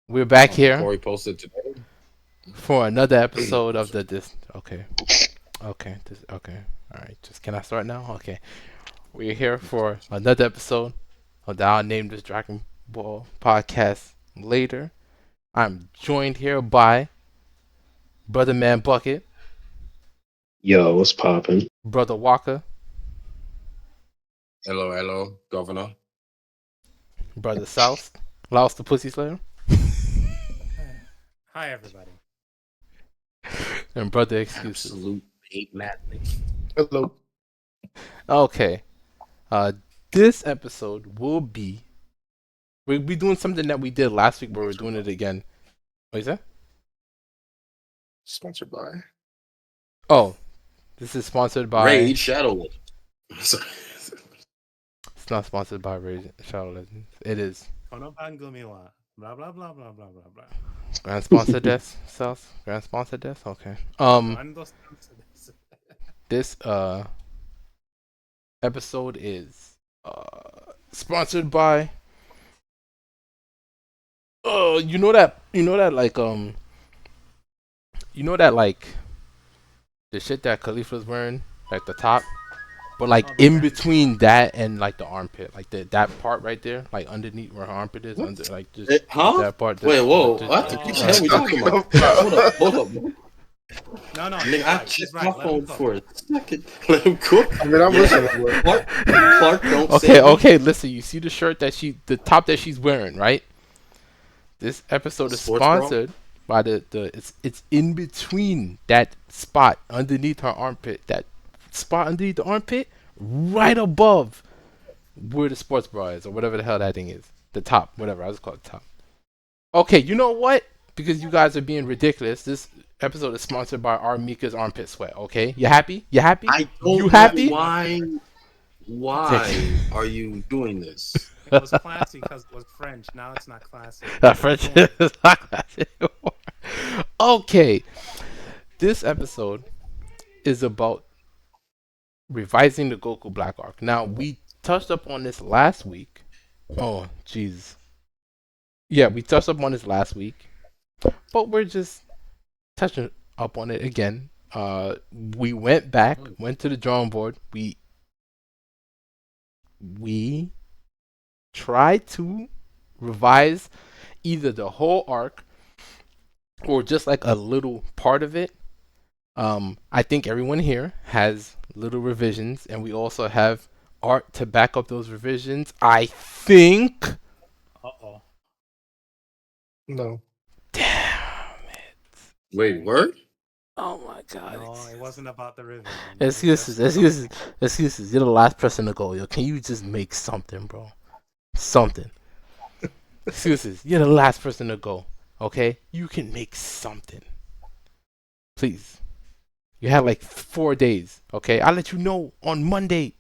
We're back here Corey posted today. for another episode of the this. Okay, okay. All right, just can I start now? Okay, we're here for another episode of the I'll Name This Dragon Ball podcast later. I'm joined here by Brother Man Bucket, Yo, what's poppin'? Brother WAKA, Hello, hello, Governor. Brother South, Laos the Pussy Slayer, Hi, everybody. and Brother Excuses. Absolute hate madness. Hello. Okay, uh, this episode will be we'll be doing something that we did last week, but we're doing it again. What is that? Sponsored by Oh, this is sponsored by. Raid Shadow. Sorry. It's not sponsored by Raid Shadow Legends. It is. Kono Bangumi wa blah blah blah blah blah blah blah. Grand sponsor desk, South. Grand sponsor desk. Okay. Ando sponsor this. This episode is sponsored by. Like the shit that Khalifa's wearing, like the top, but like Oh, the in band. between that and like the armpit, like that part right there, like underneath where her armpit is, What? under like just Huh? that part. Wait, whoa, just- what? Oh, What the hell we talking about? Hold up, bro. No, Nigga, I he's checked right. my Let him phone cook. for a second. Let him cook. I mean, I'm Yeah. listening. Clark, don't Okay, say me. okay, listen, you see the shirt the top that she's wearing, right? This episode is Sports bra? sponsored by it's in between that spot underneath her armpit, that spot underneath the armpit, right above where the sports bra is, or whatever the hell that thing is. The top, whatever, I just call it top. Okay, you know what? Because you guys are being ridiculous, this episode is sponsored by our Mika's armpit sweat, okay? You happy? You happy? I don't You know happy? why are you doing this? It was classy because it was French. Now it's not classy. French is not classic anymore. Okay, this episode is about revising the Goku Black arc. Now we touched up on this last week. Oh, jeez. Yeah, we touched up on this last week, but we're just touching up on it again. We went back, went to the drawing board. We tried to revise either the whole arc or just like a little part of it. I think everyone here has little revisions, and we also have art to back up those revisions. I think. Uh-oh. No. Damn it! Wait, word? Oh my god! No, it wasn't about the revision. Excuses. You're the last person to go. Yo, can you just make something, bro? Something. Excuses. You're the last person to go. Okay, you can make something. Please. You had like 4 days. Okay, I'll let you know on Monday.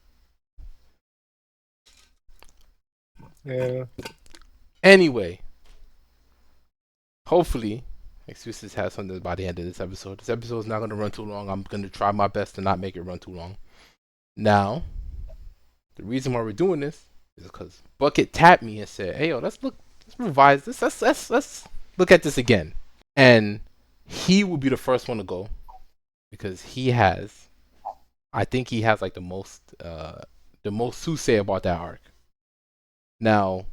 Yeah. Anyway, hopefully, Excuses has something by the end of this episode. This episode is not going to run too long. I'm going to try my best to not make it run too long. Now, the reason why we're doing this is because Bucket tapped me and said, "Hey, yo, let's revise this. Let's look at this again." And he will be the first one to go because I think he has like the most to say about that arc. Now,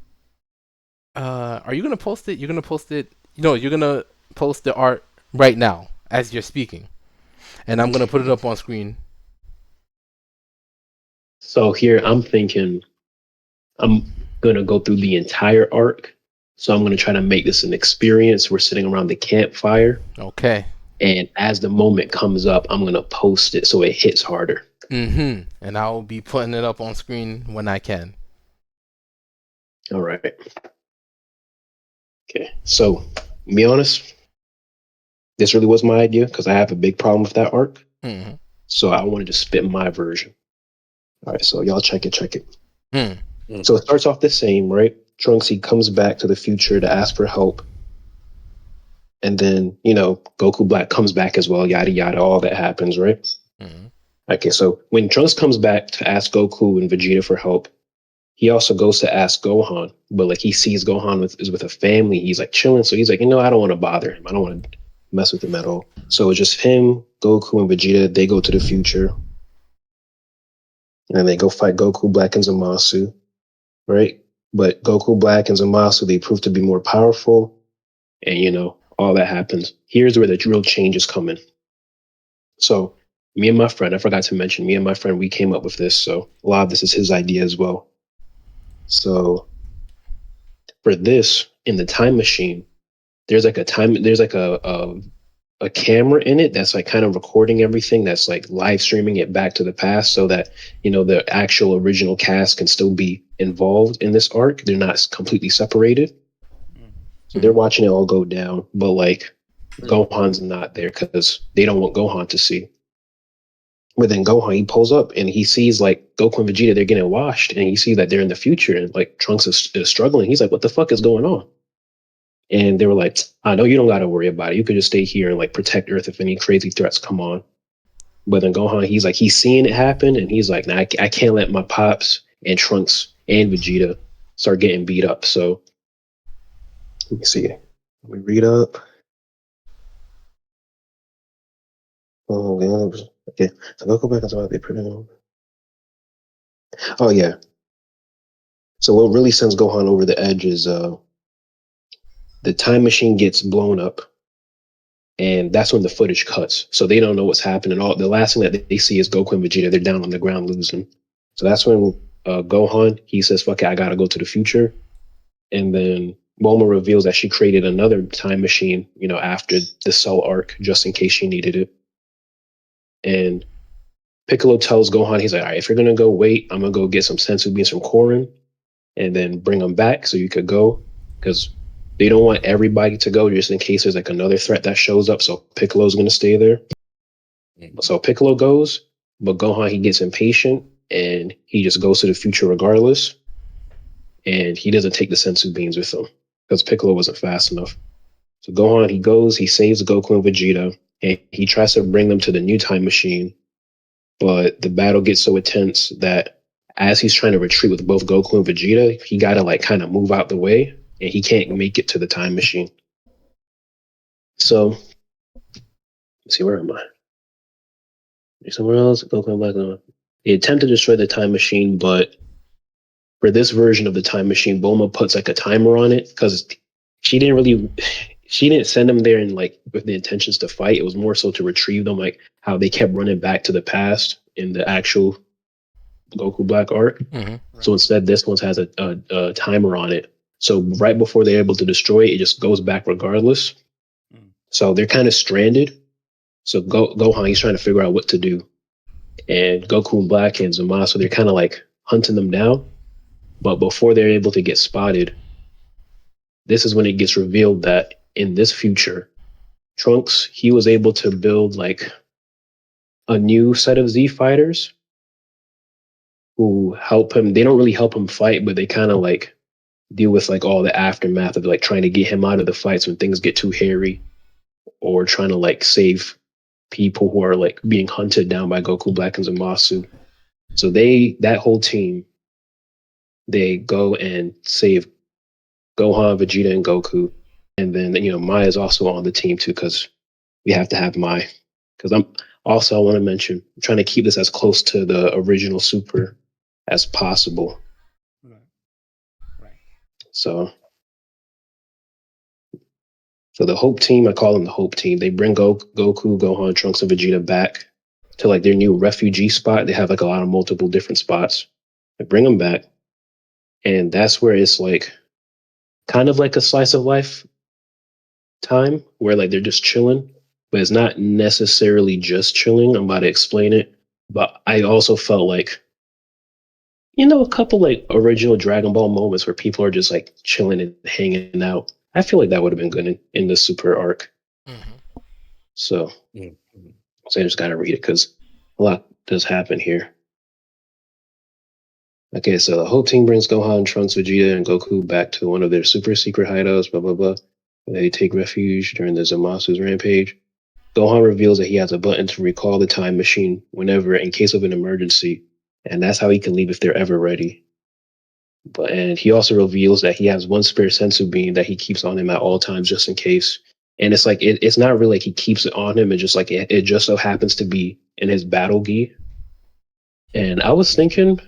are you gonna post it? You're gonna post it. No, you're gonna post the art right now as you're speaking, and I'm gonna put it up on screen. So here I'm thinking I'm gonna go through the entire arc. So I'm gonna try to make this an experience. We're sitting around the campfire, Okay. and as the moment comes up, I'm gonna post it so it hits harder. And I will be putting it up on screen when I can. All right. Okay. So, to be honest, this really was my idea because I have a big problem with that arc. Mm-hmm. So I wanted to spit my version. All right. So y'all check it. Mm. So it starts off the same, right? Trunks, he comes back to the future to ask for help. And then, Goku Black comes back as well, yada, yada, all that happens, right? Mm-hmm. Okay, so when Trunks comes back to ask Goku and Vegeta for help, he also goes to ask Gohan, but like he sees Gohan is with a family. He's like chilling, so he's like, I don't want to bother him. I don't want to mess with him at all. So it's just him, Goku, and Vegeta. They go to the future, and they go fight Goku, Black, and Zamasu, right? But Goku, Black, and Zamasu, they prove to be more powerful, and all that happens. Here's where the real change is coming. So me and my friend, I forgot to mention, me and my friend, we came up with this. So a lot of this is his idea as well. So for this, in the time machine, there's like a camera in it that's like kind of recording everything, that's like live streaming it back to the past, so that the actual original cast can still be involved in this arc. They're not completely separated. So they're watching it all go down, but like Gohan's not there because they don't want Gohan to see. But then Gohan, he pulls up and he sees like Goku and Vegeta, they're getting washed, and he sees that they're in the future, and like Trunks is struggling. He's like, what the fuck is going on? And they were like, I know you don't got to worry about it. You could just stay here and like protect Earth if any crazy threats come on. But then Gohan, he's seeing it happen, and he's like, nah, I can't let my pops and Trunks and Vegeta start getting beat up. So let me see. Let me read up. Oh, yeah. Okay. So Goku back about they pretty. Oh yeah. So what really sends Gohan over the edge is the time machine gets blown up, and that's when the footage cuts. So they don't know what's happening. All the last thing that they see is Goku and Vegeta. They're down on the ground losing. So that's when Gohan, he says, "Fuck it, I gotta go to the future." And then Bulma reveals that she created another time machine, after the Cell arc, just in case she needed it. And Piccolo tells Gohan, he's like, all right, if you're gonna go wait, I'm gonna go get some sensu beans from Korin and then bring them back so you could go, because they don't want everybody to go just in case there's like another threat that shows up. So Piccolo's gonna stay there. So Piccolo goes, but Gohan, he gets impatient and he just goes to the future regardless. And he doesn't take the sensu beans with him because Piccolo wasn't fast enough. So Gohan, he goes, he saves Goku and Vegeta, and he tries to bring them to the new time machine. But the battle gets so intense that as he's trying to retreat with both Goku and Vegeta, he got to like kind of move out the way, and he can't make it to the time machine. So, let's see, where am I? Somewhere else? Goku and Black. They attempt to destroy the time machine, but for this version of the time machine, Bulma puts like a timer on it because she didn't send them there and like with the intentions to fight. It was more so to retrieve them, like how they kept running back to the past in the actual Goku Black arc. Mm-hmm. So instead, this one has a timer on it. So right before they're able to destroy it, it just goes back regardless. So they're kind of stranded. So Gohan, he's trying to figure out what to do. And Goku Black and Zamasu, they're kind of like hunting them down. But before they're able to get spotted, this is when it gets revealed that in this future, Trunks, he was able to build like a new set of Z fighters who help him. They don't really help him fight, but they kind of like deal with like all the aftermath of like trying to get him out of the fights when things get too hairy, or trying to like save people who are like being hunted down by Goku Black and Zamasu. So that whole team, they go and save Gohan, Vegeta, and Goku. And then, Mai is also on the team too, because we have to have Mai. Because I want to mention, I'm trying to keep this as close to the original Super as possible. Right. So the Hope team, I call them the Hope team. They bring Goku, Gohan, Trunks, and Vegeta back to like their new refugee spot. They have like a lot of multiple different spots. They bring them back. And that's where it's like kind of like a slice of life time where like they're just chilling, but it's not necessarily just chilling. I'm about to explain it. But I also felt like, a couple like original Dragon Ball moments where people are just like chilling and hanging out. I feel like that would have been good in the Super arc. Mm-hmm. So I just got to read it because a lot does happen here. Okay, so the whole team brings Gohan, Trunks, Vegeta, and Goku back to one of their super secret hideouts, blah, blah, blah. They take refuge during the Zamasu's rampage. Gohan reveals that he has a button to recall the time machine whenever in case of an emergency, and that's how he can leave if they're ever ready. And he also reveals that he has one spare sensu bean that he keeps on him at all times just in case. And it's like it's not really like he keeps it on him. It's just like it just so happens to be in his battle gi. And I was thinking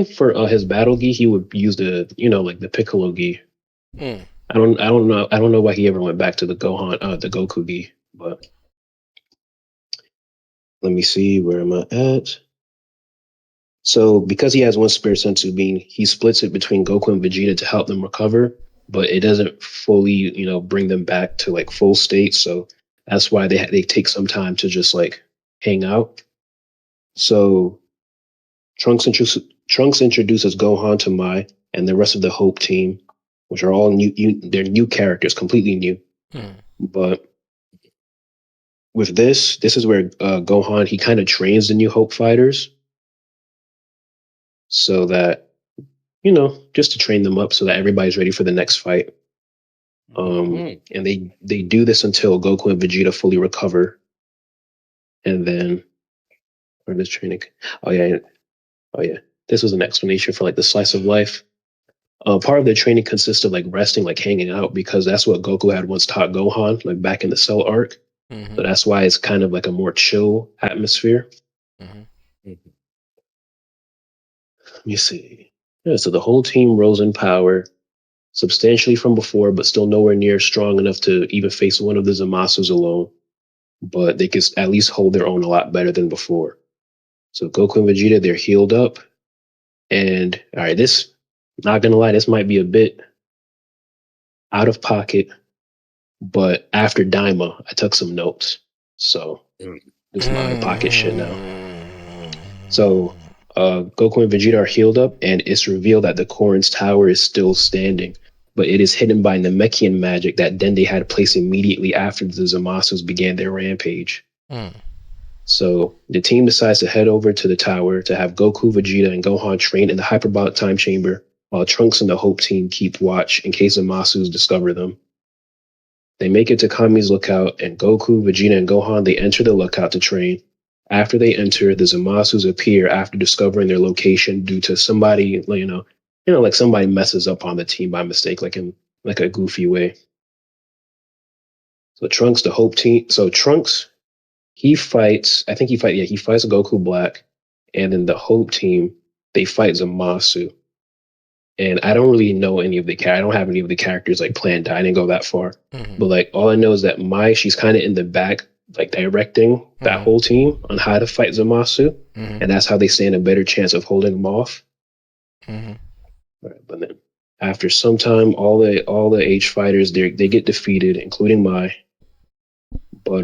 for his battle gi he would use the like the Piccolo gi. Mm. I don't know why he ever went back to the Goku gi. But let me see, where am I at? So because he has one spare sensu bean, he splits it between Goku and Vegeta to help them recover, but it doesn't fully, bring them back to like full state. So that's why they take some time to just like hang out. So Trunks introduces Gohan to Mai and the rest of the Hope team, which are all new. They're new characters, completely new. Mm. But with this is where Gohan he kind of trains the new Hope fighters, so that just to train them up so that everybody's ready for the next fight. And they do this until Goku and Vegeta fully recover, and then where does training? Oh yeah, this was an explanation for like the slice of life. Part of the training consists of like resting, like hanging out, because that's what Goku had once taught Gohan, like back in the Cell arc. Mm-hmm. So that's why it's kind of like a more chill atmosphere. Mm-hmm. Let me see. Yeah, so the whole team rose in power substantially from before, but still nowhere near strong enough to even face one of the Zamasus alone. But they could at least hold their own a lot better than before. So Goku and Vegeta, they're healed up. And all right, not gonna lie, this might be a bit out of pocket, but after Daima, I took some notes. So this is my out of pocket shit now. So Goku and Vegeta are healed up, and it's revealed that the Korin's tower is still standing, but it is hidden by Namekian magic that Dende had placed immediately after the Zamasus began their rampage. So the team decides to head over to the tower to have Goku, Vegeta, and Gohan train in the hyperbolic time chamber, while Trunks and the Hope team keep watch in case Zamasus discover them. They make it to Kami's lookout, and Goku, Vegeta, and Gohan, they enter the lookout to train. After they enter, the Zamasus appear after discovering their location due to somebody, like somebody messes up on the team by mistake, like in like a goofy way. So Trunks, the Hope team. So Trunks, he fights Goku Black, and then the Hope team, they fight Zamasu. And I don't really know I don't have any of the characters like planned. I didn't go that far. Mm-hmm. But like all I know is that she's kind of in the back, like directing that whole team on how to fight Zamasu. And that's how they stand a better chance of holding them off. Right, but then after some time, all the H fighters they get defeated, including Mai. But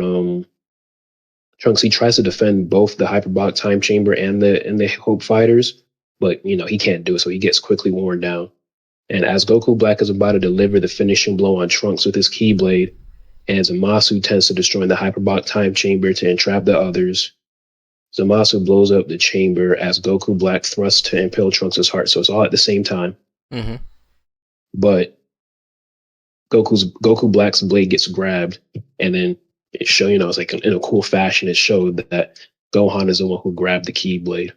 Trunks, he tries to defend both the hyperbolic time chamber and the Hope fighters, but he can't do it, so he gets quickly worn down. And as Goku Black is about to deliver the finishing blow on Trunks with his Keyblade, and Zamasu tends to destroy the hyperbolic time chamber to entrap the others, Zamasu blows up the chamber as Goku Black thrusts to impale Trunks' heart. So it's all at the same time. But Goku Black's blade gets grabbed, and then it it's like in a cool fashion, it showed that Gohan is the one who grabbed the Keyblade.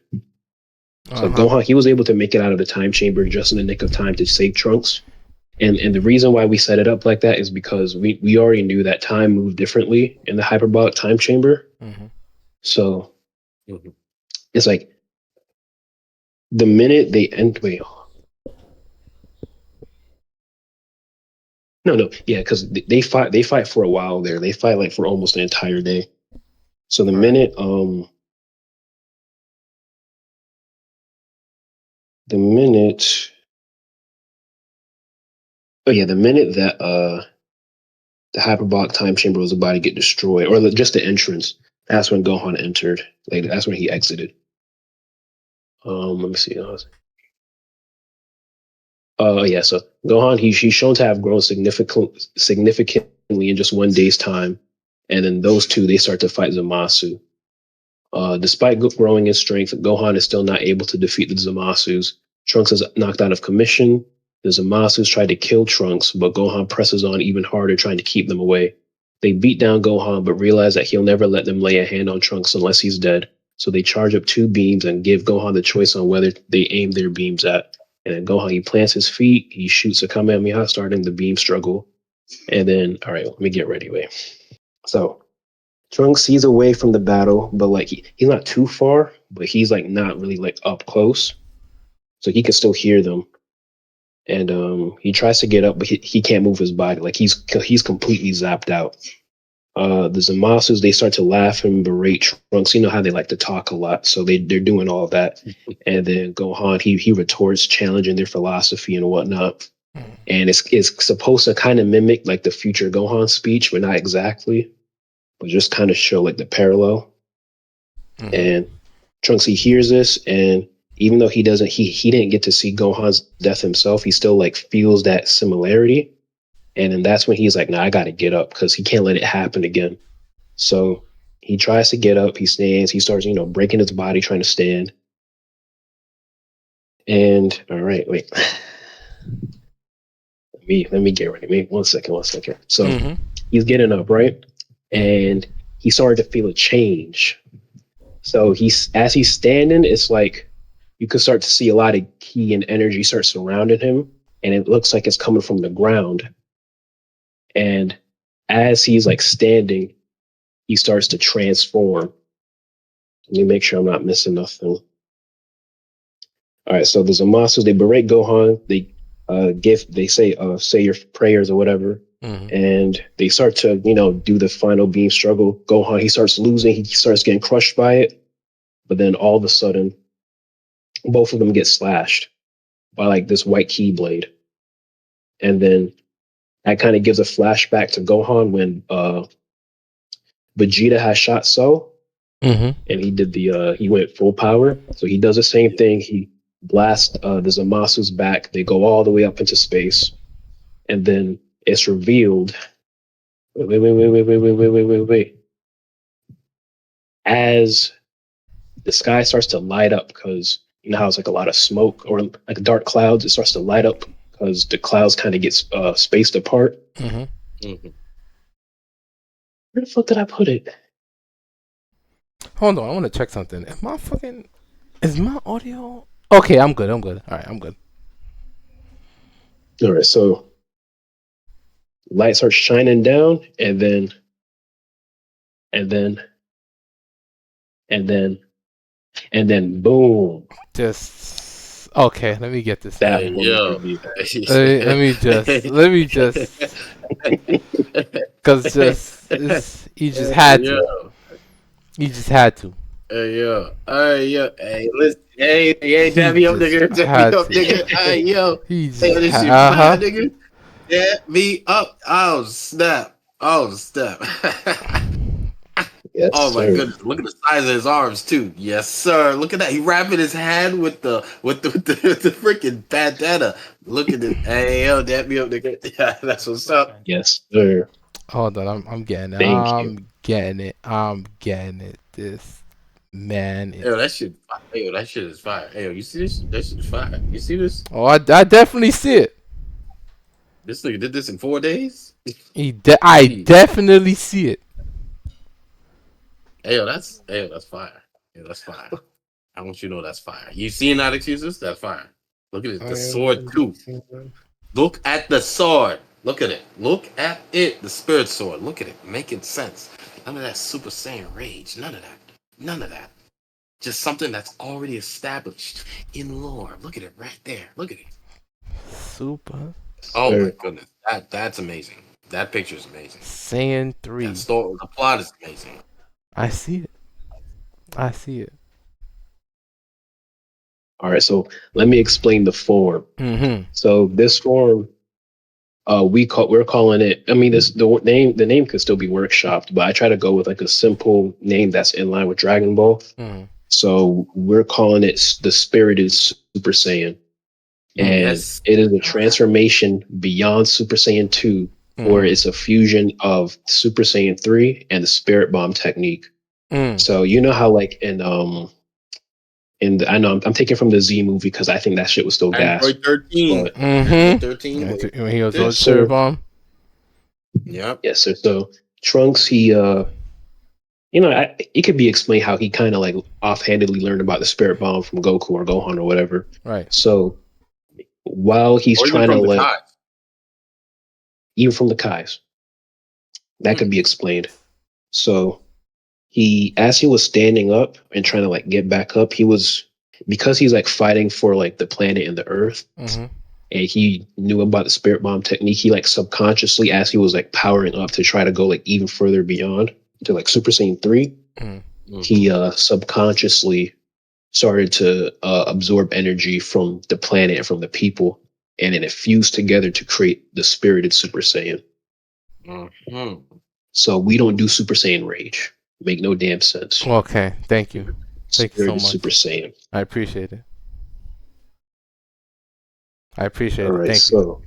So Gohan, he was able to make it out of the time chamber just in the nick of time to save Trunks. And the reason why we set it up like that is because we already knew that time moved differently in the hyperbolic time chamber. So it's like the minute they end. Wait. No, yeah, because they fight for a while there. They fight like for almost an entire day. So the minute the minute that the hyperbolic time chamber was about to get destroyed, or just the entrance, that's when Gohan entered. Like that's when he exited. Let me see. Yeah, so Gohan, he's shown to have grown significantly in just one day's time, and then those two they start to fight Zamasu. Despite growing in strength, Gohan is still not able to defeat the Zamasus. Trunks is knocked out of commission. The Zamasus try to kill Trunks, but Gohan presses on even harder, trying to keep them away. They beat down Gohan, but realize that he'll never let them lay a hand on Trunks unless he's dead. So they charge up 2 beams and give Gohan the choice on whether they aim their beams at. And then Gohan, he plants his feet, he shoots a Kamehameha, starting the beam struggle. And then, all right, let me get ready. Wait. So Trunks sees away from the battle, but like he's not too far, but he's like not really like up close. So he can still hear them. And he tries to get up, but he can't move his body. Like he's completely zapped out. The Zamasus, they start to laugh and berate Trunks. You know how they like to talk a lot, so they're doing all that. And then Gohan, he retorts, challenging their philosophy and whatnot. And it's supposed to kind of mimic like the future Gohan speech, but not exactly, but just kind of show like the parallel. And Trunks, he hears this, and even though he didn't get to see Gohan's death himself, he still like feels that similarity. And then that's when he's like, nah, I got to get up because he can't let it happen again. So he tries to get up. He stands. He starts, breaking his body, trying to stand. And all right, wait. Let me get ready. Wait, one second. So he's getting up, right? And he started to feel a change. So as he's standing, it's like you can start to see a lot of ki and energy start surrounding him. And it looks like it's coming from the ground. And as he's like standing, he starts to transform. Let me make sure I'm not missing nothing. All right, so the Zamasu, they berate Gohan. They they say your prayers or whatever, and they start to do the final beam struggle. Gohan, he starts losing. He starts getting crushed by it, but then all of a sudden, both of them get slashed by like this white keyblade, and then that kind of gives a flashback to Gohan when Vegeta has shot and he did he went full power. So he does the same thing. He blasts the Zamasu's back. They go all the way up into space, and then it's revealed. Wait. As the sky starts to light up, because you know how it's like a lot of smoke or like dark clouds, it starts to light up because the clouds kind of get spaced apart. Where the fuck did I put it? Hold on, I want to check something. Is my audio? Okay, I'm good. All right, I'm good. All right, so light starts shining down, and then boom. Just okay. Let me get this. That Hey, one yo. review. Let me just, because he just had to. Yo. He just had to. Hey, yo. Hey, listen. Hey, dab me up, nigga. Dab me up, nigga. Hey, yo. He Hey, just this shit fire, nigga. Dab me up. Oh, snap. Yes, Oh my sir. goodness! Look at the size of his arms too. Yes, sir. Look at that. He wrapping his hand with the freaking bandana. Look at it. Hey, yo, dab me up, nigga. Yeah, that's what's up. Yes, sir. Hold on, I'm getting it. Thank you. I'm getting it. This man is. Yo, that shit. Yo, that shit is fire. Hey, yo, you see this? That shit is fire. You see this? Oh, I definitely see it. This nigga did this in 4 days. I definitely see it. Hey, yo, that's fire. Yeah, that's fire. I want you to know that's fire. You seeing that, excuses? That's fire. Look at it. The sword too. Look at the sword. Look at it. Look at it. The spirit sword. Look at it. Making sense. None of that Super Saiyan rage. None of that. Just something that's already established in lore. Look at it right there. Look at it. Super. Oh my goodness. That's amazing. That picture is amazing. Saiyan 3. The plot is amazing. I see it. All right, so let me explain the form. So this form, we're calling it. I mean, the name could still be workshopped, but I try to go with like a simple name that's in line with Dragon Ball. So we're calling it the Spirited Super Saiyan, and it is a transformation beyond Super Saiyan 2, where it's a fusion of Super Saiyan 3 and the Spirit Bomb technique. So you know how like I know I'm taking from the Z movie because I think that shit was still gas. Android 13. But, 13. When he goes on Spirit Bomb. Yep. Yes, sir. So Trunks, he it could be explained how he kind of like offhandedly learned about the spirit bomb from Goku or Gohan or whatever. Right. So while he's Or even trying to from the let, Kai. even from the Kais, that could be explained. So as he was standing up and trying to like get back up, because he's like fighting for like the planet and the Earth, Mm-hmm. and he knew about the spirit bomb technique. He like subconsciously, as he was like powering up to try to go like even further beyond to like Super Saiyan 3, he subconsciously started to absorb energy from the planet and from the people, and then it fused together to create the spirited Super Saiyan. So we don't do Super Saiyan Rage. Make no damn sense. Okay. Thank you. Thank you so Spirited much. Super Saiyan. I appreciate it. I appreciate All it. right, Thank you.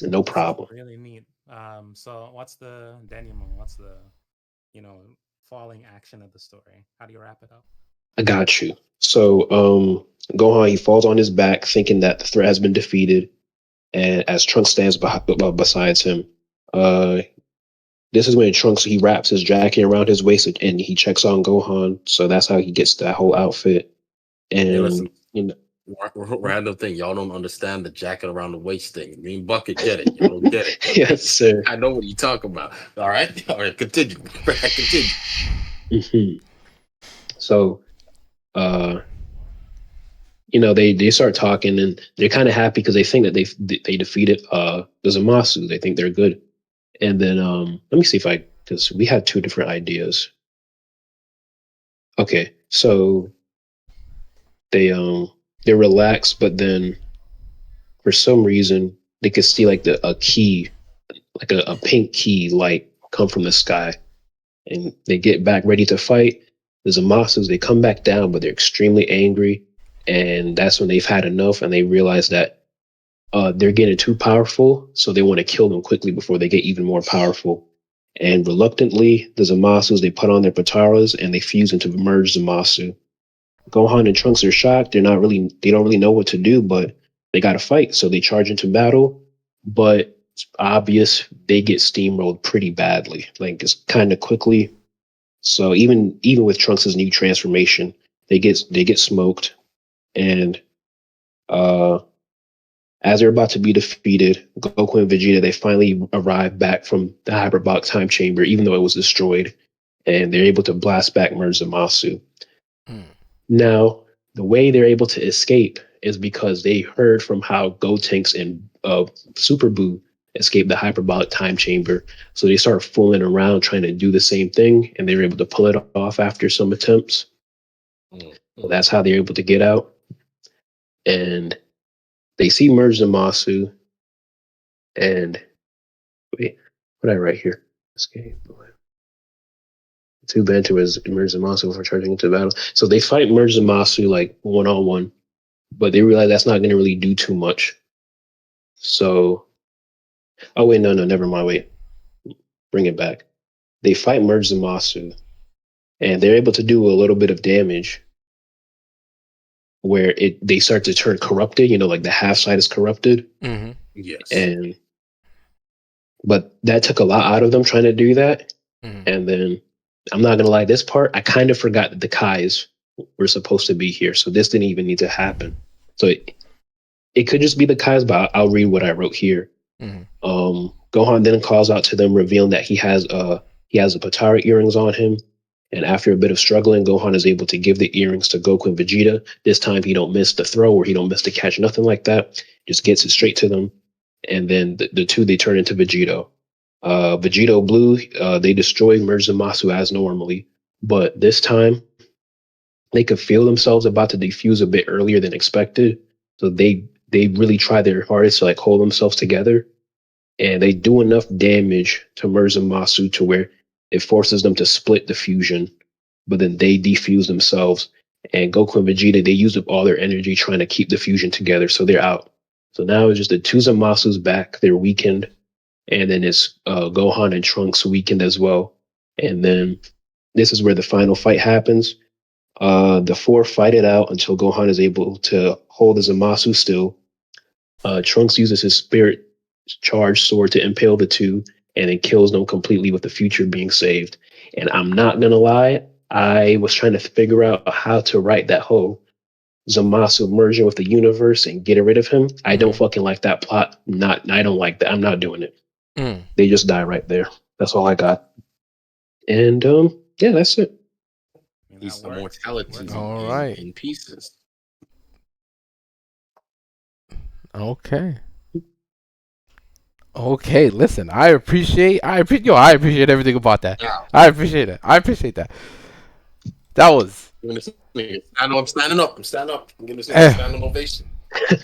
so no problem. Really neat. So what's the denouement? What's the, falling action of the story? How do you wrap it up? I got you. So Gohan, he falls on his back thinking that the threat has been defeated, and as Trunks stands besides him, this is when Trunks, he wraps his jacket around his waist and he checks on Gohan. So that's how he gets that whole outfit. And Hey, listen, you know, random thing. Y'all don't understand the jacket around the waist thing. Me and Bucket get it. Y'all don't get it. yes, sir. I know what you talk about. All right. All right. Continue. Continue. Mhm. So, they start talking and they're kind of happy because they think that they defeated the Zamasu. They think they're good. And then let me see because we had two different ideas. Okay, so they're relaxed, but then for some reason they could see like a key, like a pink key light come from the sky, and they get back ready to fight. The Zamasus, they come back down, but they're extremely angry, and that's when they've had enough, and they realize that they're getting too powerful, so they want to kill them quickly before they get even more powerful. And reluctantly, the Zamasus, they put on their Pataras and they fuse into the merged Zamasu. Gohan and Trunks are shocked. They don't really know what to do, but they got to fight. So they charge into battle, but it's obvious they get steamrolled pretty badly. Like it's kind of quickly. So even with Trunks' new transformation, they get smoked, and uh, as they're about to be defeated, Goku and Vegeta, they finally arrive back from the Hyperbolic Time Chamber, even though it was destroyed, and they're able to blast back Merge Zamasu. Now, the way they're able to escape is because they heard from how Gotenks and Super Buu escaped the Hyperbolic Time Chamber. So they start fooling around trying to do the same thing, and they were able to pull it off after some attempts. So that's how they're able to get out. And they see Merge Zamasu, and wait, what did I write here? Escape. Too bad to Merge Zamasu for charging into battle. So they fight Merge Zamasu like one-on-one, but they realize that's not going to really do too much. So, oh wait, no, never mind. Wait, bring it back. They fight Merge Zamasu, and they're able to do a little bit of damage, where they start to turn corrupted. Like the half side is corrupted. Mm-hmm. Yes. But that took a lot out of them trying to do that. Mm-hmm. And then I'm not gonna lie, this part I kind of forgot that the Kais were supposed to be here, so this didn't even need to happen. So it could just be the Kais, but I'll read what I wrote here. Mm-hmm. Gohan then calls out to them, revealing that he has the Patara earrings on him. And after a bit of struggling, Gohan is able to give the earrings to Goku and Vegeta. This time he don't miss the throw or he don't miss the catch, nothing like that. Just gets it straight to them. And then the two, they turn into Vegito. Vegito Blue, they destroy Merge Zamasu as normally. But this time, they could feel themselves about to defuse a bit earlier than expected. So they really try their hardest to like hold themselves together. And they do enough damage to Merge Zamasu to where it forces them to split the fusion, but then they defuse themselves. And Goku and Vegeta, they use up all their energy trying to keep the fusion together, so they're out. So now it's just the two Zamasu's back, they're weakened, and then it's Gohan and Trunks weakened as well. And then this is where the final fight happens. The four fight it out until Gohan is able to hold the Zamasu still. Trunks uses his spirit charged sword to impale the two, and it kills them completely with the future being saved. And I'm not gonna lie, I was trying to figure out how to write that whole Zamasu merging with the universe and getting rid of him. I don't fucking like that plot. I don't like that. I'm not doing it. Mm. They just die right there. That's all I got. And yeah, that's it. I mean, He's that works. immortality Works. All right. in pieces. Okay. Okay, listen, I appreciate everything about that. Yeah. I appreciate it. That was I'm standing up. I'm giving this nigga Eh. a standing ovation.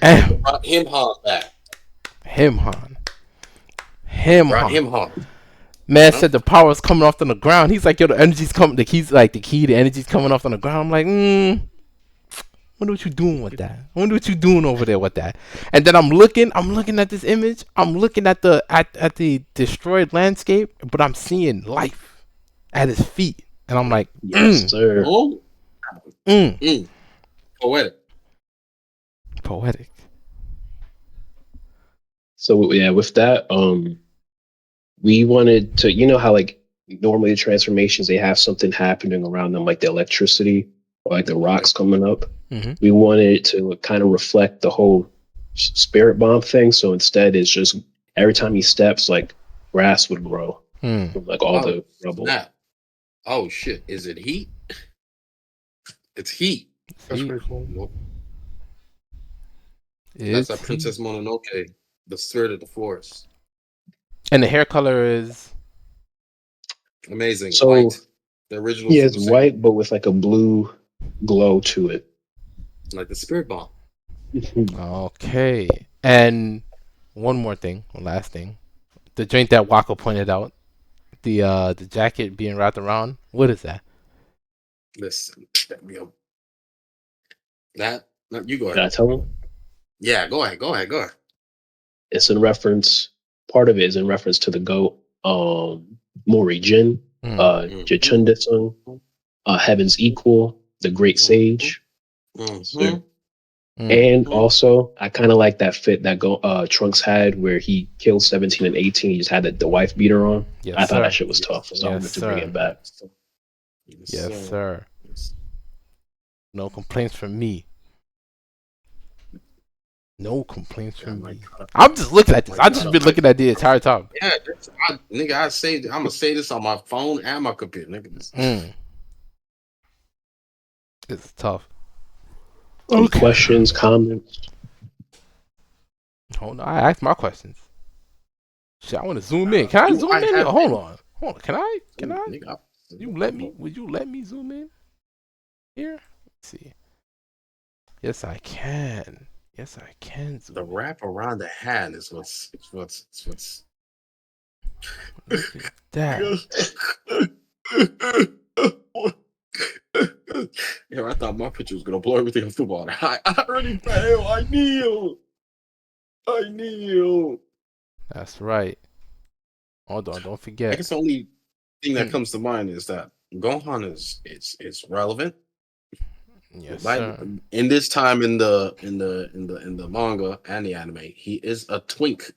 eh, Brought him Han back. him, Han. Brought him Han. Man said the power's coming off on the ground. He's like, yo, the energy's coming. The energy's coming off on the ground. I'm like, wonder what you doing with that. I wonder what you doing over there with that. And then I'm looking at this image. I'm looking at the destroyed landscape, but I'm seeing life at his feet. And I'm like, Yes, sir. Oh, poetic. So yeah, with that, we wanted to, you know how like normally the transformations they have something happening around them, like the electricity or like the rocks coming up. Mm-hmm. We wanted it to kind of reflect the whole spirit bomb thing. So instead, it's just every time he steps, like grass would grow from like all the rubble. Snap. Oh shit! Is it heat? It's heat. That's pretty cool. Nope. It's That's a Princess Mononoke, the spirit of the forest. And the hair color is Amazing. So White. The original. yeah, Super it's Saiyan. white, but with like a blue glow to it. Like the spirit bomb. okay. And one last thing. The joint that WAKA pointed out, the jacket being wrapped around. What is that? Listen, that you go Can I ahead. tell him? Yeah, go ahead. It's in reference. Part of it is in reference to the goat, Mori Jin, Jachundasung, Heaven's Equal, the Great Sage. Mm-hmm. And also, I kind of like that fit that Trunks had where he killed 17 and 18. He just had the wife beater on. Yes, I thought sir. that shit was tough. So I wanted to bring it back. Yes, sir. No complaints from me. No complaints from me. I'm just looking at this. I just been looking at the entire time. Yeah, nigga, I'm gonna say this on my phone and my computer. Nigga, this. It's tough. Any questions, comments? Hold on, I asked my questions. Shit, I want to zoom in. Can I zoom in? Hold on. Can I? Nigga, Would you let me zoom in? Here? Let's see. Yes, I can. Zoom the in. wrap around the hand is what's. Look at that. Yo, I thought my picture was gonna blow everything off the water. I already failed. I kneel. That's right. Hold on, don't I forget. guess the only thing that comes to mind is that Gohan is relevant. Yes, Right? sir. In this time in the manga and the anime, he is a twink.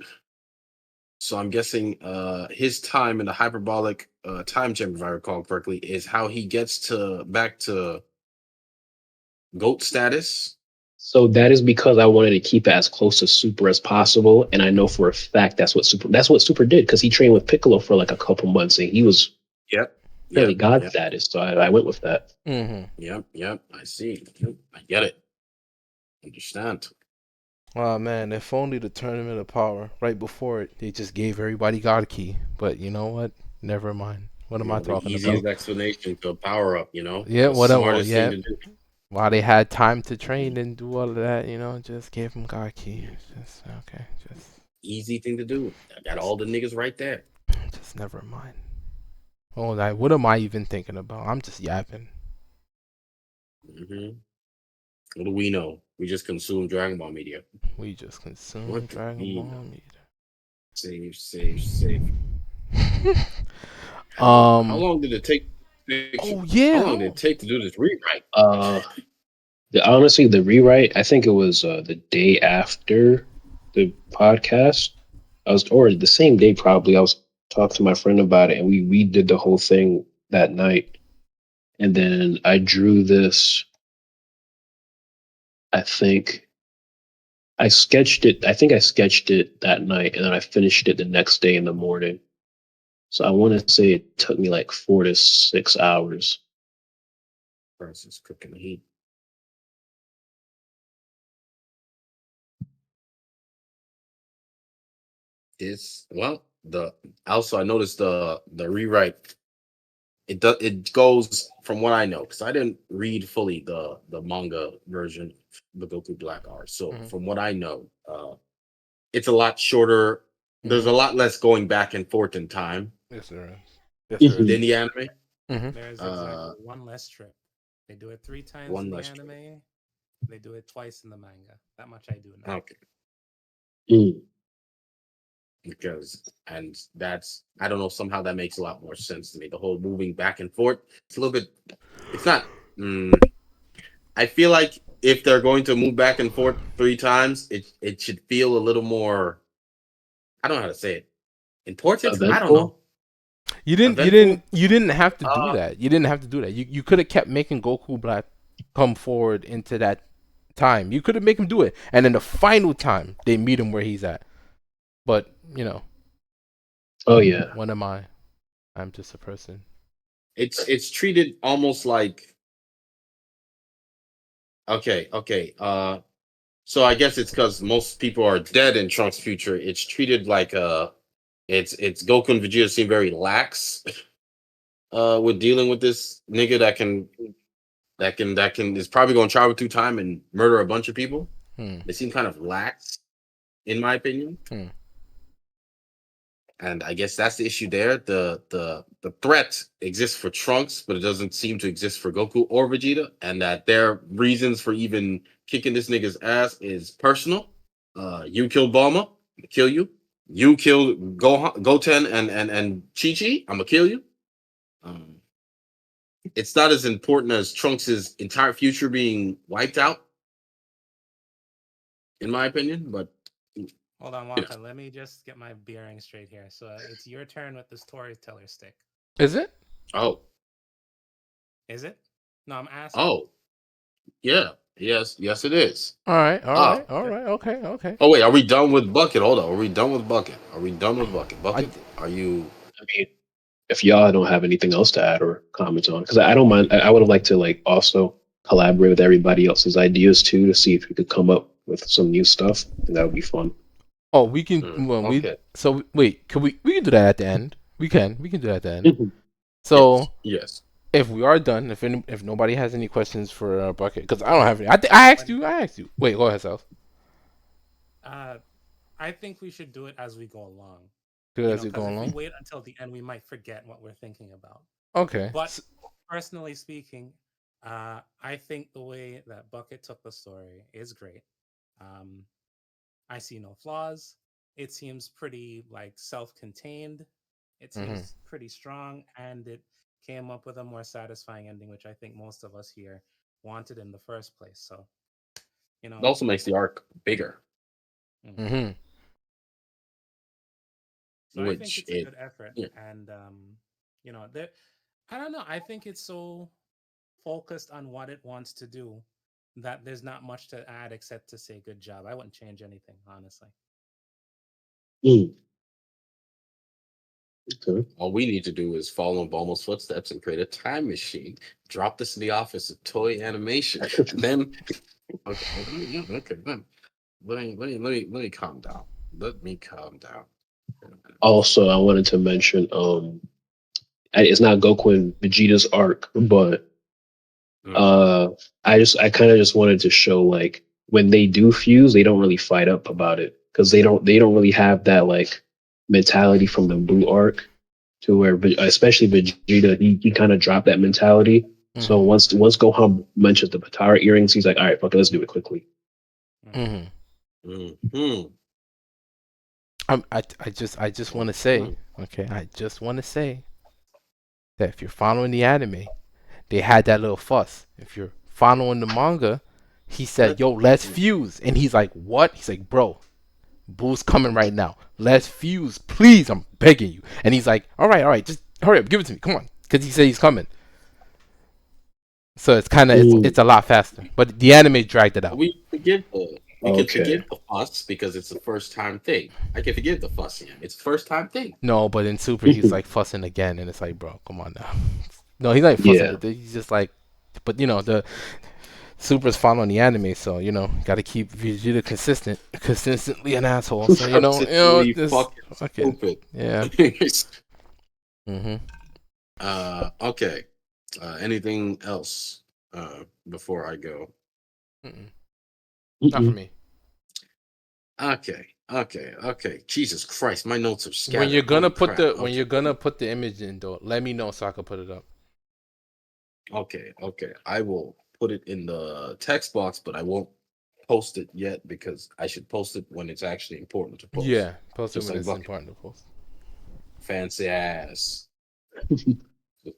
So I'm guessing his time in the hyperbolic time chamber, if I recall correctly, is how he gets back to goat status. So that is because I wanted to keep it as close to Super as possible, and I know for a fact that's what Super did because he trained with Piccolo for like a couple months and he was fairly god status. So I went with that. Mm-hmm. Yep. I see. Yep, I get it. Understand. Oh man, if only the tournament of power right before it, they just gave everybody God Key. But you know what? Never mind. What am I talking easiest about? explanation to power up, you know? Yeah, The whatever. smartest Yeah. thing to do. While they had time to train and do all of that, just gave them God Key. Just okay. Just easy thing to do. I got all the niggas right there. Just never mind. Oh, what am I even thinking about? I'm just yapping. Mm-hmm. What do we know? We just consume Dragon Ball media. We just consume Dragon Ball media. Save. How long did it take? Oh yeah. How long did it take to do this rewrite? Honestly, the rewrite, I think it was the day after the podcast. Or the same day probably. I was talking to my friend about it, and we redid the whole thing that night, and then I drew this. I think I sketched it. I think I sketched it that night, and then I finished it the next day in the morning. So I want to say it took me like 4 to 6 hours. Versus cooking heat. Is well the also I noticed the rewrite. It goes from what I know because I didn't read fully the manga version, the Goku Black art. So from what I know, it's a lot shorter. There's a lot less going back and forth in time. Yes, there is. Yes, there is. Than the anime. There's exactly one less trip. They do it 3 times in the anime. Trip. They do it twice in the manga. That much I do know. Okay. Because that's I don't know, somehow that makes a lot more sense to me. The whole moving back and forth. It's a little bit. It's not. I feel like if they're going to move back and forth 3 times, it should feel a little more. I don't know how to say it. Important. Eventful? I don't know. You didn't have to do that. You didn't have to do that. You could have kept making Goku Black come forward into that time. You could have made him do it, and then the final time they meet him where he's at. But oh yeah, what am I? I'm just a person. It's treated almost like okay. So I guess it's because most people are dead in Trunks' future. It's treated like it's Goku and Vegeta seem very lax with dealing with this nigga that can is probably going to travel through time and murder a bunch of people. They seem kind of lax, in my opinion. And I guess that's the issue there. The threat exists for Trunks, but it doesn't seem to exist for Goku or Vegeta, and that their reasons for even kicking this nigga's ass is personal. You killed Bulma, I'm gonna kill you. You killed Goten and Chi-Chi, I'm gonna kill you. It's not as important as Trunks' entire future being wiped out, in my opinion, but hold on, Waka. Let me just get my bearing straight here. So it's your turn with the storyteller stick. Is it? Oh. Is it? No, I'm asking. Oh. Yeah. Yes, it is. All right. Okay. Oh wait, are we done with Bucket? Hold on. Are we done with Bucket? Bucket, are you? I mean, if y'all don't have anything else to add or comment on, because I don't mind. I would like to like also collaborate with everybody else's ideas too to see if we could come up with some new stuff, and that would be fun. Oh, we can. Okay. So wait, we can do that at the end. We can do that at the end. So yes. If we are done, if nobody has any questions for Bucket, because I don't have any. I asked you. Wait, go ahead, Sal. I think we should do it as we go along. As we go along. If we wait until the end, we might forget what we're thinking about. Okay. But personally speaking, I think the way that Bucket took the story is great. I see no flaws. It seems pretty like self-contained. It seems pretty strong, and it came up with a more satisfying ending, which I think most of us here wanted in the first place. So, it also makes the arc bigger. So I think it's a good effort, and I don't know. I think it's so focused on what it wants to do that there's not much to add except to say good job. I wouldn't change anything, honestly. Okay. All we need to do is follow in Bulma's footsteps and create a time machine. Drop this in the office of toy animation. Then, okay. Then let me calm down. Let me calm down. Also, I wanted to mention, it's not Goku and Vegeta's arc, but I kind of just wanted to show like when they do fuse, they don't really fight up about it because they don't really have that like mentality from the Blue arc to where, especially Vegeta, he kind of dropped that mentality. So once Gohan mentions the Patara earrings, he's like, all right, fuck it, let's do it quickly. I just want to say, okay, I just want to say that if you're following the anime, they had that little fuss. If you're following the manga, he said, yo, let's fuse. And he's like, what? He's like, bro, Boo's coming right now. Let's fuse, please. I'm begging you. And he's like, all right, just hurry up. Give it to me. Come on. because he said he's coming. So it's kind of Mm. it's a lot faster. But the anime dragged it out. We forgive the we can Okay. forgive the fuss because it's a first time thing. I can forgive the fuss, yeah. It's a first time thing. No, but in Super he's like fussing again, and it's like, bro, come on now. No, he's not fussing. Yeah. But he's just like, but you know the Super's following the anime, so you know got to keep Vegeta consistently an asshole. So Consistently this fucking stupid. yeah. Mhm. Okay. Anything else before I go? Mm-mm. Not for Mm-mm. me. Okay. Jesus Christ, my notes are scattered. When you're gonna Holy put crap. when you're gonna put the image in, though, let me know so I can put it up. Okay. I will put it in the text box, but I won't post it yet because I should post it when it's actually important to post. Yeah, post it Just when like it's Bucket. important to post. Fancy ass.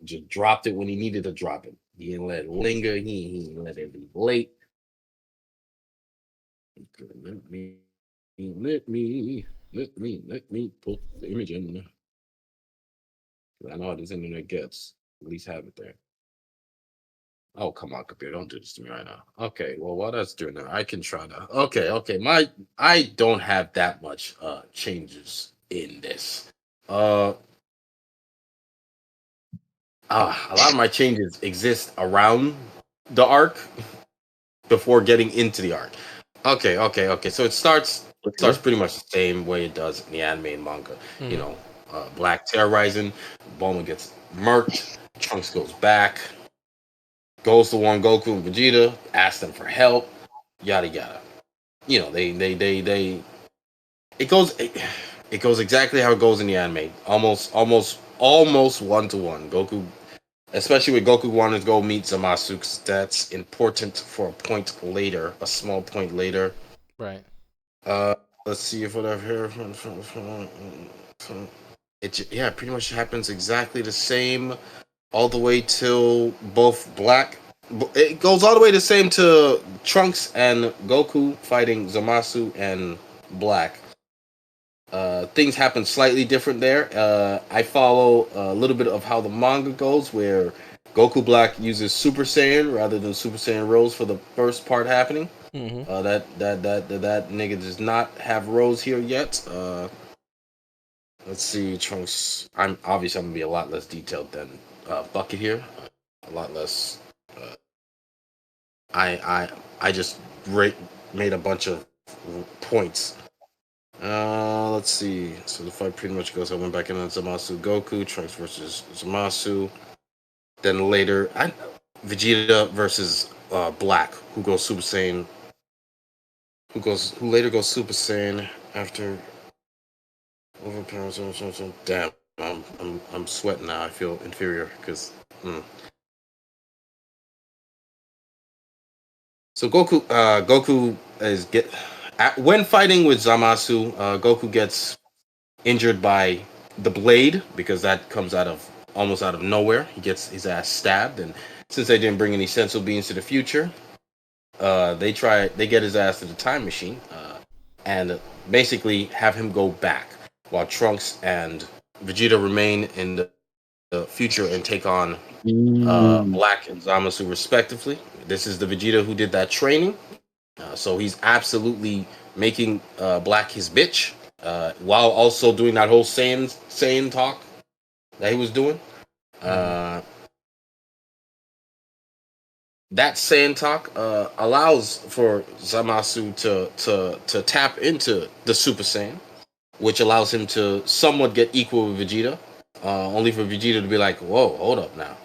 Just dropped it when he needed to drop it. He didn't let it linger. He didn't let it be late. Let me put the image in. I know how this internet gets. At least have it there. Oh, come on, computer. Don't do this to me right now. Okay, well, while that's doing that, I can try to. Okay. I don't have that much changes in this. A lot of my changes exist around the arc before getting into the arc. Okay. So it starts pretty much the same way it does in the anime and manga. You know, Black terrorizing, Bulma gets murked, Trunks goes back, goes to warn Goku and Vegeta, asks them for help, yada yada. You know, they it goes it goes exactly how it goes in the anime. Almost 1-to-1. Goku, especially with Goku wanting to go meet Zamasu, 'cause that's important for a point later, a small point later. Right. Let's see if what I've heard. It pretty much happens exactly the same all the way till both Black. It goes all the way the same to Trunks and Goku fighting Zamasu and Black. Things happen slightly different there. I follow a little bit of how the manga goes, where Goku Black uses Super Saiyan rather than Super Saiyan Rose for the first part happening. Mm-hmm. That nigga does not have Rose here yet. Let's see, Trunks. I'm gonna be a lot less detailed than Bucket here. A lot less. Uh, I just made a bunch of points. Let's see. So the fight pretty much goes. I went back in on Zamasu Goku, Trunks versus Zamasu. Then later, Vegeta versus Black, who goes Super Saiyan. Who later goes Super Saiyan after overpowers. Damn, I'm sweating now. I feel inferior because. So Goku is when fighting with Zamasu, Goku gets injured by the blade because that comes almost out of nowhere. He gets his ass stabbed, and since they didn't bring any sensu beans to the future, they get his ass to the time machine, and basically have him go back while Trunks and Vegeta remain in the future and take on Black and Zamasu respectively. This is the Vegeta who did that training. So he's absolutely making Black his bitch, while also doing that whole Saiyan talk that he was doing. That Saiyan talk allows for Zamasu to tap into the Super Saiyan, which allows him to somewhat get equal with Vegeta. Only for Vegeta to be like, "Whoa, hold up now,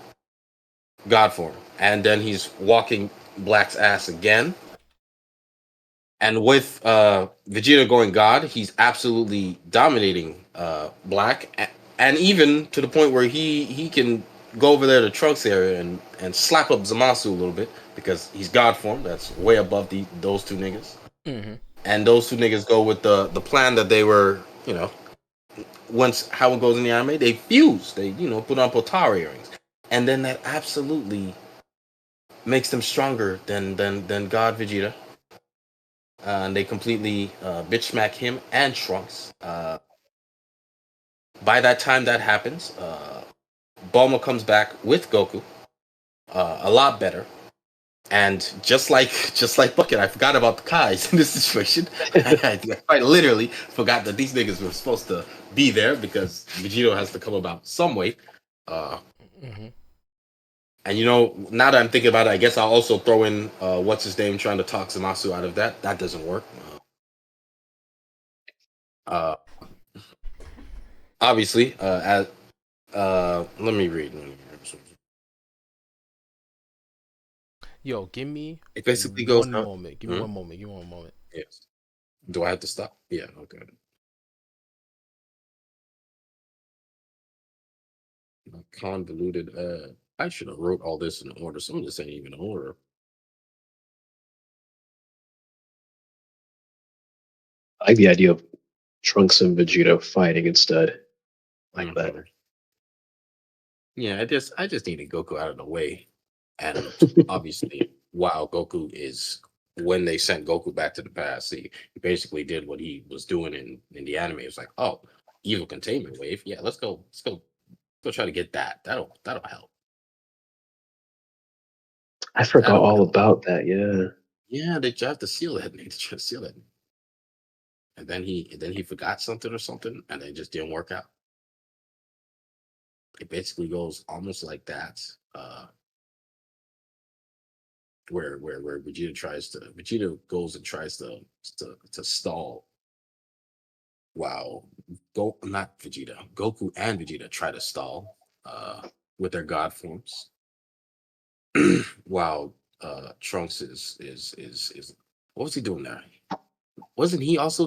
God form," and then he's walking Black's ass again. And with Vegeta going God, he's absolutely dominating Black, and even to the point where he can go over there to Trunks area and slap up Zamasu a little bit because he's God form. That's way above those two niggas. Mm-hmm. And those two niggas go with the plan that they were, once how it goes in the anime, they fuse. They put on Potara earrings, and then that absolutely makes them stronger than God Vegeta. And they completely bitch smack him and Trunks. By that time that happens, Bulma comes back with Goku, a lot better. And just like Bucket, I forgot about the Kais in this situation. I quite literally forgot that these niggas were supposed to be there because Vegito has to come about some way. Mhm. And you know, now that I'm thinking about it, I guess I'll also throw in what's his name trying to talk Zamasu out of that. That doesn't work. Uh, obviously, as let me read. Yo, give me It basically goes one out. moment. Give me one moment. Give me one moment. Yes. Do I have to stop? Yeah. Okay. Convoluted. I should have wrote all this in order. Some of this ain't even in order. I like the idea of Trunks and Vegeta fighting instead, like that. Mhm. Yeah, I just needed Goku out of the way, and obviously, wow, Goku is when they sent Goku back to the past. He basically did what he was doing in the anime. It was like, oh, evil containment wave. Yeah, let's go try to get that. That'll help. I forgot That'll all help. about that. Yeah. Yeah, they tried to seal it. They tried to seal it, and then he forgot something or something, and it just didn't work out. It basically goes almost like that. Where Vegeta goes and tries to stall. Wow, not Vegeta. Goku and Vegeta try to stall with their god forms. While Trunks is what was he doing there? Wasn't he also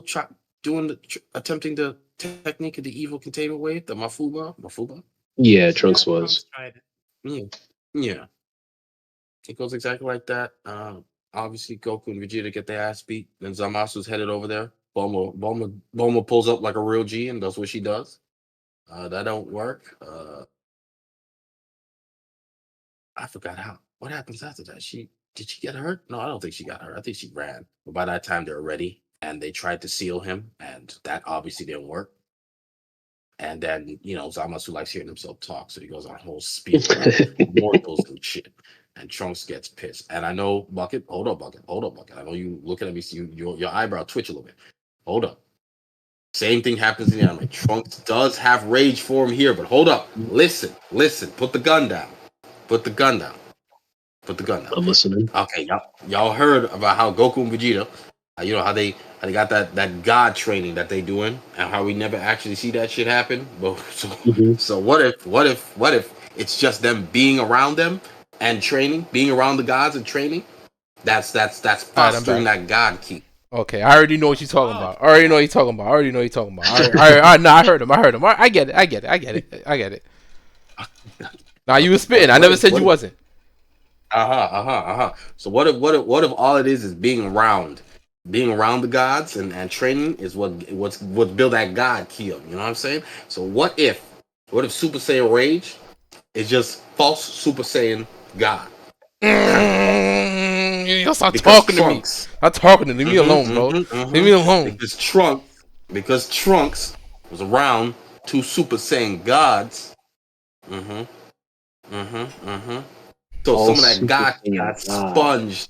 attempting the technique of the evil containment wave, the Mafuba? Yeah, Yeah, Trunks was. Trunks tried it. Yeah, yeah. It goes exactly like that. Obviously, Goku and Vegeta get their ass beat. Then Zamasu's headed over there. Bulma pulls up like a real G and does what she does. That don't work. I forgot how. What happens after that? Did she get hurt? No, I don't think she got hurt. I think she ran. But by that time, they're ready, and they tried to seal him, and that obviously didn't work. And then, Zamasu likes hearing himself talk, so he goes on a whole spiel about mortals and shit. And Trunks gets pissed. And I know, Bucket, hold up, Bucket, hold up, Bucket. I know you looking at me, see your eyebrow twitch a little bit. Hold up. Same thing happens in the anime. Trunks does have rage form here, but hold up. Listen. Put the gun down. Put the gun down. Put the gun down. I'm listening. Okay, y'all heard about how Goku and Vegeta, how they got that God training that they doing, and how we never actually see that shit happen. But Mhm. so what if it's just them being around them and training, being around the gods and training? That's All right, I'm fostering back. that God key. Okay, I already know what you're talking Oh, about. I already know what you're talking about. I already know what you're talking about. All right, no, I heard him. All right, I get it. I get it. Nah, you was spitting. I never said you What if wasn't. So what if all it is being around the gods and training is what's build that God key up. You know what I'm saying? So what if Super Saiyan Rage is just false Super Saiyan God? You stop Because talking to me. Trunks. Stop talking to me. Leave me alone, bro. Leave me alone. Because Trunks was around two Super Saiyan gods. Mm-hmm. So All some of that Super God Saiyan got God. sponged.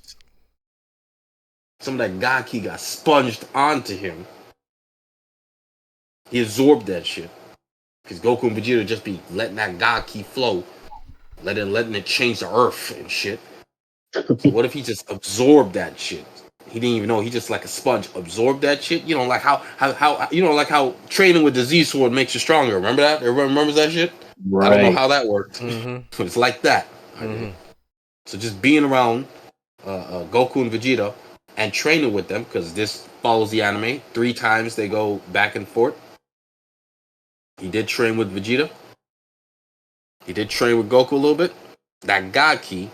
Some of that God key got sponged onto him. He absorbed that shit. Because Goku and Vegeta just be letting that God key flow, letting it change the earth and shit. So what if he just absorbed that shit? He didn't even know. He just like a sponge absorbed that shit. You know, like how training with the Z sword makes you stronger. Remember that? Everyone remembers that shit. I don't know Right. how that worked, Mm-hmm. but it's like that. Okay. Mm-hmm. So just being around Goku and Vegeta and training with them because this follows the anime. 3 times they go back and forth. He did train with Vegeta. He did train with Goku a little bit. That God key,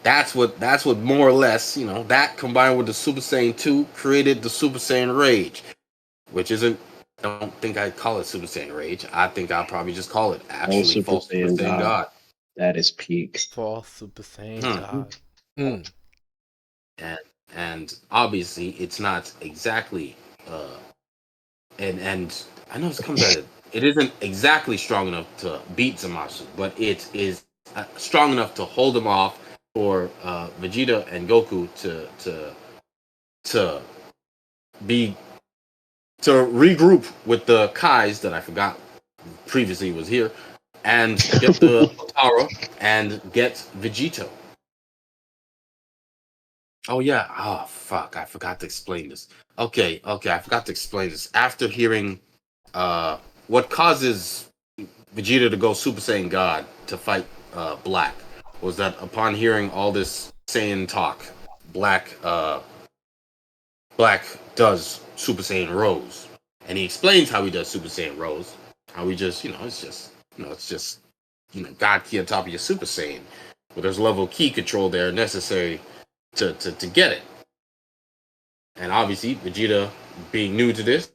that's what more or less, that combined with the Super Saiyan 2 created the Super Saiyan Rage, which isn't I don't think I'd call it Super Saiyan Rage. I think I'll probably just call it All actually Super false Super Saiyan Saiyan God. God. That is peak. False Super Saiyan Hmm. God. Mm. And obviously it's not exactly and I know this comes exactly strong enough to beat Zamasu, but it is strong enough to hold him off for Vegeta and Goku to be to regroup with the Kais that I forgot previously was here, and get the Potara and get Vegito. Oh yeah. Oh fuck, I forgot to explain this. Okay, I forgot to explain this. After hearing what causes Vegeta to go Super Saiyan God to fight BLAQ was that upon hearing all this Saiyan talk, BLAQ does Super Saiyan Rose, and he explains how he does Super Saiyan Rose. How he just, it's just God key on top of your Super Saiyan, but there's level key control there necessary to get it. And obviously, Vegeta, being new to this,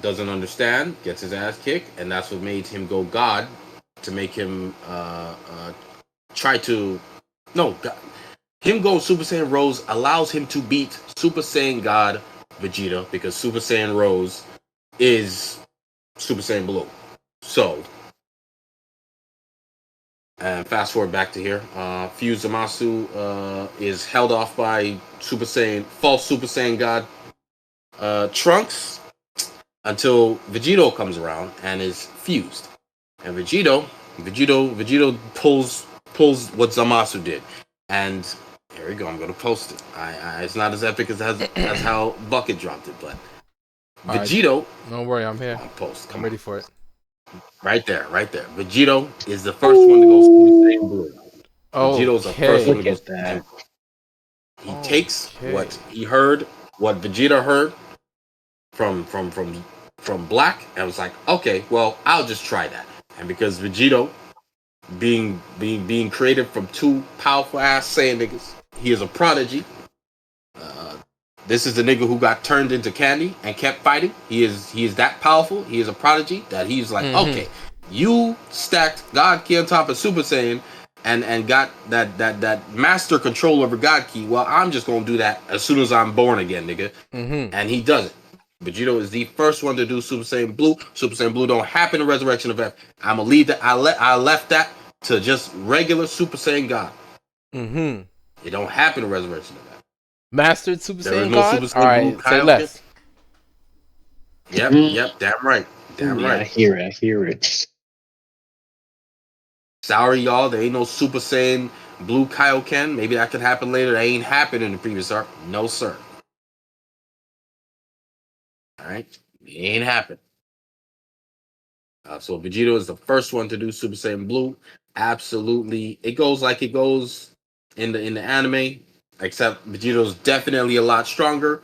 doesn't understand, gets his ass kicked, and that's what made him go God, to make him try to no. God, him go Super Saiyan Rose allows him to beat Super Saiyan God Vegeta, because Super Saiyan Rose is Super Saiyan Blue. So, and fast forward back to here, Fuse Zamasu is held off by false Super Saiyan God Trunks, until Vegito comes around and is fused. And Vegito pulls what Zamasu did. And here we go. I'm gonna post it. It's not as epic as how Bucket dropped it, but Vegito. Right. Don't worry, I'm here. Post. I'm ready for it. Right there. Vegito is the first one to go Super Saiyan Blue. Vegito's the first one to go Super Saiyan Blue. He takes what he heard, what Vegeta heard from BLAQ, and was like, okay, well, I'll just try that. And because Vegito, being created from two powerful ass Saiyan niggas, he is a prodigy. This is the nigga who got turned into candy and kept fighting. He is that powerful. He is a prodigy that he's like, okay, you stacked God Ki on top of Super Saiyan and got that master control over God Ki. Well, I'm just gonna do that as soon as I'm born again, nigga. And he does it. Vegito is the first one to do Super Saiyan Blue. Super Saiyan Blue don't happen in Resurrection of F. I'ma leave that. I left that to just regular Super Saiyan God. It don't happen in Resurrection of F. Mastered Super There Saiyan is no God? Super Saiyan Alright, Blue say less. Yep, damn right. I hear it. Sorry, y'all, there ain't no Super Saiyan Blue Kaioken. Maybe that could happen later. That ain't happened in the previous arc. No, sir. Alright? It ain't happened. So Vegito is the first one to do Super Saiyan Blue. Absolutely. It goes like it goes in the anime, except Vegito's definitely a lot stronger.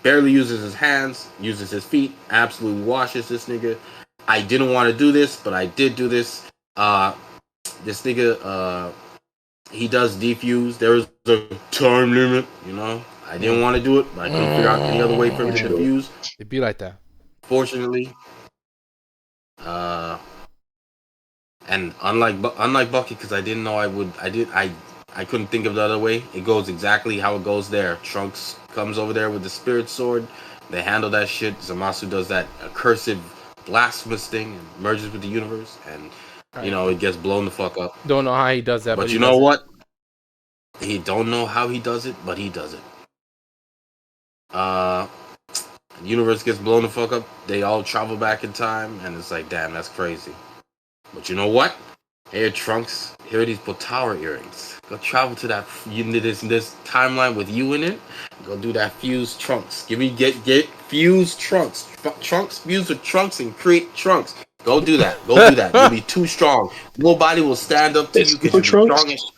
Barely uses his hands, uses his feet, absolutely washes this nigga. I didn't want to do this, but I did do this. This nigga, he does defuse. There is a time limit, I didn't want to do it, but I couldn't figure out any other way for him to defuse. It'd be like that. Fortunately, and unlike Bucky, because I didn't know I couldn't think of the other way. It goes exactly how it goes there. Trunks comes over there with the spirit sword. They handle that shit. Zamasu does that accursed blasphemous thing and merges with the universe, and it gets blown the fuck up. Don't know how he does that, but you know what? He don't know how he does it, but he does it. The universe gets blown the fuck up. They all travel back in time, and it's like, damn, that's crazy. But you know what? Here, Trunks. Here are these Potara earrings. Go travel to that this timeline with you in it. Go do that fused Trunks. Get fused Trunks. Trunks fused with Trunks and create Trunks. Go do that. You'll be too strong. Nobody will stand up to you because you're strong as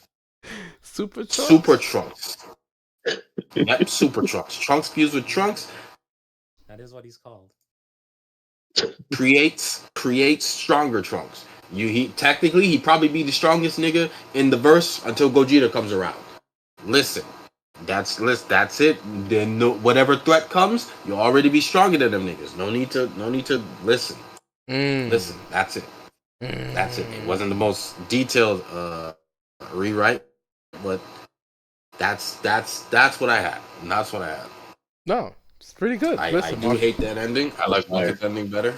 Super Trunks. Super Trunks. Yep, Super Trunks. Trunks fused with Trunks. That is what he's called. Creates stronger Trunks. Technically he'd probably be the strongest nigga in the verse until Gogeta comes around. Listen, that's it. Then whatever threat comes, you'll already be stronger than them niggas. No need to listen. Listen, that's it. That's it. It wasn't the most detailed rewrite, but that's what I had. And that's what I had. No, It's pretty good. I Listen, do hate that ending. I like Bucket's ending better.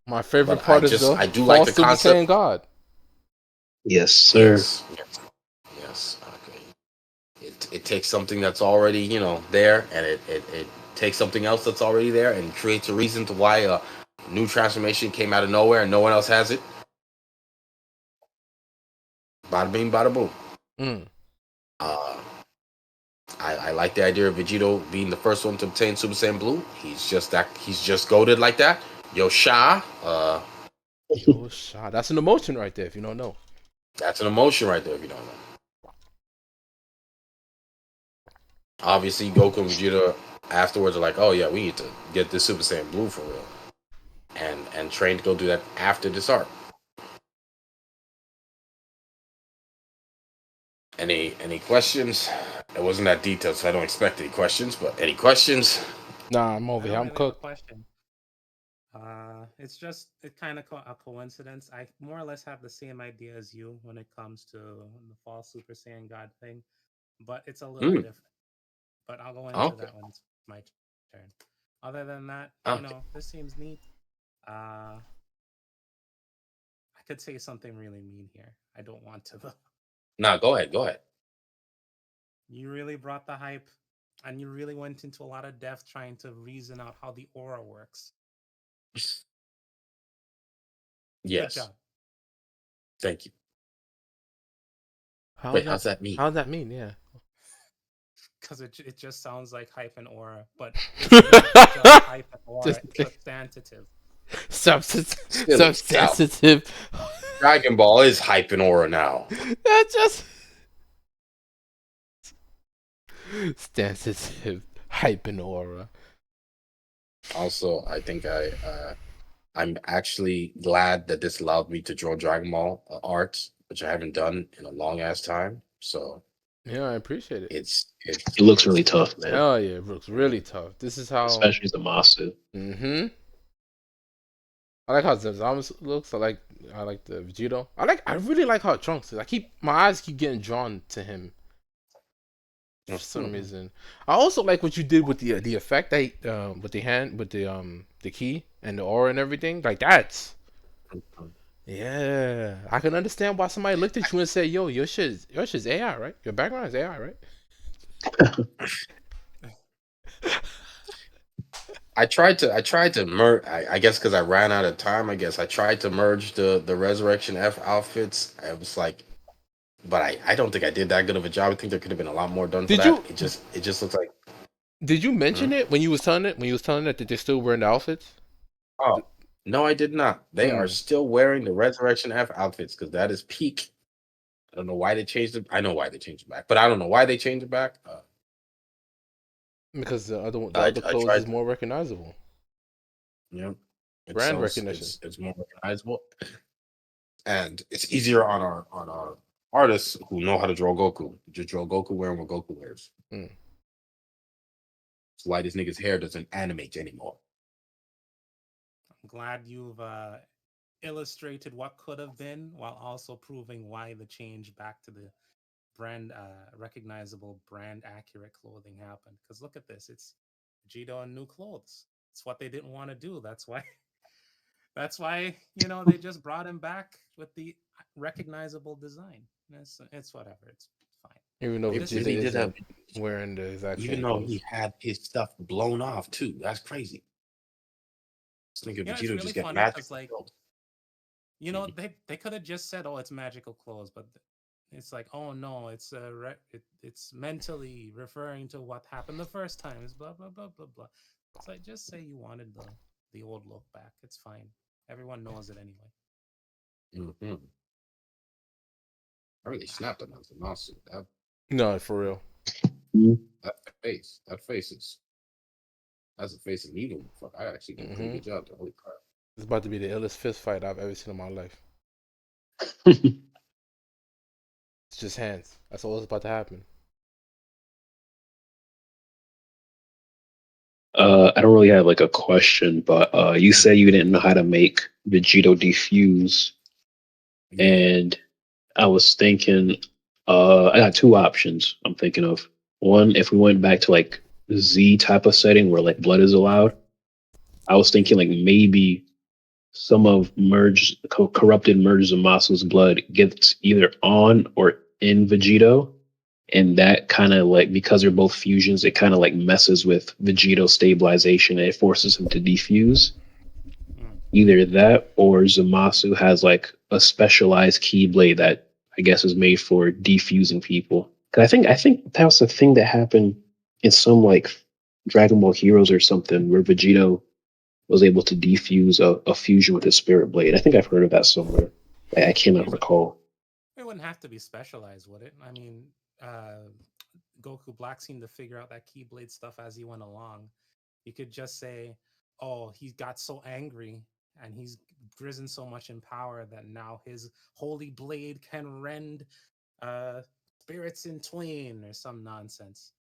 my favorite But part is the I do fall like the Super concept. Saiyan God. Yes, sir. Yes. Okay. It takes something that's already there, and it takes something else that's already there, and creates a reason to why a new transformation came out of nowhere and no one else has it. Bada bing, bada boom. Mm. I like the idea of Vegito being the first one to obtain Super Saiyan Blue. He's just goated like that. Yo Sha, Yo, shot. That's an emotion right there. If you don't know, that's an emotion right there. If you don't know. Obviously, Goku and Vegeta afterwards are like, oh yeah, we need to get this Super Saiyan Blue for real, and train to go do that after this arc. Any questions? It wasn't that detailed, so I don't expect any questions. But any questions? nah, I'm over I here. don't I'm really have a cooked. question. It's kind of a coincidence. I more or less have the same idea as you when it comes to the fall Super Saiyan God thing, but it's a little different. But I'll go into Okay. that when it's my turn. Other than that, Okay. this seems neat. I could say something really mean here. I don't want to though. Nah, go ahead. You really brought the hype, and you really went into a lot of depth trying to reason out how the aura works. Yes. Good job. Thank you. How's Wait, how's that mean? How's that mean? Yeah. Because it just sounds like hype and aura, but it's not just hype and aura, it's substantive. Substantive. Dragon Ball is hype and aura now. That's just sensitive, hype and aura. Also, I think I'm actually glad that this allowed me to draw Dragon Ball art, which I haven't done in a long ass time. So Yeah, I appreciate it. It looks really tough, man. Hell yeah, it looks really tough. This is how, especially the Masu. Mm-hmm. I like how Zamasu looks. I like the Vegito. I really like how Trunks is. My eyes keep getting drawn to him for some reason. I also like what you did with the effect that with the key and the aura and everything. Like that's yeah. I can understand why somebody looked at you and said, "Yo, your shit's AI, right? Your background is AI, right?" I tried to merge. I guess because I ran out of time. I guess I tried to merge the Resurrection F outfits. I was like, but I don't think I did that good of a job. I think there could have been a lot more done for that. It just looks like. Did you mention it when you was telling it? When you was telling it that they're still wearing the outfits? Oh no, I did not. They are still wearing the Resurrection F outfits because that is peak. I don't know why they changed it. I know why they changed it back, but I don't know why they changed it back. Because the other clothes is more recognizable. Yeah, Brand recognition. It's more recognizable, and it's easier on our artists who know how to draw Goku. Just draw Goku wearing what Goku wears. It's why this nigga's hair doesn't animate anymore. I'm glad you've illustrated what could have been while also proving why the change back to the brand recognizable, brand accurate clothing happened. Because look at this, it's Vegito in new clothes. It's what they didn't want to do. That's why they just brought him back with the recognizable design. It's whatever. It's fine. Even though Vegeta isn't wearing the exact same even though clothes. he had his stuff blown off too. That's crazy. This nigga Vegeta really just get funny magic. Like, they could have just said, "Oh, it's magical clothes," but it's like, "Oh no, it's it's mentally referring to what happened the first time." It's blah blah blah blah blah. It's like, just say you wanted the old look back. It's fine. Everyone knows it anyway. Mm-hmm. I really snapped on that lawsuit. No, for real. That face is. That's a face of evil. Fuck, I actually did a pretty good job. Holy crap! It's about to be the illest fist fight I've ever seen in my life. It's just hands. That's all that's about to happen. I don't really have like a question, but you said you didn't know how to make Vegito defuse, and I was thinking, I got two options I'm thinking of. One, if we went back to like Z type of setting where like blood is allowed, I was thinking like maybe some of corrupted merge Zamasu's blood gets either on or in Vegito, and that kind of like because they're both fusions, it kind of like messes with Vegito's stabilization and it forces him to defuse. Mm. Either that or Zamasu has like a specialized keyblade that I guess is made for defusing people. 'Cause I think that was the thing that happened in some like Dragon Ball Heroes or something where Vegito was able to defuse a fusion with his spirit blade. I think I've heard of that somewhere. I cannot recall. It wouldn't have to be specialized, would it? I mean, uh, Goku Black seemed to figure out that Keyblade stuff as he went along. You could just say, "Oh, he got so angry and he's risen so much in power that now his holy blade can rend uh, spirits in twain," or some nonsense.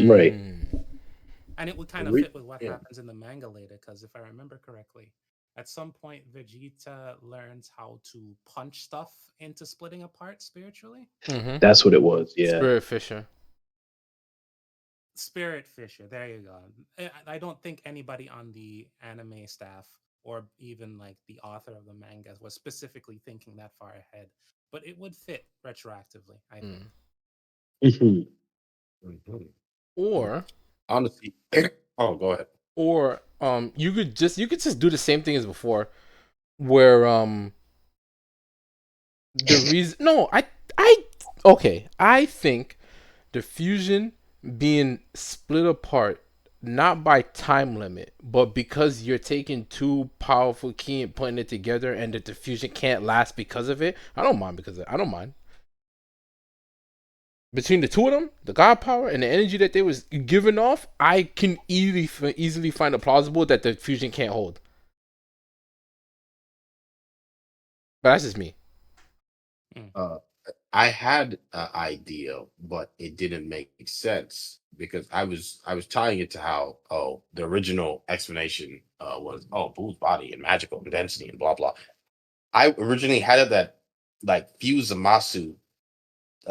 Right. And it would kind of Re- fit with what yeah. happens in the manga later, because if I remember correctly, at some point Vegeta learns how to punch stuff into splitting apart spiritually. Mm-hmm. That's what it was. Yeah. Spirit Fisher. Spirit Fisher, there you go. I don't think anybody on the anime staff or even like the author of the manga was specifically thinking that far ahead, but it would fit retroactively, I think. Mhm. Mhm. Or Honestly, oh, go ahead. you could just do the same thing as before, where the reason no I okay I think the fusion being split apart not by time limit, but because you're taking two powerful key and putting it together, and that the fusion can't last because of it. I don't mind I don't mind. Between the two of them, the god power and the energy that they was giving off, I can easily find it plausible that the fusion can't hold. But that's just me. Uh, I had an idea, but it didn't make sense because I was tying it to how the original explanation was Boo's body and magical and density and blah blah. I originally had it that like Fusamasu,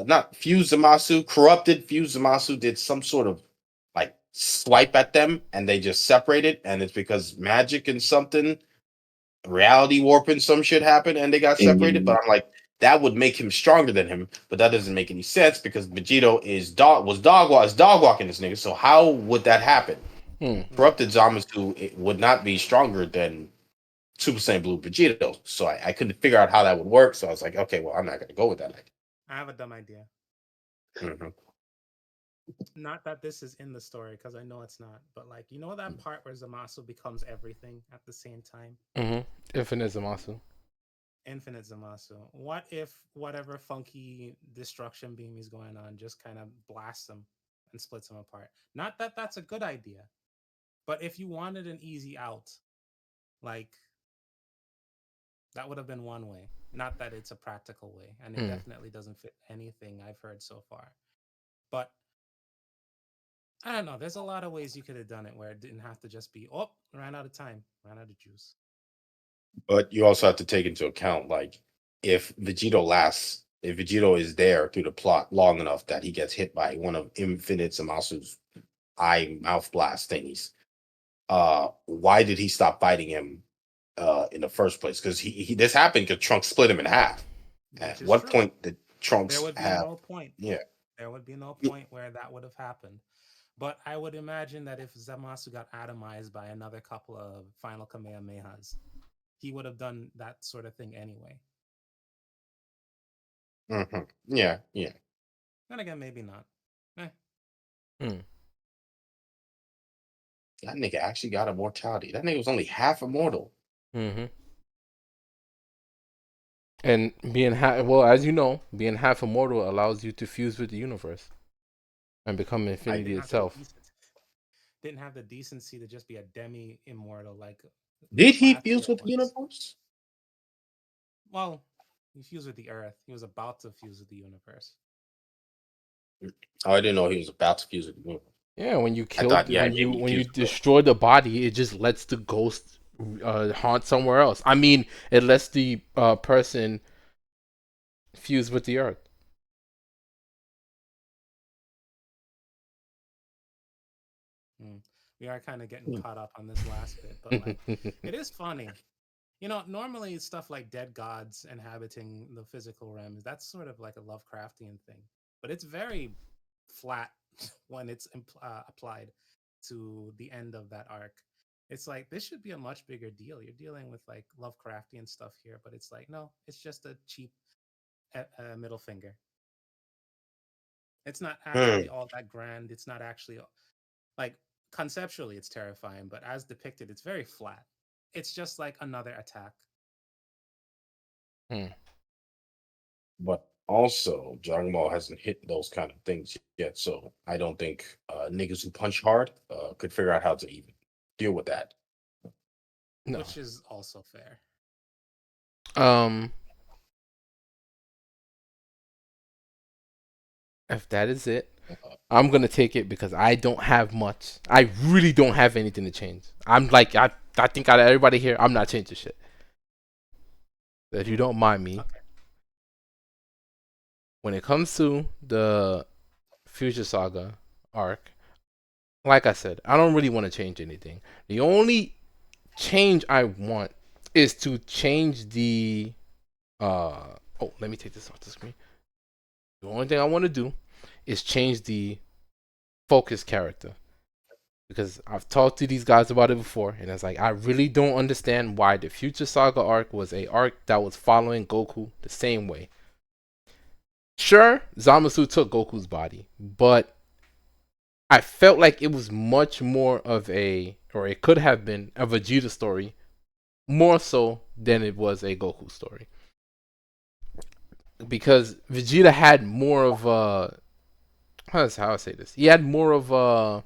not Fusamasu, corrupted Fusamasu did some sort of like swipe at them and they just separated, and it's because magic and something reality warping some shit happened and they got separated. But And I'm like, that would make him stronger than him, but that doesn't make any sense because Vegito is dog walking this nigga. So how would that happen? Hmm. Corrupted Zamasu it would not be stronger than Super Saiyan Blue Vegito. So I couldn't figure out how that would work. So I was like, okay, well, I'm not gonna go with that idea. I have a dumb idea. Mhm. Not that this is in the story, because I know it's not, but like, you know that part where Zamasu becomes everything at the same time? Mm-hmm. Infinite Zamasu. Infinite Zamasu. What if whatever funky destruction beam is going on just kind of blasts them and splits them apart? Not that that's a good idea, but if you wanted an easy out, like, that would have been one way. Not that it's a practical way, and it definitely doesn't fit anything I've heard so far. But I don't know. There's a lot of ways you could have done it where it didn't have to just be, oh, ran out of time, ran out of juice. But you also have to take into account like if Vegito is there through the plot long enough that he gets hit by one of Infinite Zamasu's eye mouth blast thingies. Why did he stop fighting him in the first place? Because he this happened because Trunks split him in half. At Which is what true. point did There Trunks would be have? no point. Yeah, There would be no point where that would have happened. But I would imagine that if Zamasu got atomized by another couple of final Kamehamehas, he would have done that sort of thing anyway. yeah, yeah. Then again, maybe not. Eh. That nigga actually got immortality. That nigga was only half immortal. Mm-hmm. And well, as you know, being half immortal allows you to fuse with the universe and become I infinity Didn't have the itself. didn't have the decency to just be a demi immortal like did he fuse Platinum with the was. universe? Well, he fused with the Earth. He was about to fuse with the universe. Oh, I didn't know he was about to fuse with the universe. Yeah, when you I thought, killed yeah, maybe he when you fused with destroy the body, it just lets the ghost haunt somewhere else. I mean, it lets the person fuse with the earth. We are kind of getting caught up on this last bit, but like, it is funny. You know, normally stuff like dead gods inhabiting the physical realms, that's sort of like a Lovecraftian thing. But it's very flat when it's applied to the end of that arc. It's like, this should be a much bigger deal. You're dealing with like Lovecraftian stuff here, but it's like, no, it's just a cheap middle finger. It's not actually all that grand. It's not actually like, conceptually it's terrifying, but as depicted, it's very flat. It's just like another attack. But also, Dragon Ball hasn't hit those kind of things yet, so I don't think niggas who punch hard could figure out how to even deal with that. No. Which is also fair. If that is it, I'm gonna take it because I don't have much. I really don't have anything to change. I'm like, I think out of everybody here, I'm not changing shit. If you don't mind me, Okay. when it comes to the Future Saga arc, like I said, I don't really want to change anything. The only change I want is to change the oh, let me take this off the screen. The only thing I want to do is change the focus character, because I've talked to these guys about it before, and it's like, I really don't understand why the Future Saga arc was a arc that was following Goku the same way. Sure, Zamasu took Goku's body, but I felt like it was much more of a, or it could have been a Vegeta story, more so than it was a Goku story. Because Vegeta had more of a, how I say this? He had more of a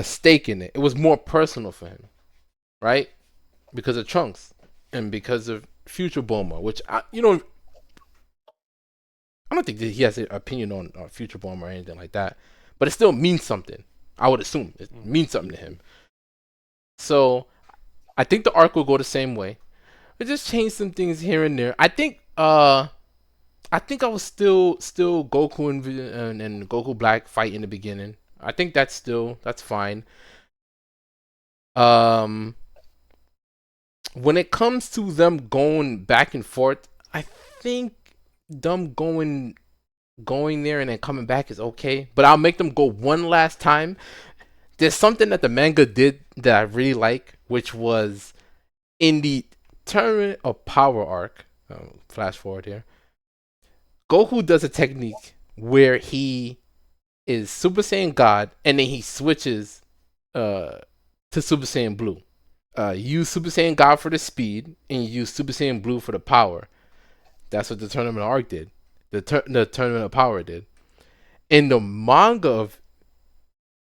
stake in it. It was more personal for him, right? Because of Trunks and because of Future Bulma, which I don't think that he has an opinion on Future Bulma or anything like that, but it still means something. I would assume it means something to him. So I think the arc will go the same way. We just change some things here and there. I think I was still Goku and Goku Black fight in the beginning. I think that's fine. When it comes to them going back and forth, I think them going there and then coming back is okay, but I'll make them go one last time. There's something that the manga did that I really like, which was in the Tournament of Power arc. Flash forward here. Goku does a technique where he is Super Saiyan God and then he switches to Super Saiyan Blue. You use Super Saiyan God for the speed and you use Super Saiyan Blue for the power. That's what the Tournament arc did. The Tournament of Power did. In the manga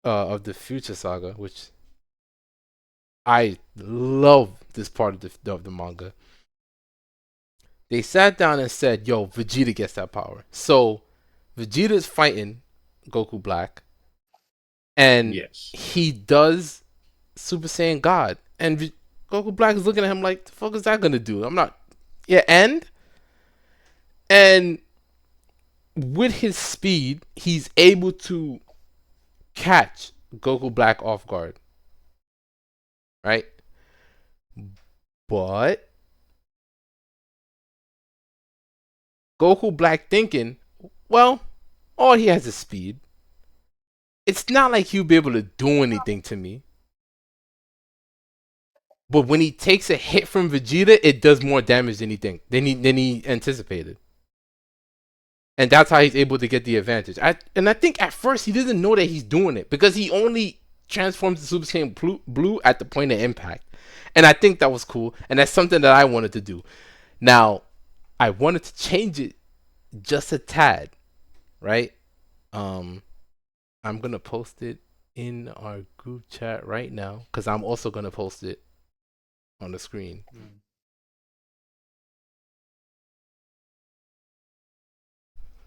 of the Future Saga, which I love this part of the manga, they sat down and said, "Yo, Vegeta gets that power." So Vegeta's fighting Goku Black, and he does Super Saiyan God, and Goku Black is looking at him like, "The fuck is that gonna do?" I'm not, yeah, and with his speed, he's able to catch Goku Black off guard, right? But Goku Black thinking, well, all he has is speed. It's not like he'll be able to do anything to me. But when he takes a hit from Vegeta, it does more damage than he anticipated. And that's how he's able to get the advantage. I think at first he doesn't know that he's doing it because he only transforms to Super Saiyan Blue at the point of impact. And I think that was cool. And that's something that I wanted to do. Now, I wanted to change it just a tad, right? I'm gonna post it in our group chat right now because I'm also gonna post it on the screen.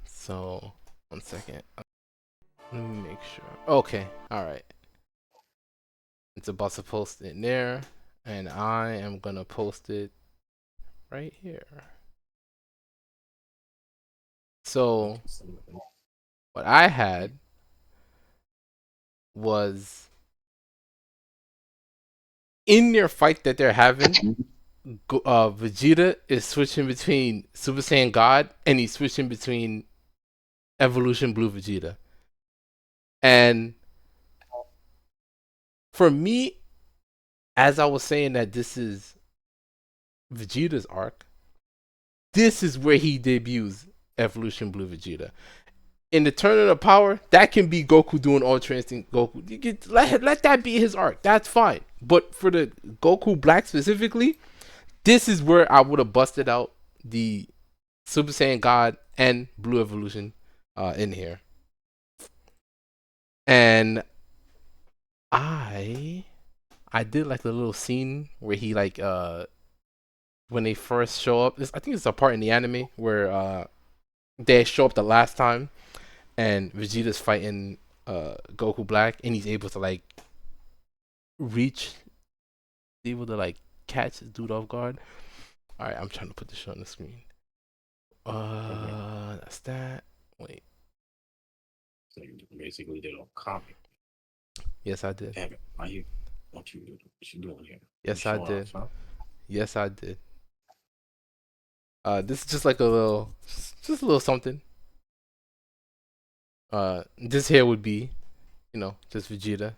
So 1 second. Let me make sure. Okay, all right. It's about to post it there, and I am gonna post it right here. So what I had was in their fight that they're having. Vegeta is switching between Super Saiyan God and he's switching between Evolution Blue Vegeta. And for me, as I was saying that this is Vegeta's arc, this is where he debuts Evolution Blue Vegeta. In the Tournament of Power, that can be Goku doing Ultra Instinct Goku. You can let that be his arc. That's fine. But for the Goku Black specifically, this is where I would have busted out the Super Saiyan God and Blue Evolution in here. And I did like the little scene where he like when they first show up. I think it's a part in the anime where they show up the last time and Vegeta's fighting Goku Black and he's able to like able to like catch this dude off guard. Alright, I'm trying to put this shit on the screen. That's that. Wait. So you basically did a comic. Yes, I did. Damn it. What you doing here? Yes, You I showing did. off, huh? Yes, I did. This is just like a little something. This here would be, just Vegeta.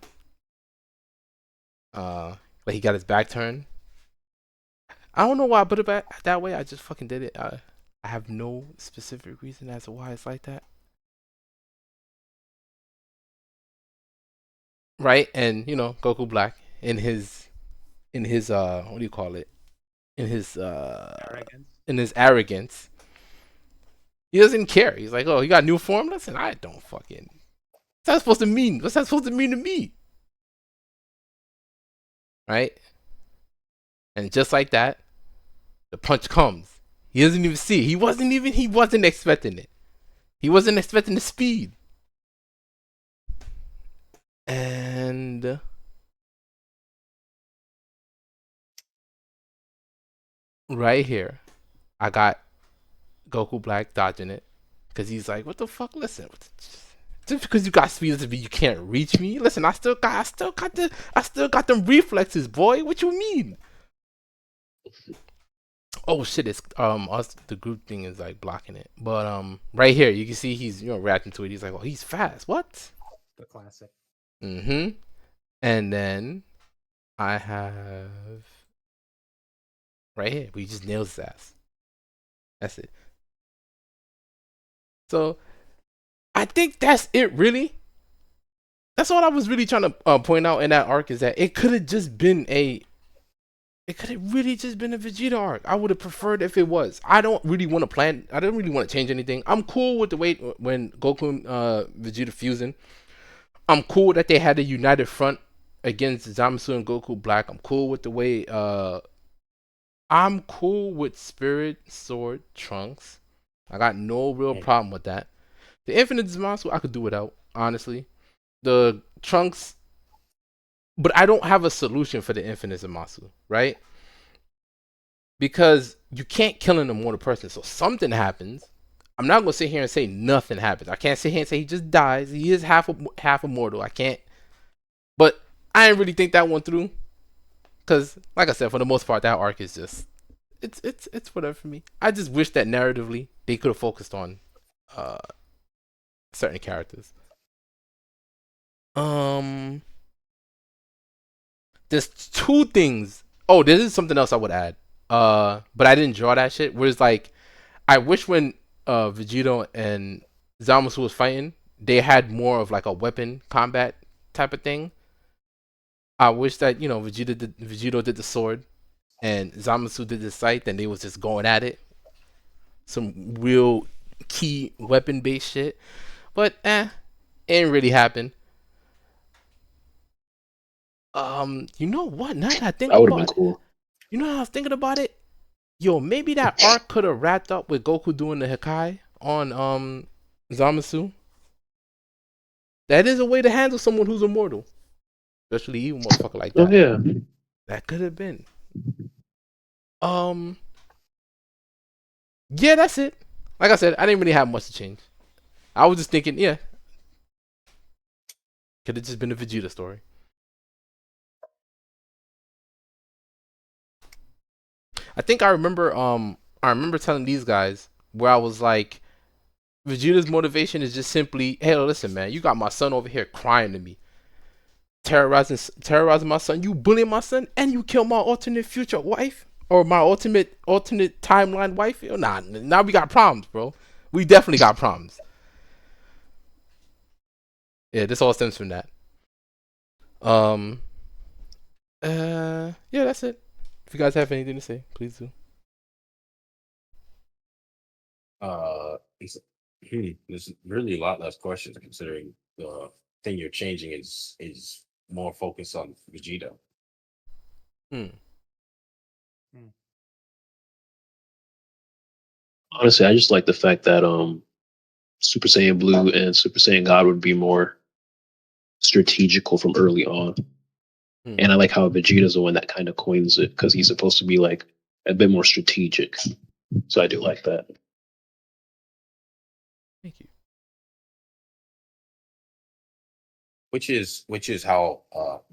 Like he got his back turned. I don't know why I put it back that way. I just fucking did it. I have no specific reason as to why it's like that. Right? And Goku Black in his what do you call it? In his arrogance. He doesn't care. He's like, oh, you got new form? Listen, I don't fucking. What's that supposed to mean? What's that supposed to mean to me? Right? And just like that, the punch comes. He doesn't even see it. He wasn't expecting it. He wasn't expecting the speed. And right here, I got Goku Black dodging it. Because he's like, what the fuck? Listen, just because you got speed doesn't mean you can't reach me. Listen, I still got them reflexes, boy. What you mean? Oh shit! It's us. The group thing is like blocking it. But right here you can see he's reacting to it. He's like, oh, he's fast. What? The classic. Mm-hmm. And then I have right here. We just nails his ass. That's it. So I think that's it. Really. That's all I was really trying to point out in that arc is that it could have just been a. It could have really just been a Vegeta arc. I would have preferred if it was. I don't really want to change anything. I'm cool with the way when Goku and Vegeta fusing. I'm cool that they had a united front against Zamasu and Goku Black. I'm cool with the way I'm cool with Spirit Sword Trunks. I got no real problem with that. The Infinite Zamasu I could do without, honestly. The Trunks, but I don't have a solution for the Infinite Zamasu, right? Because you can't kill an immortal person, so something happens. I'm not gonna sit here and say nothing happens. I can't sit here and say he just dies. He is half immortal. I can't. But I didn't really think that one through, because like I said, for the most part, that arc is just it's whatever for me. I just wish that narratively they could have focused on certain characters. There's two things. Oh, this is something else I would add. But I didn't draw that shit. Where it's like, I wish when Vegeta and Zamasu was fighting, they had more of like a weapon combat type of thing. I wish that Vegeta did the sword, and Zamasu did the scythe, and they was just going at it. Some real key weapon based shit. But it didn't really happen. You know what? Now that I think That would have about been cool. You know how I was thinking about it? Yo, maybe that arc could have wrapped up with Goku doing the Hakai on Zamasu. That is a way to handle someone who's immortal. Especially even motherfucker like that. Oh yeah. That could have been. Yeah, that's it. Like I said, I didn't really have much to change. I was just thinking, yeah. Could have just been a Vegeta story. I think I remember telling these guys where I was like, Vegeta's motivation is just simply, hey, listen, man, you got my son over here crying to me, terrorizing my son. You bullying my son, and you kill my alternate future wife or my alternate timeline wife. Nah, now we got problems, bro. We definitely got problems. Yeah, this all stems from that. Um. Yeah, that's it. If you guys have anything to say, please do. It's, there's really a lot less questions considering the thing you're changing is more focused on Vegeta. Honestly, I just like the fact that Super Saiyan Blue and Super Saiyan God would be more strategical from early on. And I like how Vegeta's the one that kind of coins it because he's supposed to be like a bit more strategic. So I do like that. Thank you. Which is how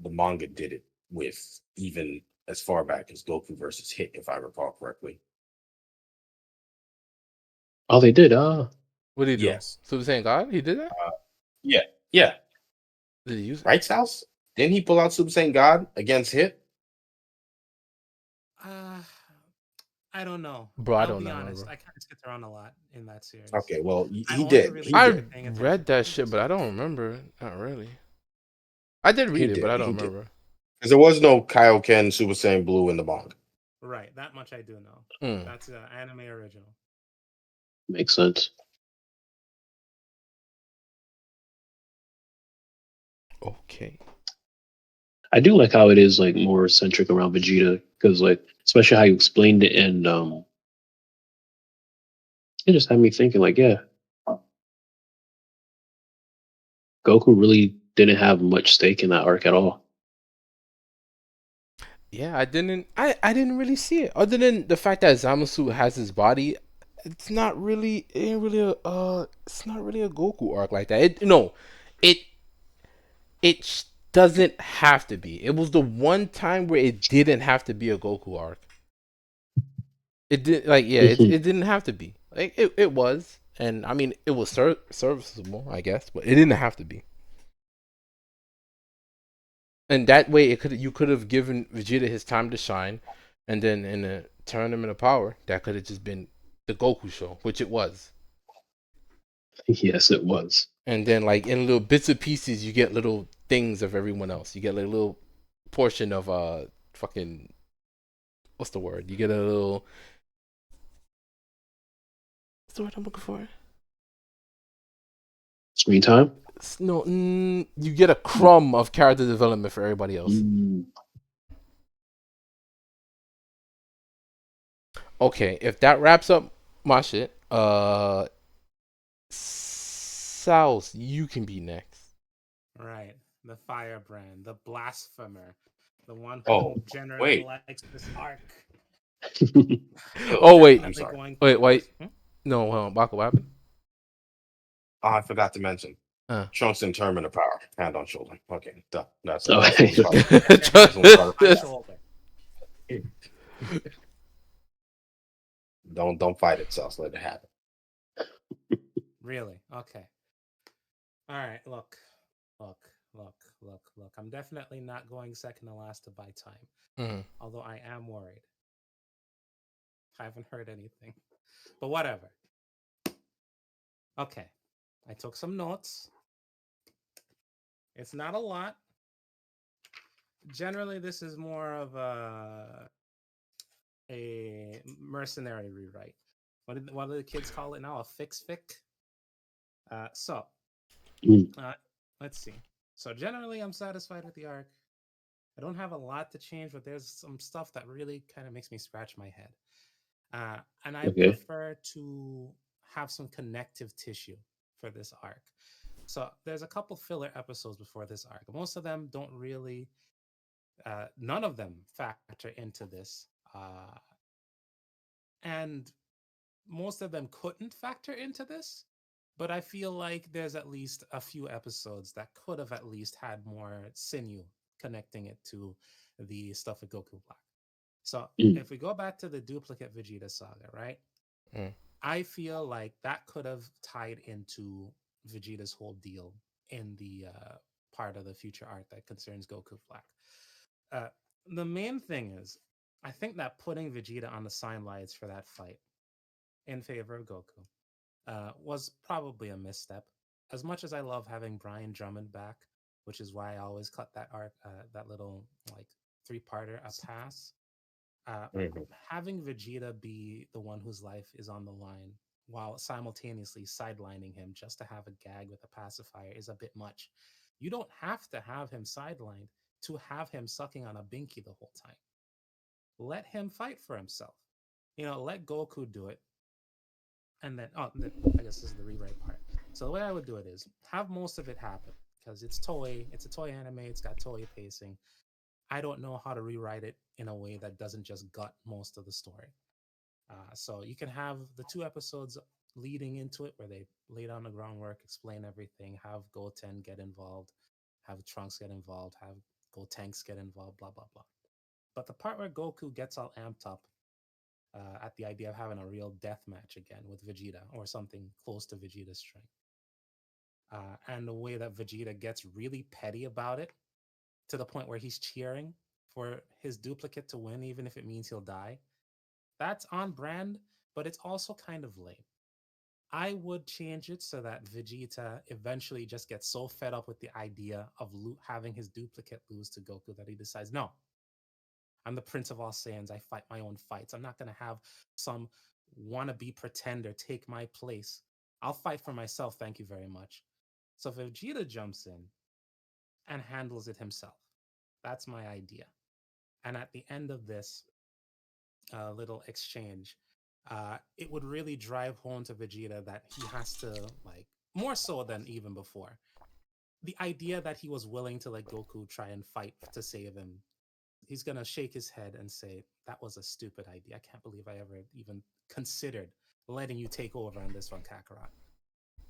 the manga did it with even as far back as Goku versus Hit, if I recall correctly. Oh, they did. What did he do? Yes. Super Saiyan God? He did that? Yeah. Yeah. Did he use it? Right's house? Didn't he pull out Super Saiyan God against Hit? I don't know. Bro, I I'll don't be know, honest. bro. I kind of skipped around a lot in that series. Okay, well, I he only did. really He I did. started paying attention read that to shit, but I episode don't 2. remember it. Not really. I did read it, but I don't remember. Because there was no Kaioken Super Saiyan Blue in the manga. Right, that much I do know. That's an anime original. Makes sense. Okay. I do like how it is like more centric around Vegeta because like especially how you explained it and it just had me thinking like yeah, Goku really didn't have much stake in that arc at all. Yeah, I didn't really see it. Other than the fact that Zamasu has his body, it's not really it's not really a Goku arc like that. It doesn't have to be. It was the one time where it didn't have to be a Goku arc. It did it didn't have to be. Like it was, and I mean it was serviceable, I guess, but it didn't have to be. And that way, you could have given Vegeta his time to shine, and then in a tournament of power, that could have just been the Goku show, which it was. Yes, it was. And then like in little bits and pieces, you get little things of everyone else. You get like a little portion of fucking what's the word? You get a little what's the word I'm looking for? Screen time? No, you get a crumb of character development for everybody else. Okay, if that wraps up my shit, Souse, you can be next. Right, the firebrand, the blasphemer, the one who generally likes this arc. Oh wait, I'm sorry. Wait. No, hold on, Baka, what happened? Oh, I forgot to mention. Trunks in tournament of power, hand on shoulder. Okay, duh. That's Don't fight it, Sauce. Let it happen. Really? Okay. All right. Look. I'm definitely not going second to last to buy time. Although I am worried. I haven't heard anything. But whatever. Okay. I took some notes. It's not a lot. Generally, this is more of a mercenary rewrite. What do the kids call it now? A fic? Let's see. So generally, I'm satisfied with the arc. I don't have a lot to change, but there's some stuff that really kind of makes me scratch my head. And I prefer to have some connective tissue for this arc. So there's a couple filler episodes before this arc. Most of them don't really, none of them factor into this. And most of them couldn't factor into this But I feel like there's at least a few episodes that could have at least had more sinew connecting it to the stuff with Goku Black. So Mm. if we go back to the duplicate Vegeta saga, right? Mm. I feel like that could have tied into Vegeta's whole deal in the part of the future art that concerns Goku Black. Uh, the main thing is, I think that putting Vegeta on the sidelines for that fight in favor of Goku was probably a misstep. As much as I love having Brian Drummond back, which is why I always cut that art, that little like three-parter a pass. Mhm. Having Vegeta be the one whose life is on the line while simultaneously sidelining him just to have a gag with a pacifier is a bit much. You don't have to have him sidelined to have him sucking on a binky the whole time. Let him fight for himself. Let Goku do it. And then, I guess this is the rewrite part. So the way I would do it is have most of it happen because it's Toei. It's a Toei anime. It's got Toei pacing. I don't know how to rewrite it in a way that doesn't just gut most of the story. So you can have the 2 episodes leading into it where they lay down the groundwork, explain everything, have Goten get involved, have Trunks get involved, have Gotenks get involved, blah, blah, blah. But the part where Goku gets all amped up at the idea of having a real death match again with Vegeta or something close to Vegeta's strength, and the way that Vegeta gets really petty about it to the point where he's cheering for his duplicate to win, even if it means he'll die. That's on brand, but it's also kind of lame. I would change it so that Vegeta eventually just gets so fed up with the idea of having his duplicate lose to Goku that he decides, no, I'm the Prince of all Saiyans. I fight my own fights. I'm not going to have some wannabe pretender take my place. I'll fight for myself. Thank you very much. So Vegeta jumps in and handles it himself. That's my idea. And at the end of this little exchange, it would really drive home to Vegeta that he has to, like, more so than even before, the idea that he was willing to let Goku try and fight to save him. He's going to shake his head and say, that was a stupid idea. I can't believe I ever even considered letting you take over on this one, Kakarot.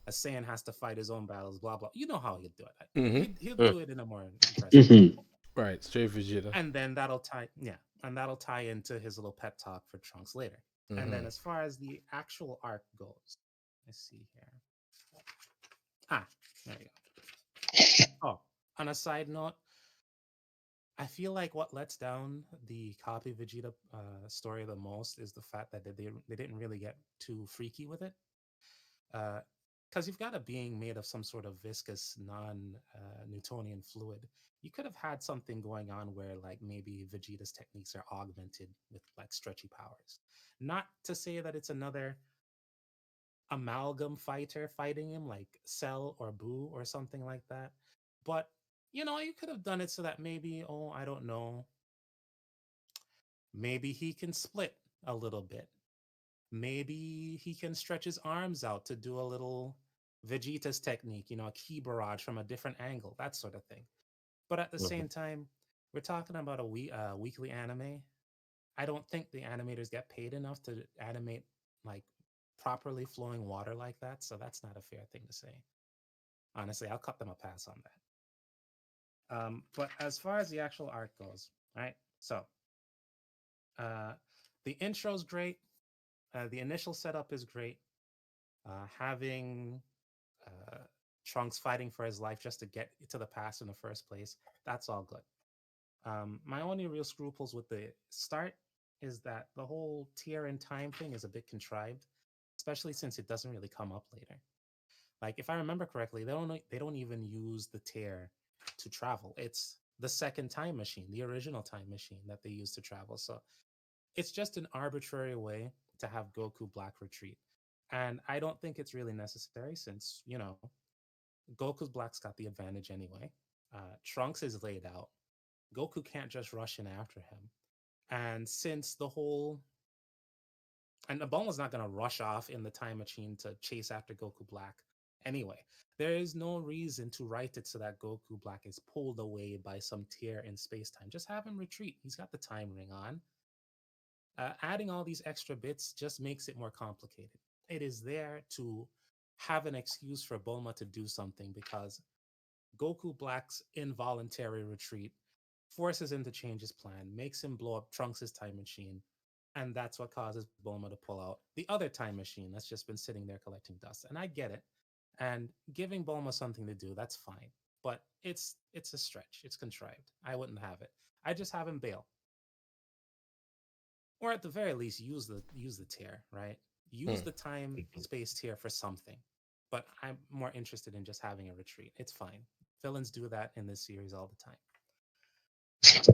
A Saiyan has to fight his own battles, blah, blah. You know how he'll do it. Mm-hmm. He'll Mm. do it in a more impressive way. Right, straight Vegeta. And then that'll tie into his little pep talk for Trunks later. And then Mm-hmm. as far as the actual arc goes, let's see here. There you go. Oh, on a side note, I feel like what lets down the copy Vegeta story the most is the fact that they didn't really get too freaky with it. Because you've got a being made of some sort of viscous, non-Newtonian fluid. You could have had something going on where, like, maybe Vegeta's techniques are augmented with, like, stretchy powers. Not to say that it's another amalgam fighter fighting him, like Cell or Boo or something like that. But, you could have done it so that maybe, I don't know, maybe he can split a little bit. Maybe he can stretch his arms out to do a little Vegeta's technique, a key barrage from a different angle, that sort of thing. But at the Mhm. same time, we're talking about a weekly anime. I don't think the animators get paid enough to animate like properly flowing water like that. So that's not a fair thing to say. Honestly, I'll cut them a pass on that. But as far as the actual art goes, right? So uh, the intro's great. The initial setup is great. Having uh, Trunks fighting for his life just to get to the past in the first place, that's all good. My only real scruples with the start is that the whole tier and time thing is a bit contrived, especially since it doesn't really come up later. Like, if I remember correctly, they don't even use the tear to travel. It's the second time machine, the original time machine that they use to travel. So it's just an arbitrary way to have Goku Black retreat. And I don't think it's really necessary since, Goku's Black's got the advantage anyway. Trunks is laid out. Goku can't just rush in after him. And since the whole. And Bulma's not going to rush off in the time machine to chase after Goku Black anyway. There is no reason to write it so that Goku Black is pulled away by some tear in space time. Just have him retreat. He's got the time ring on. Adding all these extra bits just makes it more complicated. It is there to have an excuse for Bulma to do something because Goku Black's involuntary retreat forces him to change his plan, makes him blow up Trunks' time machine, and that's what causes Bulma to pull out the other time machine that's just been sitting there collecting dust. And I get it. And giving Bulma something to do, that's fine. But it's a stretch. It's contrived. I wouldn't have it. I just have him bail. Or at the very least, use the tear, right? Use the time space tear for something. But I'm more interested in just having a retreat. It's fine. Villains do that in this series all the time. So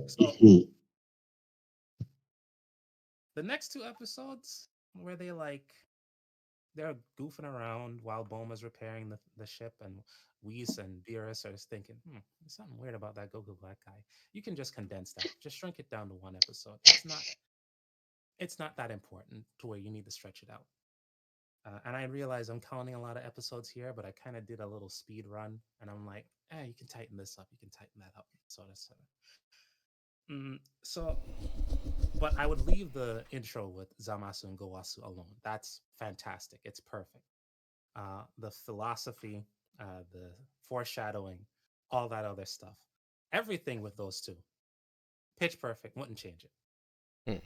the next two episodes where they're goofing around while Bulma's repairing the ship, and Whis and Beerus are just thinking, there's something weird about that Goku Black guy. You can just condense that. Just shrink it down to one episode. It's not that important to where you need to stretch it out. And I realize I'm counting a lot of episodes here, but I kind of did a little speed run, and I'm like, you can tighten this up, you can tighten that up, sort of. So, but I would leave the intro with Zamasu and Gowasu alone. That's fantastic. It's perfect. The philosophy, the foreshadowing, all that other stuff, everything with those two, pitch perfect. Wouldn't change it.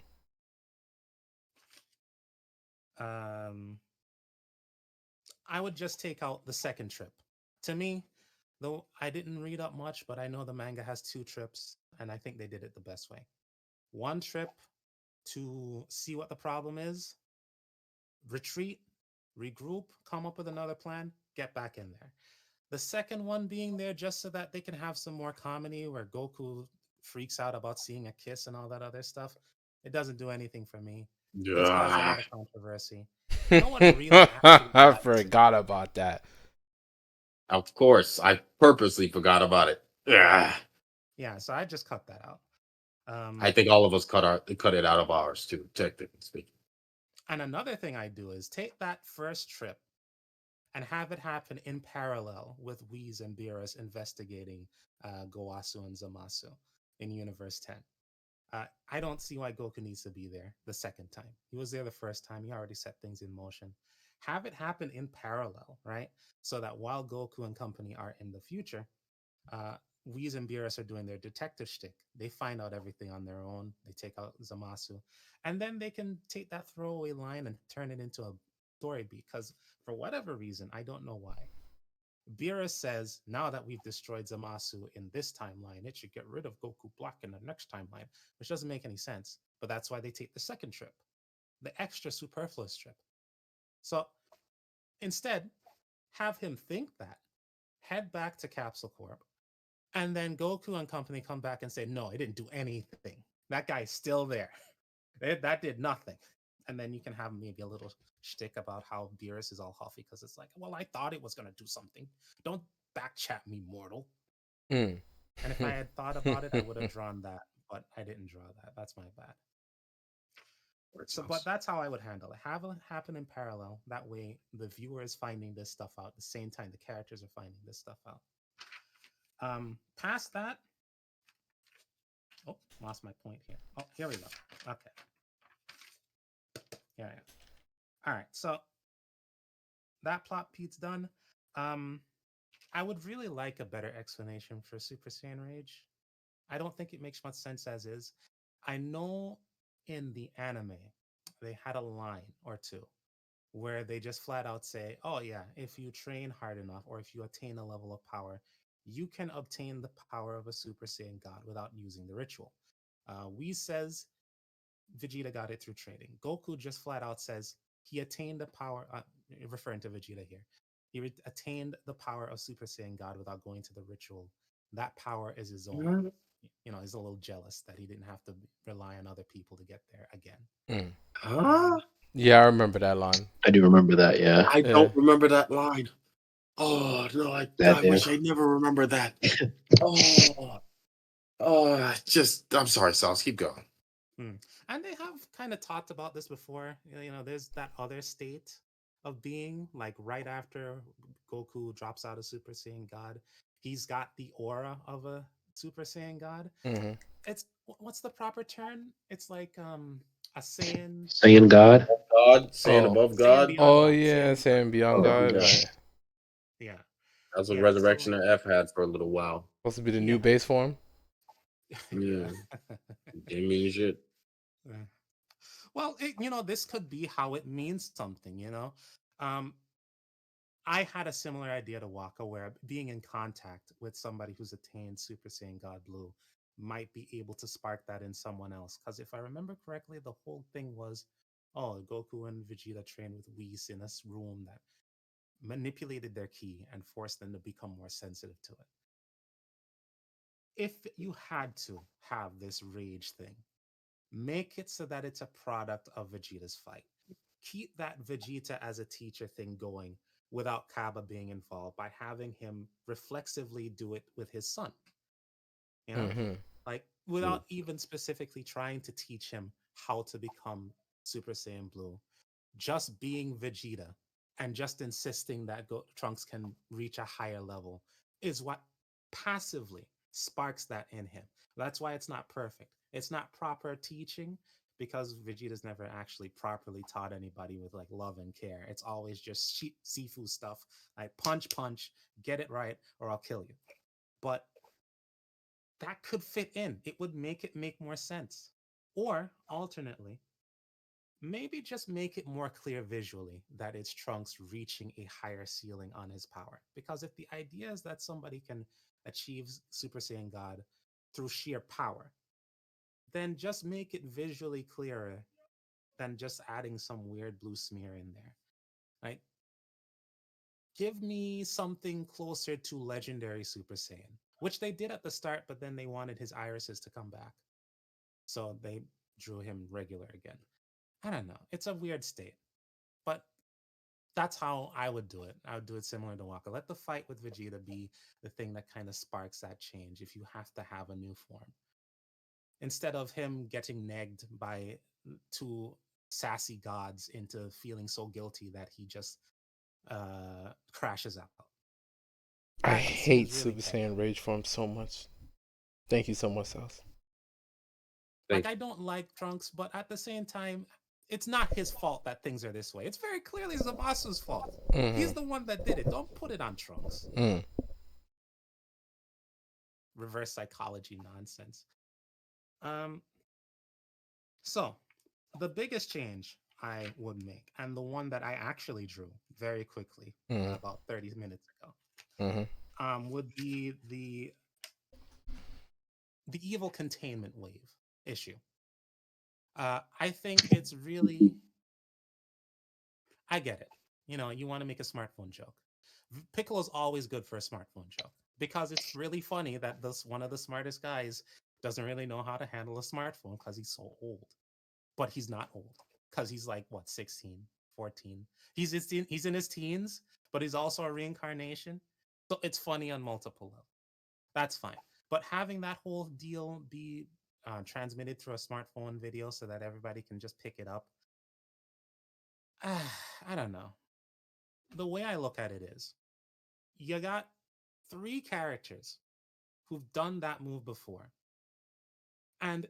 I would just take out the second trip. To me, though, I didn't read up much, but I know the manga has 2 trips, and I think they did it the best way. One trip to see what the problem is, retreat, regroup, come up with another plan, get back in there. The second one being there just so that they can have some more comedy where Goku freaks out about seeing a kiss and all that other stuff. It doesn't do anything for me. It's caused a lot of controversy. No one really actually I forgot about that. Of course, I purposely forgot about it. Yeah, so I just cut that out. I think all of us cut it out of ours too, technically speaking. And another thing I do is take that first trip and have it happen in parallel with Whis and Beerus investigating Gowasu and Zamasu in Universe 10. I don't see why Goku needs to be there the second time. He was there the first time. He already set things in motion. Have it happen in parallel, right? So that while Goku and company are in the future, Whis and Beerus are doing their detective shtick. They find out everything on their own. They take out Zamasu. And then they can take that throwaway line and turn it into a story beat. Because for whatever reason, I don't know why, Beerus says, now that we've destroyed Zamasu in this timeline, it should get rid of Goku Black in the next timeline, which doesn't make any sense. But that's why they take the second trip, the extra superfluous trip. So instead, have him think that, head back to Capsule Corp, and then Goku and company come back and say, no, it didn't do anything. That guy's still there. That did nothing. And then you can have maybe a little shtick about how Beerus is all huffy because it's like, well, I thought it was going to do something. Don't backchat me, mortal. And if I had thought about it, I would have drawn that, but I didn't draw that. That's my bad. So, but that's how I would handle it. Have it happen in parallel. That way, the viewer is finding this stuff out at the same time the characters are finding this stuff out. Past that, lost my point here. Oh, here we go. Okay. Here I am. All right. So that plot beat's done. I would really like a better explanation for Super Saiyan Rage. I don't think it makes much sense as is. I know in the anime they had a line or two where they just flat out say, oh yeah, if you train hard enough or if you attain a level of power, you can obtain the power of a Super Saiyan God without using the ritual. Whis says Vegeta got it through training. Goku just flat out says he attained the power, referring to Vegeta here. He attained the power of Super Saiyan God without going to the ritual. That power is his own. You know, he's a little jealous that he didn't have to rely on other people to get there again. Yeah, I remember that line. I do remember that. Yeah, I don't remember that line. Oh no, I wish I never remember that. I'm sorry, Sauce. Keep going. And they have kind of talked about this before. You know, there's that other state of being, like right after Goku drops out of Super Saiyan God, he's got the aura of a Super Saiyan God. It's what's the proper term? It's like A Saiyan. Saiyan God. God, saying Oh. above Saiyan God. beyond Oh God. yeah, Saiyan saying Beyond Oh, God, yeah. right? Yeah. That's what Yeah. Resurrection of F had for a little while. Supposed to be the Yeah. new base form. Yeah. Didn't mean shit. Yeah. Well, this could be how it means something, Um, I had a similar idea to Waka, where being in contact with somebody who's attained Super Saiyan God Blue might be able to spark that in someone else. Because if I remember correctly, the whole thing was, oh, Goku and Vegeta trained with Whis in this room that manipulated their ki and forced them to become more sensitive to it. If you had to have this rage thing, make it so that it's a product of Vegeta's fight. Keep that Vegeta as a teacher thing going without Kaba being involved by having him reflexively do it with his son. You know, Mm-hmm. like without even specifically trying to teach him how to become Super Saiyan Blue, just being Vegeta and just insisting that Trunks can reach a higher level is what passively sparks that in him. That's why it's not perfect. It's not proper teaching because Vegeta's never actually properly taught anybody with like love and care. It's always just Sifu stuff, like punch, punch, get it right, or I'll kill you. But that could fit in. It would make it make more sense. Or alternately, maybe just make it more clear visually that it's Trunks reaching a higher ceiling on his power. Because if the idea is that somebody can achieve Super Saiyan God through sheer power, then just make it visually clearer than just adding some weird blue smear in there. Like, give me something closer to legendary Super Saiyan, which they did at the start, but then they wanted his irises to come back. So they drew him regular again. I don't know. It's a weird state. But that's how I would do it. I would do it similar to Waka. Let the fight with Vegeta be the thing that kind of sparks that change if you have to have a new form. Instead of him getting negged by two sassy gods into feeling so guilty that he just crashes out. I That hate seems really Super petty. Saiyan Rage form so much. Thank you so much, Sauce. Like, I don't like Trunks, but at the same time, it's not his fault that things are this way. It's very clearly Zabu's fault. He's Mm-hmm. the one that did it. Don't put it on Trunks. Mm. Reverse psychology nonsense. Um, so the biggest change I would make, and the one that I actually drew very quickly, Mm-hmm. about 30 minutes ago, would be the evil containment wave issue. I think it's really, I get it. You want to make a smartphone joke. Piccolo's always good for a smartphone joke because it's really funny that this one of the smartest guys doesn't really know how to handle a smartphone because he's so old. But he's not old because he's like what, 16, 14. He's in his teens, but he's also a reincarnation. So it's funny on multiple levels. That's fine. But having that whole deal be transmitted through a smartphone video so that everybody can just pick it up, I don't know. The way I look at it is, you got three characters who've done that move before. And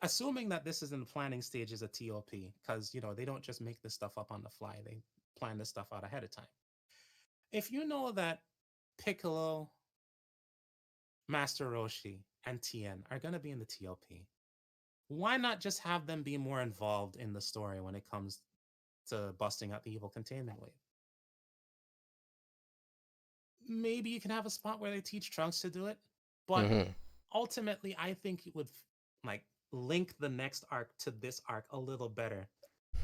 assuming that this is in the planning stages of TOP, because they don't just make this stuff up on the fly, they plan this stuff out ahead of time. If you know that Piccolo, Master Roshi, and Tien are going to be in the TOP, why not just have them be more involved in the story when it comes to busting out the evil containment wave? Maybe you can have a spot where they teach Trunks to do it, but Mm-hmm. ultimately, I think it would like link the next arc to this arc a little better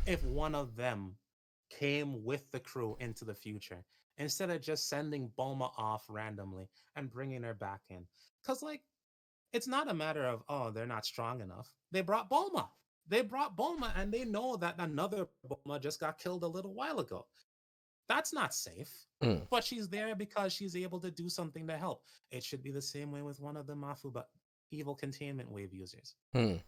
if one of them came with the crew into the future instead of just sending Bulma off randomly and bringing her back in. Because, like, it's not a matter of, oh, they're not strong enough. They brought Bulma. They brought Bulma, and they know that another Bulma just got killed a little while ago. That's not safe. Mm. But she's there because she's able to do something to help. It should be the same way with one of the Mafuba evil containment wave users. Mm.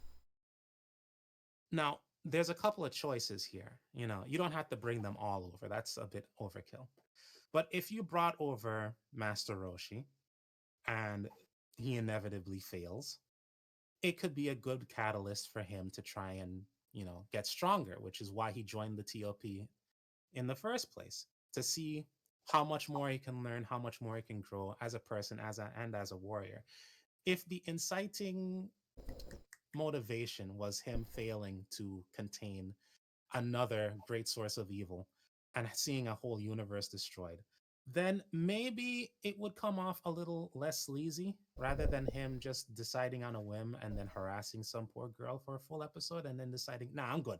Now, there's a couple of choices here. You don't have to bring them all over. That's a bit overkill. But if you brought over Master Roshi and he inevitably fails, it could be a good catalyst for him to try and get stronger, which is why he joined the TOP in the first place, to see how much more he can learn, how much more he can grow as a person, and as a warrior. If the inciting motivation was him failing to contain another great source of evil and seeing a whole universe destroyed, then maybe it would come off a little less sleazy rather than him just deciding on a whim and then harassing some poor girl for a full episode and then deciding, nah, I'm good.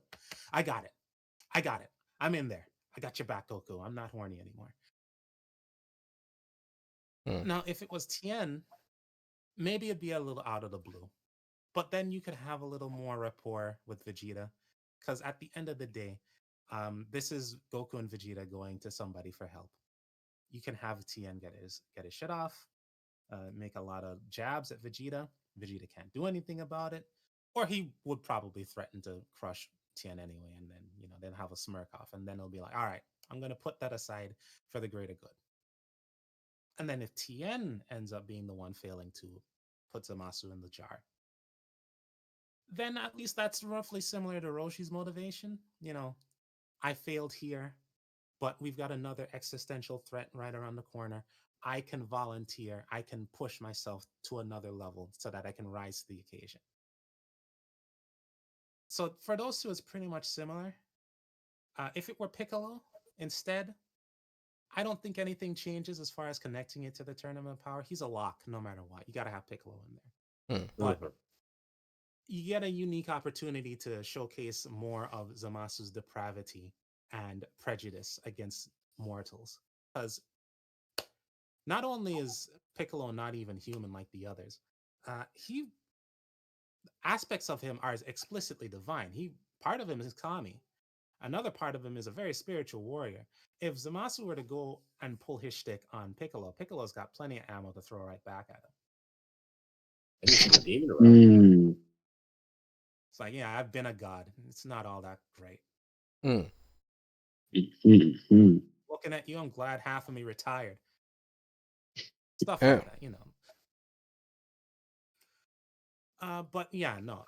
I got it. I got it. I'm in there. I got your back, Goku. I'm not horny anymore. Now, if it was Tien, maybe it'd be a little out of the blue. But then you could have a little more rapport with Vegeta. Because at the end of the day, this is Goku and Vegeta going to somebody for help. You can have Tien get his shit off, make a lot of jabs at Vegeta. Vegeta can't do anything about it. Or he would probably threaten to crush Tien anyway, and then have a smirk off. And then it'll be like, all right, I'm gonna put that aside for the greater good. And then if Tien ends up being the one failing to put Zamasu in the jar, then at least that's roughly similar to Roshi's motivation. I failed here, but we've got another existential threat right around the corner. I can volunteer. I can push myself to another level so that I can rise to the occasion. So for those two, it's pretty much similar. If it were Piccolo instead, I don't think anything changes as far as connecting it to the tournament power. He's a lock no matter what. You got to have Piccolo in there. But you get a unique opportunity to showcase more of Zamasu's depravity and prejudice against mortals. Because not only is Piccolo not even human like the others, he aspects of him are explicitly divine. Part of him is Kami. Another part of him is a very spiritual warrior. If Zamasu were to go and pull his shtick on Piccolo, Piccolo's got plenty of ammo to throw right back at him. And he's a demon around. It's like, yeah, I've been a god. It's not all that great. Looking at you, I'm glad half of me retired. Stuff like that, But yeah, no,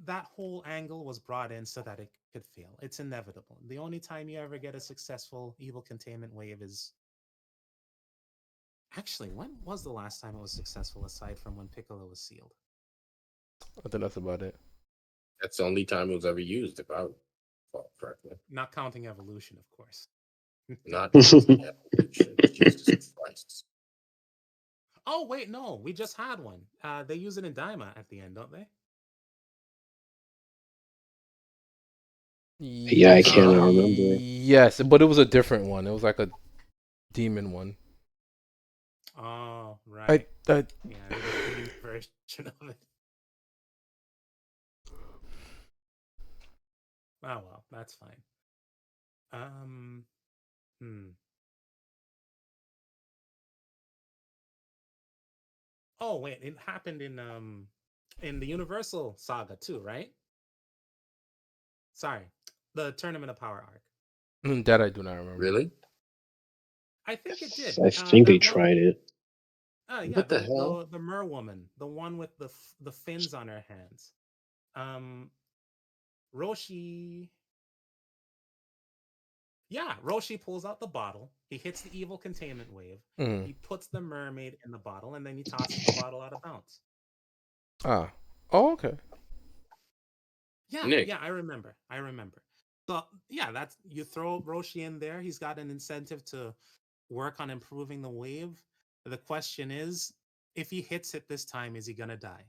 that whole angle was brought in so that it could fail. It's inevitable. The only time you ever get a successful evil containment wave is... Actually, when was the last time it was successful aside from when Piccolo was sealed? I think that's about it. That's the only time it was ever used, if I recall correctly. Not counting evolution, of course. Not counting evolution. Jesus Christ. Oh, wait, no. We just had one. They use it in Daima at the end, don't they? Yeah, I cannot remember. Yes, but it was a different one. It was like a demon one. Oh, right. Yeah, the version of it. Oh, well, that's fine. Oh, wait, it happened in the Universal Saga too, right? Sorry, the Tournament of Power arc. That I do not remember. Really? I think it did. I think they tried it. Yeah, what the hell? The mer woman, the one with the fins on her hands. Roshi. Yeah, Roshi pulls out the bottle. He hits the evil containment wave. He puts the mermaid in the bottle, and then he tosses the bottle out of bounds. Oh, okay. Yeah, Nick. Yeah, I remember. So yeah, you throw Roshi in there. He's got an incentive to work on improving the wave. The question is, if he hits it this time, is he gonna die?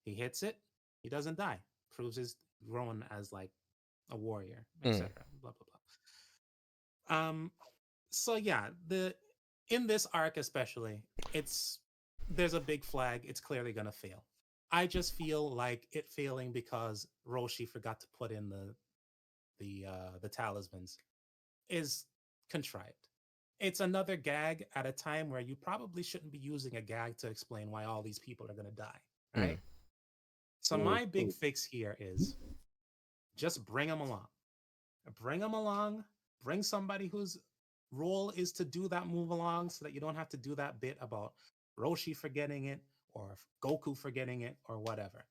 He hits it, he doesn't die. Proves he's grown as like a warrior, etc. Blah blah blah. So yeah, in this arc especially, there's a big flag. It's clearly gonna fail. I just feel like it failing because Roshi forgot to put in the talismans is contrived. It's another gag at a time where you probably shouldn't be using a gag to explain why all these people are gonna die, right? So my big fix here is just bring them along. Bring them along. Bring somebody whose role is to do that move along so that you don't have to do that bit about Roshi forgetting it or Goku forgetting it or whatever.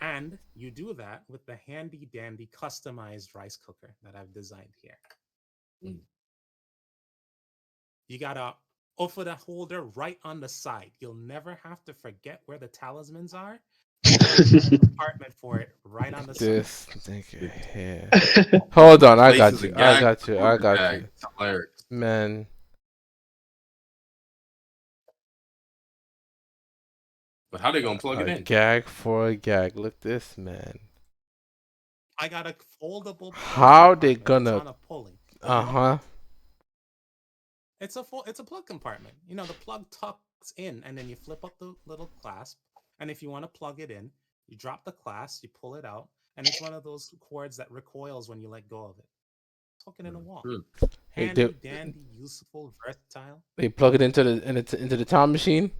And you do that with the handy dandy customized rice cooker that I've designed here. Mm. You got a offer the holder right on the side. You'll never have to forget where the talismans are. Compartment for it right on the side. This nigga here. Hold on, I got Places a you. I gag got you. I for got gag. you. It's hilarious. Man. But how they gonna plug it A in? gag for a gag. Look this, man. I got a foldable plug How they compartment. It's gonna? on a pulley. Uh-huh. It's a plug compartment. You know, the plug tucks in, and then you flip up the little clasp. And if you want to plug it in, you drop the clasp, you pull it out, and it's one of those cords that recoils when you let go of it. Tuck it in a wall. Mm. Hey, Handy, dandy, useful, versatile. they plug it into the time machine.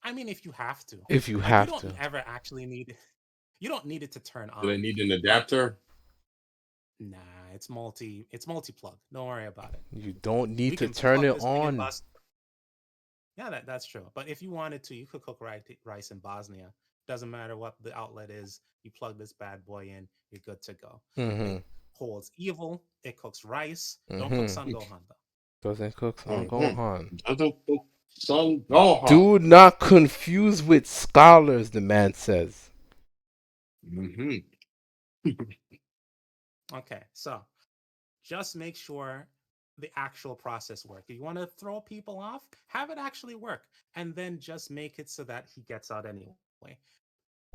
I mean, if you have to. If you Like, have you don't to. ever actually need it. You don't need it to turn Do they on. need an adapter? Nah, it's multi plug. Don't worry about it. You don't need We to can turn plug it this thing in on. Yeah, that's true. But if you wanted to, you could cook rice in Bosnia. Doesn't matter what the outlet is. You plug this bad boy in, you're good to go. Mm-hmm. It holds evil. It cooks rice. Don't Mm-hmm. cook Sun Gohan though. Doesn't cook on Mhm. Gohan. Doesn't cook Son Gohan. Do not confuse with scholars, the man says. Mm-hmm. Okay, so just make sure the actual process work. If you want to throw people off, have it actually work, and then just make it so that he gets out anyway.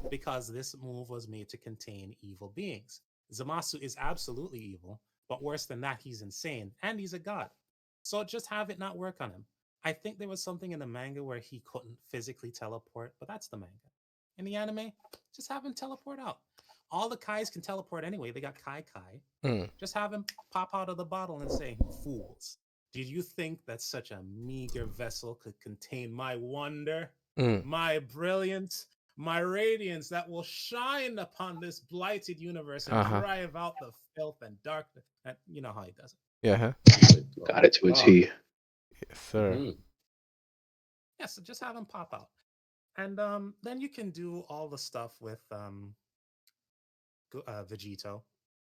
Because this move was made to contain evil beings. Zamasu is absolutely evil, but worse than that, he's insane and he's a god. So just have it not work on him. I think there was something in the manga where he couldn't physically teleport, but that's the manga. In the anime, just have him teleport out. All the Kais can teleport anyway. They got Kai. Mm. Just have him pop out of the bottle and say, "Fools, did you think that such a meager vessel could contain my wonder, my brilliance, my radiance that will shine upon this blighted universe and drive out the filth and darkness?" And you know how he does it. Yeah. Got it to a T. Yes, sir. Mm. Yeah, so just have him pop out. And then you can do all the stuff with Vegito,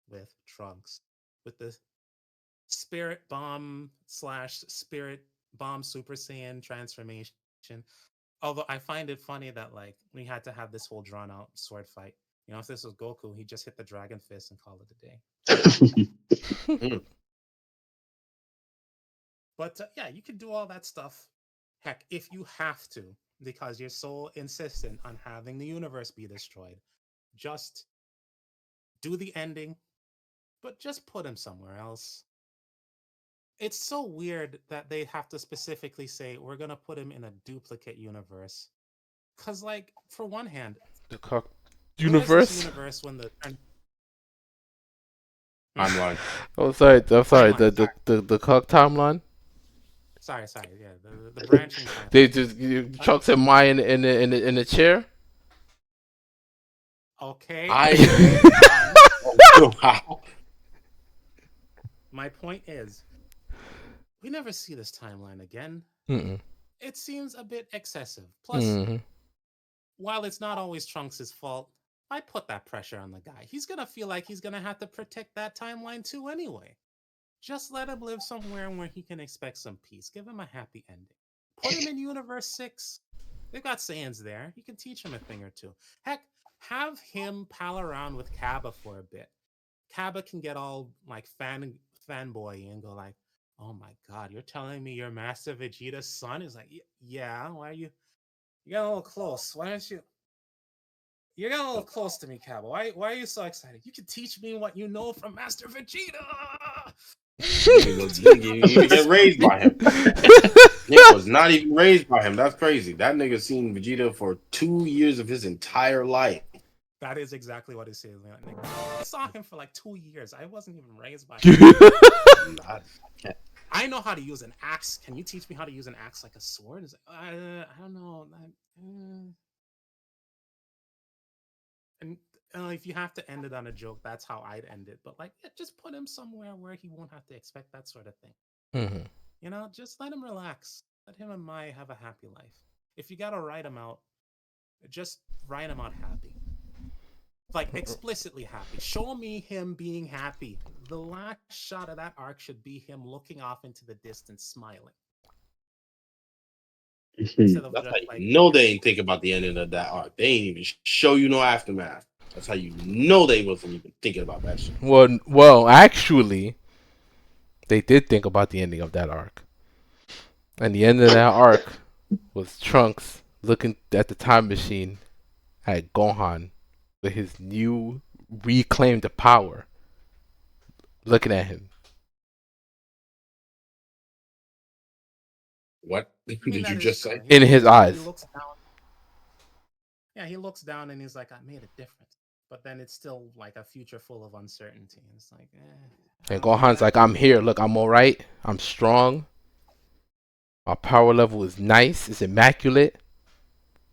with Trunks, with the Spirit Bomb / Spirit Bomb Super Saiyan transformation. Although I find it funny that like we had to have this whole drawn out sword fight. You know, if this was Goku, he just hit the Dragon Fist and call it a day. Mm. But yeah, you can do all that stuff. Heck, if you have to, because you're so insistent on having the universe be destroyed, just do the ending, but just put him somewhere else. It's so weird that they have to specifically say we're gonna put him in a duplicate universe. Cause like, for one hand, The cock where is this universe. universe when the Timeline. Oh, sorry. I'm sorry. Timeline, sorry. The cock timeline. Sorry, yeah, the branching timeline. They just Chuck said Maya in the chair. Okay. Wow. My point is, we never see this timeline again. Mm-mm. It seems a bit excessive. Plus, Mm-hmm. while it's not always Trunks' fault, I put that pressure on the guy. He's gonna feel like he's gonna have to protect that timeline too anyway. Just let him live somewhere where he can expect some peace. Give him a happy ending. Put him in Universe 6. They've got Saiyans there. You can teach him a thing or two. Heck, have him pal around with Kaba for a bit. Kaba can get all like fanboy and go like, "Oh my god, you're telling me you're Master Vegeta's son?" Is like, "Yeah, why are you getting a little close? Why don't you You're getting a little close to me, Kaba. Why are you so excited? You can teach me what you know from Master Vegeta." You didn't get raised by him. Nick was not even raised by him. That's crazy. That nigga seen Vegeta for 2 years of his entire life. That is exactly what it says. I saw him for like 2 years. I wasn't even raised by him. I know how to use an axe. Can you teach me how to use an axe like a sword? It's like, I don't know. And if you have to end it on a joke, that's how I'd end it. But like, just put him somewhere where he won't have to expect that sort of thing. Mm-hmm. You know, just let him relax. Let him and Mai have a happy life. If you gotta write him out, just write him out happy. Like explicitly happy. Show me him being happy. The last shot of that arc should be him looking off into the distance, smiling. Instead of That's how just like you know they ain't think about the ending of that arc. They ain't even show you no aftermath. That's how you know they wasn't even thinking about that shit. Well, actually, they did think about the ending of that arc, and the end of that arc was Trunks looking at the time machine at Gohan with his new reclaimed power, looking at him. What I mean, did you that just is say? true. In his eyes. He looks down. Yeah, he looks down and he's like, I made a difference. But then it's still like a future full of uncertainty. And it's like, I And don't know Gohan's that. like, I'm here. Look, I'm alright. I'm strong. My power level is nice. It's immaculate.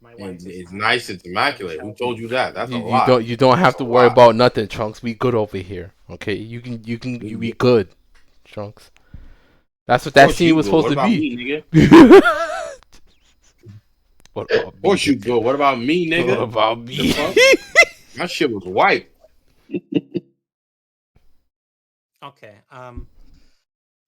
My And white is it's fine. nice. It's So immaculate. Who shall told be. you that? That's a You lie. don't have That's to a worry lie. about nothing, Trunks. We good over here. Okay? You be good, Trunks. That's what Of that course scene you was go. supposed What to about be. me, nigga? What about Of me, course you nigga? go. What about me, What nigga? about The me? fuck? My shit was white. Okay.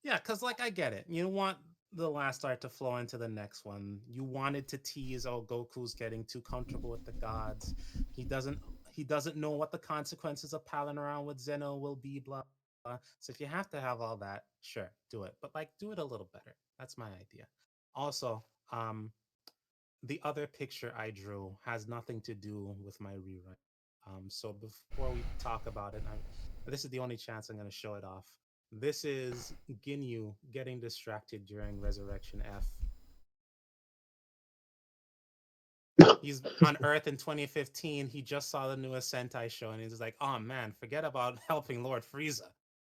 Yeah, because like I get it. You want the last art to flow into the next one. You wanted to tease, oh, Goku's getting too comfortable with the gods. He doesn't he doesn't know what the consequences of palling around with Zeno will be, blah blah. So if you have to have all that, sure, do it. But like do it a little better. That's my idea. Also, the other picture I drew has nothing to do with my rewrite. So before we talk about it, this is the only chance I'm going to show it off. This is Ginyu getting distracted during Resurrection F. He's on Earth in 2015. He just saw the newest Sentai show and he's like, oh man, forget about helping Lord Frieza.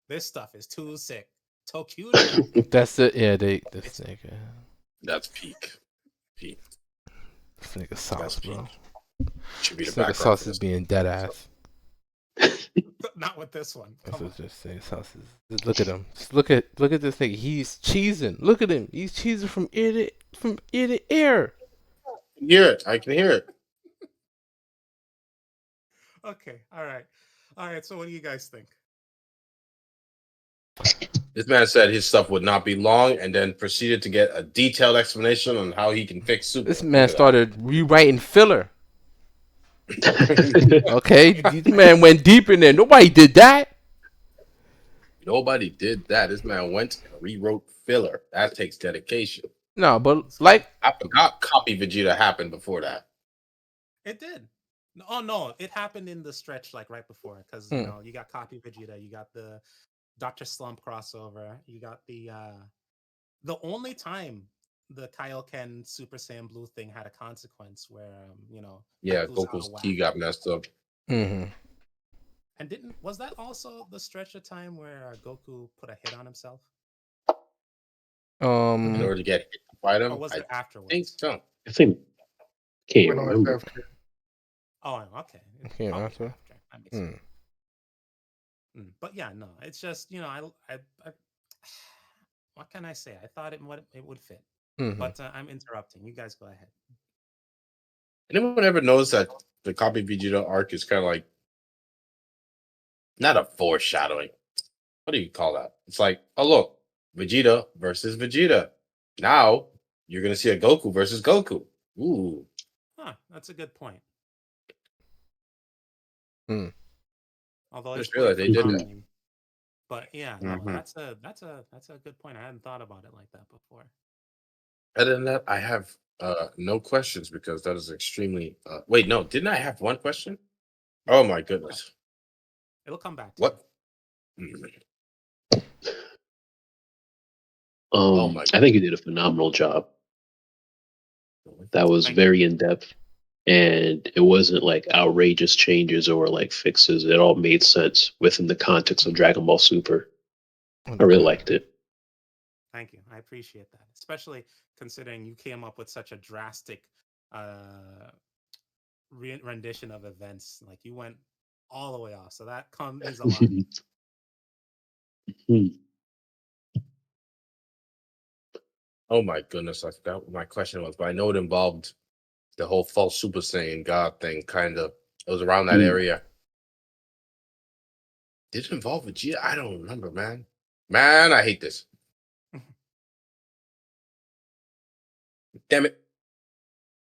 This stuff is too sick. Tokyudo. That's it. Yeah, It's That's peak. Peak. this nigga That's sauce, bro. peak. Should be the This nigga background sauce for is this. being dead ass. not with this one. That's Come on. what just saying. Sauce is. Just look at him. Just look at this nigga. He's cheesing. Look at him. He's cheesing from ear to ear. I can hear it. I can hear it. Okay, all right. All right, so what do you guys think? This man said his stuff would not be long and then proceeded to get a detailed explanation on how he can fix Super. This man started rewriting filler. Okay, this man went deep in there. Nobody did that. Nobody did that. This man went and rewrote filler. That takes dedication. No, but like, I forgot Copy Vegeta happened before that. It did. Oh no, it happened in the stretch like right before because you know you got Copy Vegeta, you got the Dr. Slump crossover, you got the only time the Kaioken Super Saiyan Blue thing had a consequence where you know Yeah, Goku's out of Goku's whack. key got messed up. mm-hmm. And was that also the stretch of time where Goku put a hit on himself, In order to get hit to fight or him, was I it afterwards? think so. I think can't Went on remember. after. Oh, okay. Okay, Probably after. That makes sense. But yeah, no, it's just you know I what can I say? I thought it would fit, but I'm interrupting. You guys go ahead. Anyone ever notice that the Copy Vegeta arc is kind of like not a foreshadowing? What do you call that? It's like, oh look, Vegeta versus Vegeta. Now you're gonna see a Goku versus Goku. Ooh, Huh, that's a good point. Hmm. Although I it's just realized they did that. frowning. But yeah, no, Mhm. that's a good point. I hadn't thought about it like that before. Other than that, I have no questions because that is extremely. Wait, no, didn't I have one question? Oh my goodness! It'll come back to What? Oh my I think you did a phenomenal job. That was Thank you. very in depth, and it wasn't like outrageous changes or like fixes. It all made sense within the context of Dragon Ball Super. I really liked it. Thank you. I appreciate that, especially considering you came up with such a drastic rendition of events. Like you went all the way off, so that means a lot. Oh my goodness! I forgot what my question was, but I know it involved the whole false Super Saiyan God thing, kind of. It was around that area. Did it involve Vegeta? I don't remember, man. Man, I hate this. Damn it.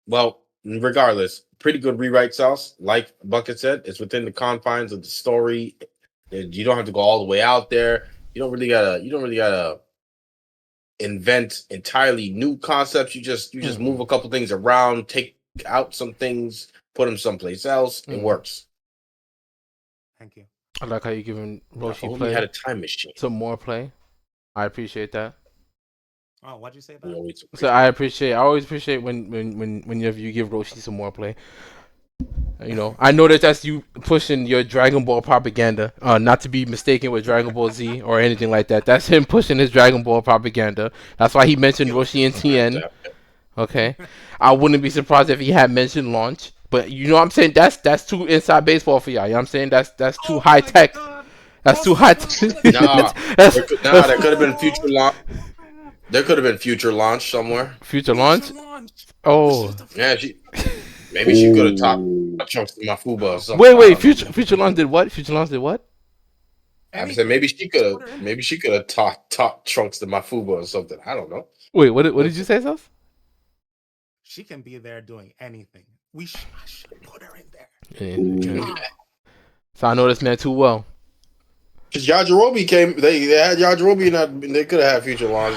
Well, regardless, pretty good rewrite sauce. Like Bucket said, it's within the confines of the story. You don't have to go all the way out there. You don't really gotta invent entirely new concepts. You just move a couple things around, take out some things, put them someplace else. It works. Thank you. I like how you giving Roshi Only had a play time machine. some more play. I appreciate that. Oh, what'd you say We about it? always So I always appreciate when you give Roshi some more play. You know, I know that that's you pushing your Dragon Ball propaganda, not to be mistaken with Dragon Ball Z or anything like that. That's him pushing his Dragon Ball propaganda. That's why he mentioned Roshi and Tien. Okay, I wouldn't be surprised if he had mentioned Launch, but you know what I'm saying, that's too inside baseball for y'all. You know what I'm saying, that's too high tech. That's too high. Nah, there could have been future launch. There could have been future launch somewhere. Future launch. Oh, yeah, maybe she could have taught Trunks to Mafuba or something. Wait, future launch did what? Future launch did what? I said maybe she could have taught Trunks to Mafuba or something. I don't know. Wait, what did you say, Sus? She can be there doing anything. I should put her in there. Yeah. So I know this man too well. Because Yajirobe came, they had Yajirobe and they could have had future launch.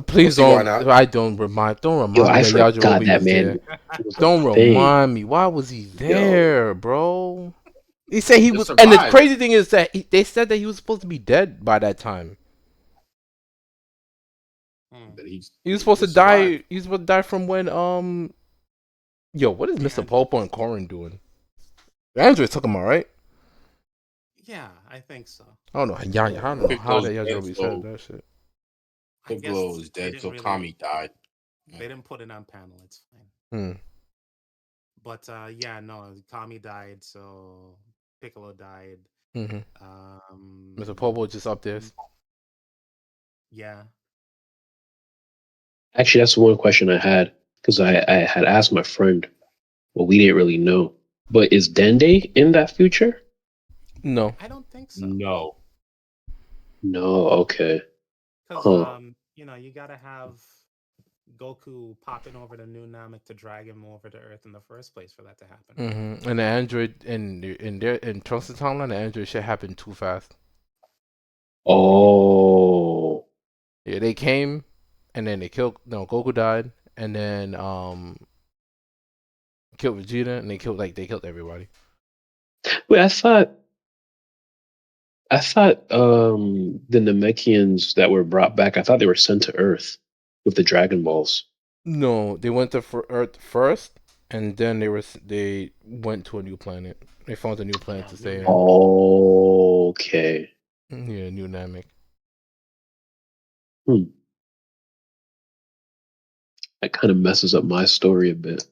Please don't. I don't remind. Don't remind me I that forgot Yajirobe that was man. there. Don't remind me. Why was he there, bro? He said he was, and the crazy thing is that they said that he was supposed to be dead by that time. He was supposed to die. He was supposed to die from when Yo, what is Mr. Popo and Corin doing? Android took him all right. Yeah, I think so. I don't know. I don't know how that Yajirobe said that shit. Piccolo is dead, so Kami died. They didn't put it on panel. It's fine. But yeah, no, Kami died, so Piccolo died. Mr. Popo just up there. Yeah. Actually, that's one question I had because I had asked my friend. Well, we didn't really know. But is Dende in that future? No, I don't think so. No. Okay. Because you know, you gotta have Goku popping over to New Namek to drag him over to Earth in the first place for that to happen. And the android in Trunks' timeline, the android shit happened too fast. Oh. Yeah, they came, and then they killed. No, Goku died, and then killed Vegeta, and they killed everybody. Wait, I thought the Namekians that were brought back, I thought they were sent to Earth with the Dragon Balls. No, they went to Earth first, and then they went to a new planet. They found a new planet to stay in. Okay. Yeah, New Namek. That kind of messes up my story a bit.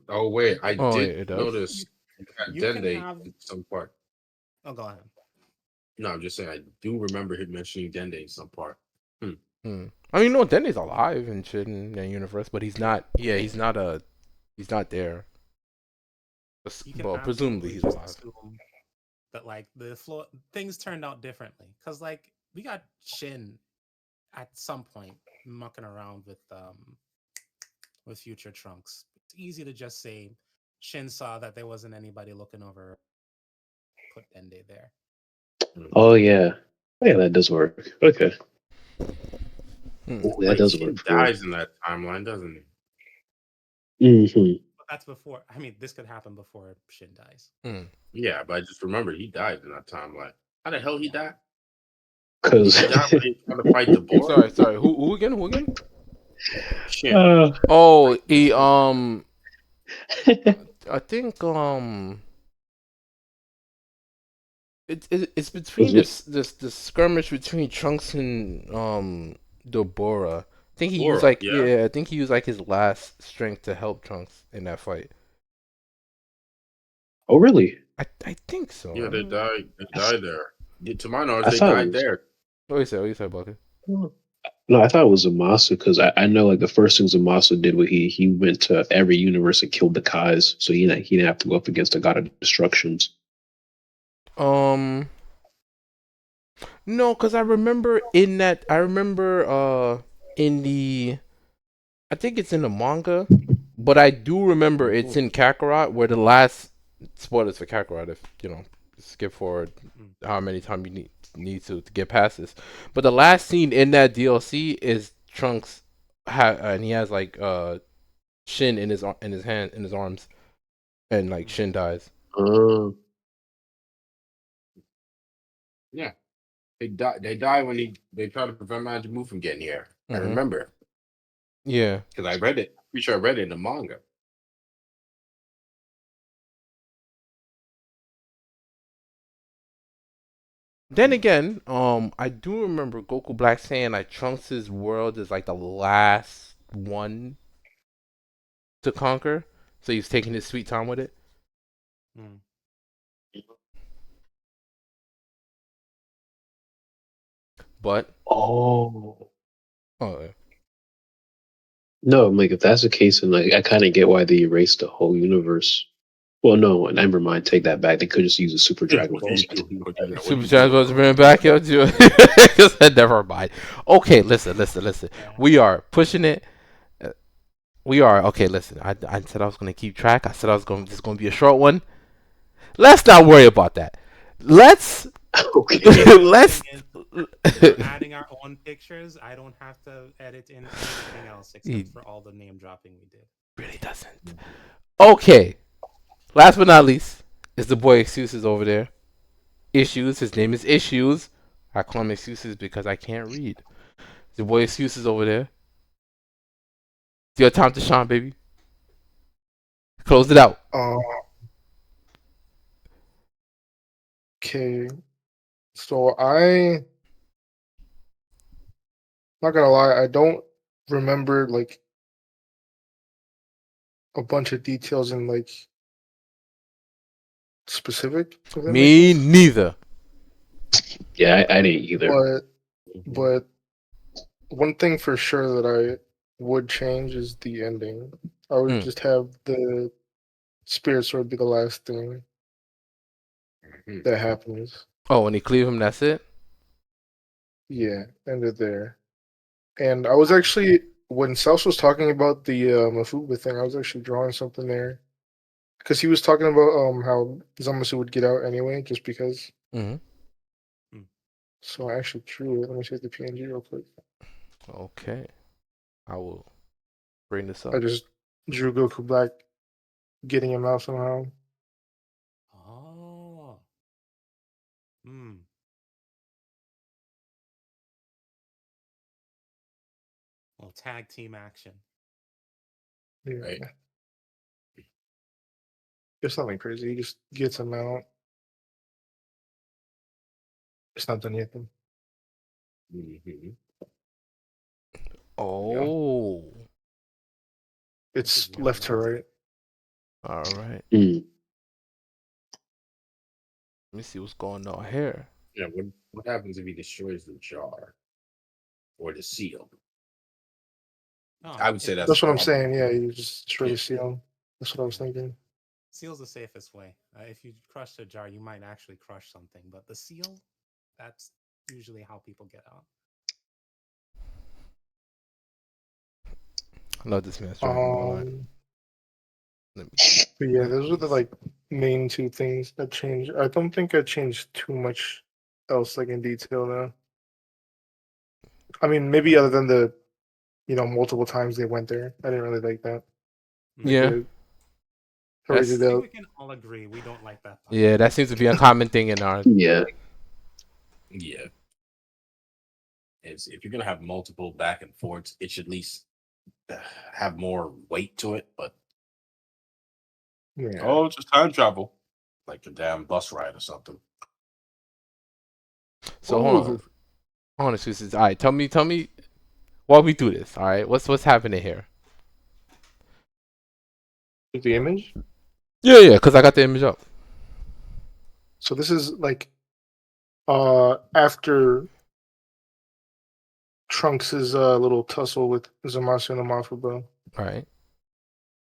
Oh wait, I did does. notice Dende in some part. Oh, go ahead. No, I'm just saying I do remember him mentioning Dende in some part. I mean, no, Dende's alive and shit in that universe, but he's not. Yeah, he's not there. Well, presumably he's alive. That like things turned out differently because like we got Shin at some point mucking around with future Trunks. It's easy to just say Shin saw that there wasn't anybody looking over, put Dende there. Oh yeah, that does work. Okay. That does work. He dies in that timeline, doesn't he? But that's before. I mean, this could happen before Shin dies. Yeah, but I just remember he died in that timeline. How the hell he died? Because he died when he was trying to fight the board. Sorry. Who again? Shin. He I think it's between this skirmish between Trunks and Dobora. I think he used I think he used like his last strength to help Trunks in that fight. Oh really? I think so. Yeah, they died there. To my knowledge, they died there. What you say, Bucket? No, I thought it was Zamasu because I know like the first thing Zamasu did was he went to every universe and killed the Kais, so he didn't have to go up against the God of Destructions. No, because I remember in that. I remember in the. I think it's in the manga, but I do remember it's in Kakarot where the last spoilers for Kakarot. If you know, skip forward how many times you need to get past this. But the last scene in that DLC is Trunks, and he has like Shin in his hand in his arms, and like Shin dies. Yeah. They die when they try to prevent Majin from getting here. I Mhm. remember Yeah. because I read it. Pretty sure I read it in the manga. Then again, I do remember Goku Black saying like Trunks' world is like the last one to conquer, so he's taking his sweet time with it. Mm. But Oh oh, no, I'm like if that's the case, then like I kind of get why they erased the whole universe. Well, no, never mind. Take that back. They could just use the Super Dragon Balls. Super Giant was bringing back yo. Never mind. Okay, listen. Yeah. We are pushing it. We are okay. Listen, I said I was gonna keep track. I said I was going. This is gonna be a short one. Let's not worry about that. Let's Okay. let's. We're adding our own pictures. I don't have to edit in anything else except for all the name dropping we did. Really doesn't. Okay. Last but not least is the boy Excuses over there. Issues. His name is Issues. I call him Excuses because I can't read. The boy Excuses over there. It's your time to shine, baby. Close it out. Okay. So not gonna lie, I don't remember like a bunch of details in like specific. If that makes Me sense. neither. Yeah, I didn't either. But one thing for sure that I would change is the ending. I would just have the spirit sword be the last thing that happens. Oh, when he cleave him, that's it? Yeah, ended there. And I was actually when Sels was talking about the Mafuba thing, I was actually drawing something there. Because he was talking about how Zamasu would get out anyway, just because. Mm-hmm. So I actually drew it. Let me see the PNG real quick. Okay. I will bring this up. I just drew Goku Black getting him out somehow. Oh. Hmm. Well, tag team action. Yeah. Right. It's nothing crazy. He just gets him out. It's not done yet, though. Oh. It's left to right. All right. Mm. Let me see what's going on here. Yeah, what happens if he destroys the jar or the seal? Oh, I would say that's That's what I'm problem. saying. Yeah, you just destroy the seal. That's what I was thinking. Seal's the safest way. If you crush the jar, you might actually crush something, but the seal, that's usually how people get out. I love this man's Dragon Ball. Let me But yeah, those are the like main two things that changed. I don't think I changed too much else like in detail now. I mean, maybe other than the, multiple times they went there. I didn't really like that. Yeah. I think we can all agree we don't like that part. Yeah, that seems to be a common thing in our. Yeah. Yeah. If you're gonna have multiple back and forths, it should at least have more weight to it. But yeah, just time travel, like a damn bus ride or something. So hold on, Excuses. All right, tell me, walk me through this. All right, what's happening here? the image. Yeah, because I got the image up. So this is like after Trunks' little tussle with Zamasu and the Mafuba, Right.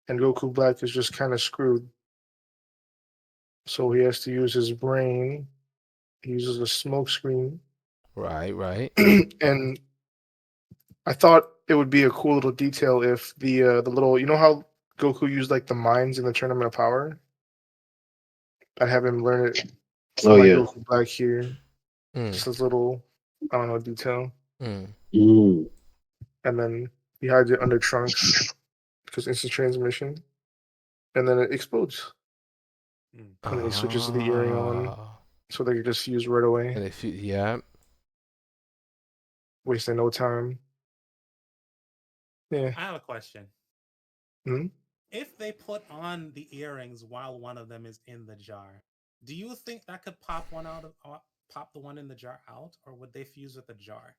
and Goku Black is just kind of screwed. So he has to use his brain. He uses a smoke screen, Right. and I thought it would be a cool little detail if the little, you know how Goku used like the mines in the Tournament of Power. I'd have him learn it from Oh like yeah. Goku Black here. Mm. Just this little, I don't know, detail. Mm. Mm. And then he hides it under Trunks because instant transmission. And then it explodes. Mm. And then he switches the earring on so they can just fuse right away, And if you, yeah. wasting no time. Yeah. I have a question. Hmm? If they put on the earrings while one of them is in the jar, do you think that could pop pop the one in the jar out, or would they fuse with the jar?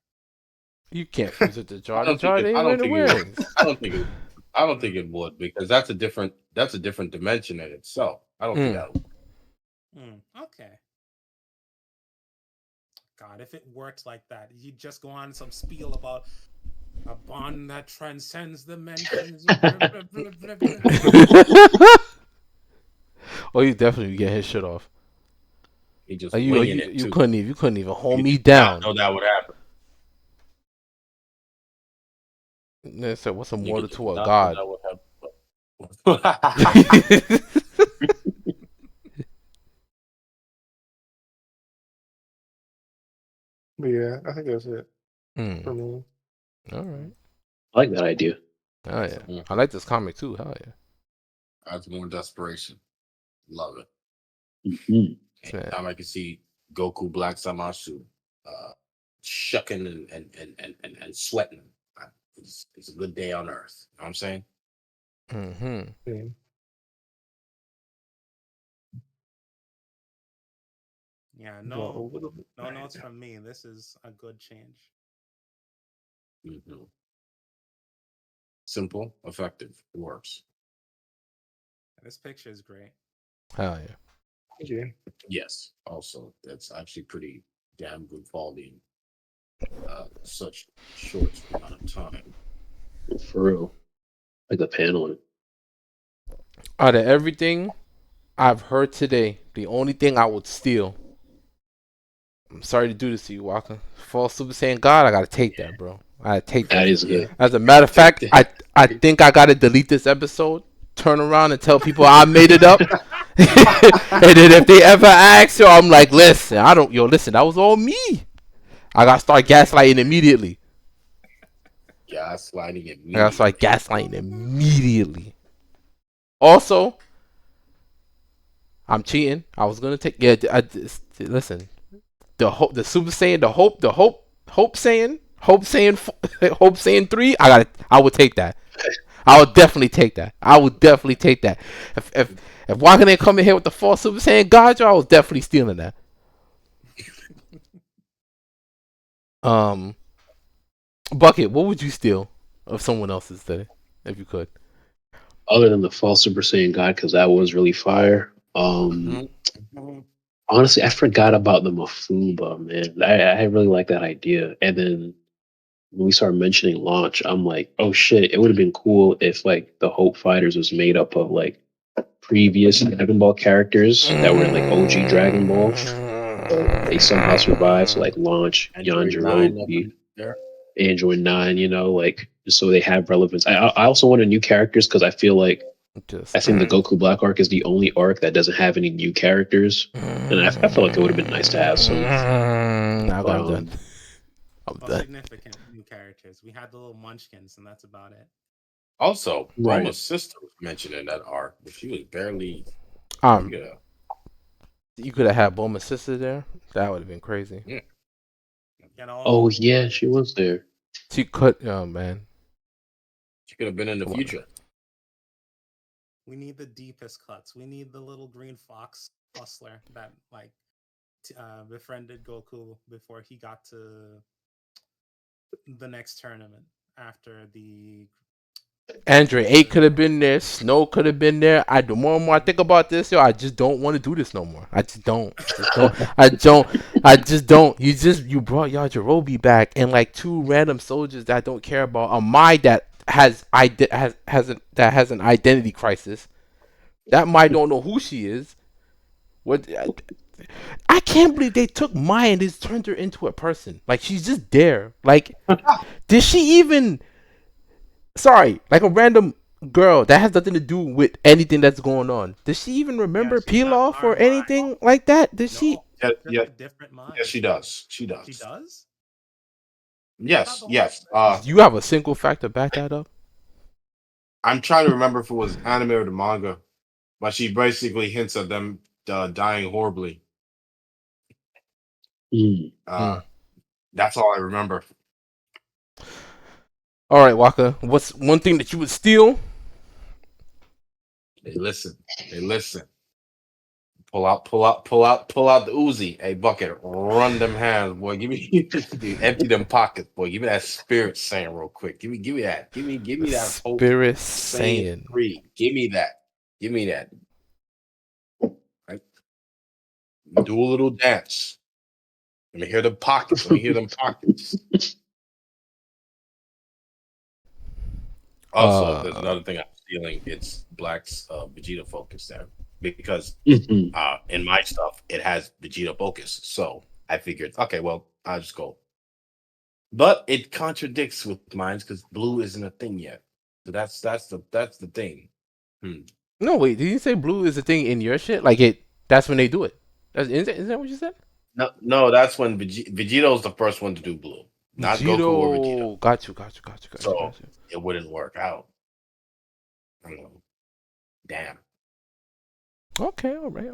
You can't fuse with the jar. I The don't think jar it. they I ain't don't wearing the think it. wearings. I don't think it. I don't think it would because that's a different. That's a different dimension in itself. I don't think that. Okay. God, if it worked like that, you'd just go on some spiel about a bond that transcends dimensions. Oh, you definitely get his shit off. He just Like winging it you too. couldn't even hold You me did not down. know that would happen. They said, "What's some You water did to a not know god?" that would happen. But yeah, I think that's it for Mm. me. All right. I like that idea. Oh yeah. Mhm. I like this comic too. Hell yeah. Adds more desperation. Love it. Mhm. Anytime I can see Goku Black Zamasu shucking and sweating. It's a good day on Earth. You know what I'm saying? Mm-hmm. Yeah. Yeah, Draw a no little bit. notes from me. This is a good change. Mm-hmm. Simple, effective, works. This picture is great. Hell yeah. Yeah. Yes. Also, that's actually pretty damn good quality. Such short amount of time. For real. Like the paneling. Out of everything I've heard today, the only thing I would steal. I'm sorry to do this to you, Waka. Fall Super Saiyan God, I gotta take that, bro. I gotta take That that. is good. As a matter of fact, I think I gotta delete this episode, turn around and tell people I made it up. And then if they ever ask, I'm like, listen, listen, that was all me. I gotta start gaslighting immediately. Gaslighting I gotta start immediately. gaslighting immediately. Also, I'm cheating. I was gonna take listen. The Super Saiyan, Hope Saiyan, Hope Saiyan 3. I would take that. I would definitely take that. If Waka didn't come in here with the false Super Saiyan God, I was definitely stealing that. Bucket, what would you steal of someone else's today, if you could? Other than the false Super Saiyan God, because that was really fire. Mm-hmm. Honestly, I forgot about the Mafuba, man. I really like that idea. And then when we started mentioning launch, I'm like, oh shit, it would have been cool if like the Hope Fighters was made up of like previous Dragon Ball characters that were in like OG Dragon Ball. They somehow survived. So like launch, Android 9 up Yanjirobe, in there. Android 9, like just so they have relevance. I also wanted new characters because I feel like I think the Goku Black arc is the only arc that doesn't have any new characters, and I felt like it would have been nice to have some. I'm But done. I'm Well, done. significant new characters. We had the little munchkins, and that's about it. Also, Right. Bulma's sister was mentioned in that arc, but she was barely. Um, Yeah. you could have had Bulma's sister there. That would have been crazy. Yeah. You know, Oh yeah, she was there. She could. Oh man. She could have been in the future. we need the deepest cuts. We need the little green fox hustler that befriended Goku before he got to the next tournament after the Andre 8 could have been there. Snow could have been there. The more and more I think about this, yo, I just don't want to do this no more. I just don't. I just don't. You brought Yajirobe back and like two random soldiers that I don't care about. A Mai that has an identity crisis. That Mai don't know who she is. What? I can't believe they took Mai and just turned her into a person. Like she's just there. Like, did she even? Sorry, like a random girl that has nothing to do with anything that's going on. Does she even remember she's not Pilaf or our Mai. anything like that? Does she? No, Yeah, they're yeah, like different minds. yes, she does. She does. She does? Yes, the whole yes. You have a single fact to back that up? I'm trying to remember if it was anime or the manga, but she basically hints at them dying horribly. That's all I remember. All right, Waka. What's one thing that you would steal? They listen. They listen. Pull out the Uzi. Hey, Bucket, run them hands, boy. Give me empty them pockets, boy. Give me that spirit saying real quick. Give me that. Give me that hope Spirit saying saying. 3. Give me that. Give me that. Right? Do a little dance. Let me hear them pockets. Let me hear them pockets. Also, there's another thing I'm stealing. It's Black's Vegeta focus there. Because in my stuff, it has Vegeta focus. So I figured, okay, well, I'll just go. But it contradicts with mine because blue isn't a thing yet. So that's the thing. No, wait. Did you say blue is a thing in your shit? Like it? That's when they do it. Is that what you said? No, that's when Vegeto's the first one to do blue, not Goku or Vegeta. Got you. So it wouldn't work out. I don't know. Damn. Okay, all right.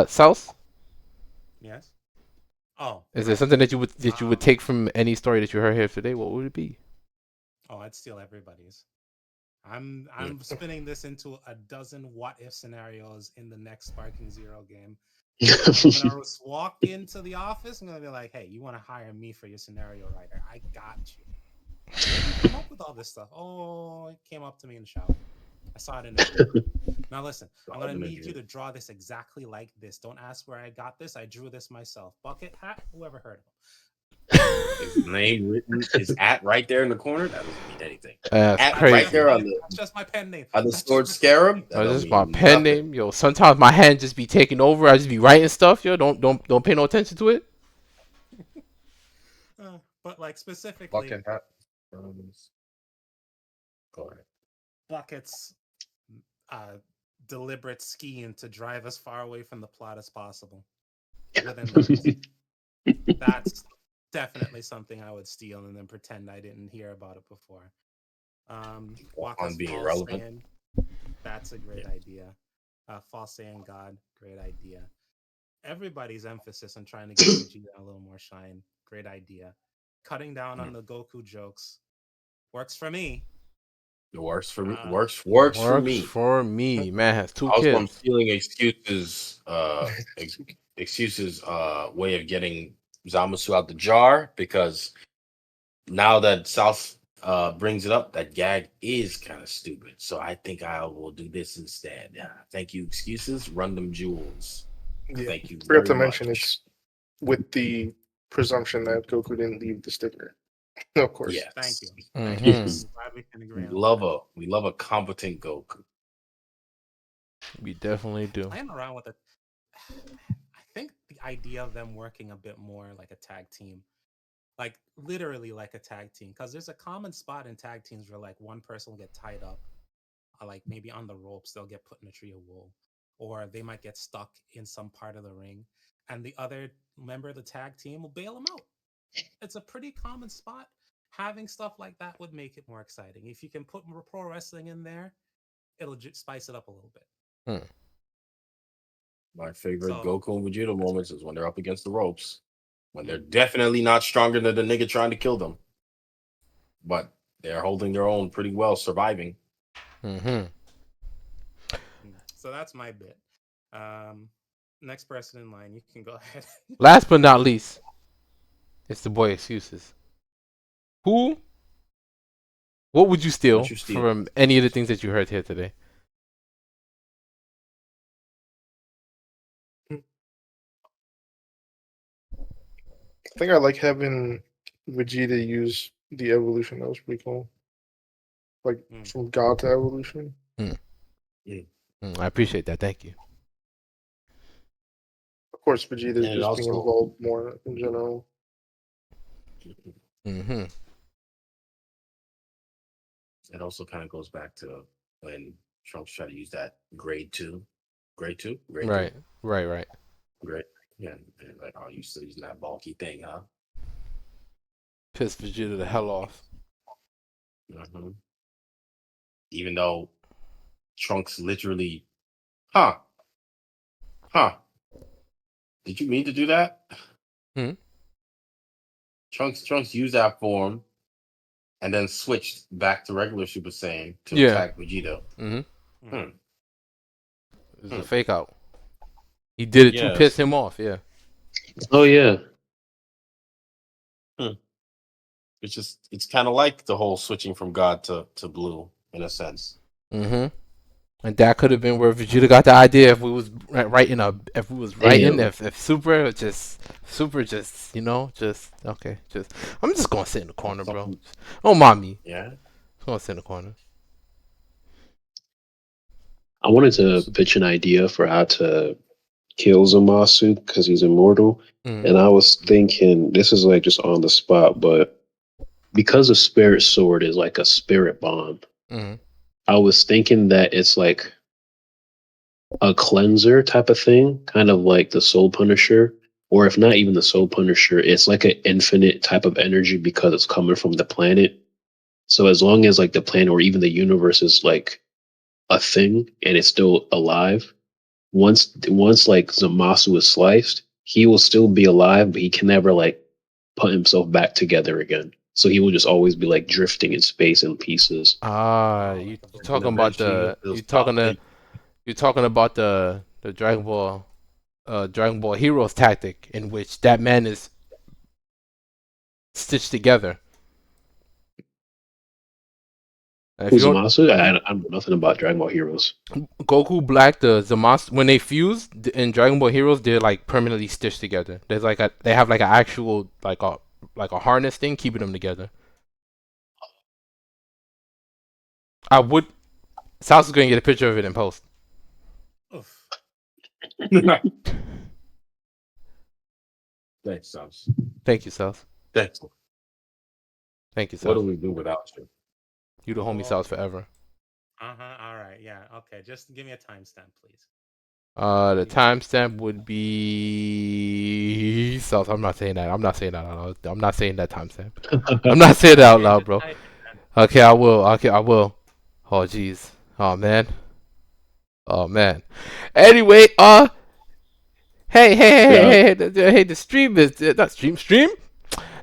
South. Yes. Oh. Is there something that you would take from any story that you heard here today? What would it be? Oh, I'd steal everybody's. I'm spinning this into a dozen what if scenarios in the next Sparking Zero game. When I was walk into the office, I'm gonna be like, "Hey, you want to hire me for your scenario writer? I got you." Where did you come up with all this stuff? Oh, it came up to me in the shower. I saw it in the Now listen, I'm gonna need you to draw this exactly like this. Don't ask where I got this. I drew this myself. Bucket hat. Whoever heard of him. His name written is at right there in the corner. That doesn't mean anything. That's at crazy. right there on the. That's just my pen name. On the sword scarab. That's just my pen name, yo. Sometimes my hand just be taking over. I just be writing stuff, yo. Don't pay no attention to it. But like specifically, Bucket hat. Go ahead. Bucket's deliberate scheme to drive as far away from the plot as possible. That's definitely something I would steal and then pretend I didn't hear about it before. On being relevant. That's a great idea. False saying God, great idea. Everybody's emphasis on trying to give Vegeta a little more shine, great idea. Cutting down on the Goku jokes works for me. It works for me. Works for me. For me, man has two also, kids. I'm feeling excuses. Excuses. Way of getting Zamasu out the jar because now that South brings it up, that gag is kind of stupid. So I think I will do this instead. Thank you. Excuses. Run them jewels. Yeah. Thank you. Forgot to mention it's with the presumption that Goku didn't leave the sticker. Of course. Yes. Thank you. Mm-hmm. Glad we can agree on We love a competent Goku. We definitely do. Playing around with it. I think the idea of them working a bit more like a tag team, like literally like a tag team, because there's a common spot in tag teams where like one person will get tied up, or like maybe on the ropes they'll get put in a tree of wool, or they might get stuck in some part of the ring, and the other member of the tag team will bail them out. It's a pretty common spot. Having stuff like that would make it more exciting. If you can put more pro wrestling in there, it'll spice it up a little bit. My favorite Goku and Vegeta moments is when they're up against the ropes, when they're definitely not stronger than the nigga trying to kill them, but they're holding their own pretty well, surviving. Mm-hmm. So that's my bit. Next person in line, you can go ahead. Last but not least, it's the boy excuses. Who What would you steal What you steal? from any of the things that you heard here today? I think I like having Vegeta use the evolution. That was pretty cool. Like from God to evolution. I appreciate that. Thank you. Of course, Vegeta And is it just being also- involved more in general. Mm-hmm. It also kind of goes back to when Trunks tried to use that grade two. Right. Two? Right. Grade. Yeah. And like, oh, you still using that bulky thing, huh? Piss Vegeta the hell off. Mm-hmm. Even though Trunks literally, huh? Did you mean to do that? Hmm? Trunks used that form and then switched back to regular Super Saiyan to Yeah. attack Vegeta. Mm-hmm. Hmm. It was a fake out. He did it to Yes. piss him off. Yeah. Oh yeah. It's kind of like the whole switching from God to Blue in a sense. Mm-hmm. And that could have been where Vegeta got the idea if we was writing if Super just okay, I'm just gonna sit in the corner, bro. Don't mind me. Yeah. I'm gonna sit in the corner. I wanted to pitch an idea for how to kill Zamasu because he's immortal. Mm. And I was thinking, this is like just on the spot, but because a spirit sword is like a spirit bomb, Mm. I was thinking that it's like a cleanser type of thing, kind of like the Soul Punisher. Or if not even the Soul Punisher, it's like an infinite type of energy because it's coming from the planet. So as long as like the planet or even the universe is like a thing and it's still alive, once like Zamasu is sliced, he will still be alive, but he can never like put himself back together again. So he will just always be like drifting in space in pieces. You talking about the Dragon Ball Heroes tactic in which that man is stitched together. And if Who's you don't, Zamasu? I know nothing about Dragon Ball Heroes. Goku, Black, the Zamasu, when they fuse in Dragon Ball Heroes, they're like permanently stitched together. They have like an actual like a harness thing keeping them together. South is gonna get a picture of it in post. Oof. Thanks, South. Thank you, South. Thanks. Thank you, What do South. we do without you? You the homie South forever. All right. Yeah. Okay. Just give me a timestamp, please. The timestamp would be South. I'm not saying that. I'm not saying that out loud. I'm not saying that timestamp. I'm not saying that out loud, bro. Okay, I will. Okay, I will. Oh, jeez. Oh, man. Oh, man. Anyway, hey, the stream is not stream.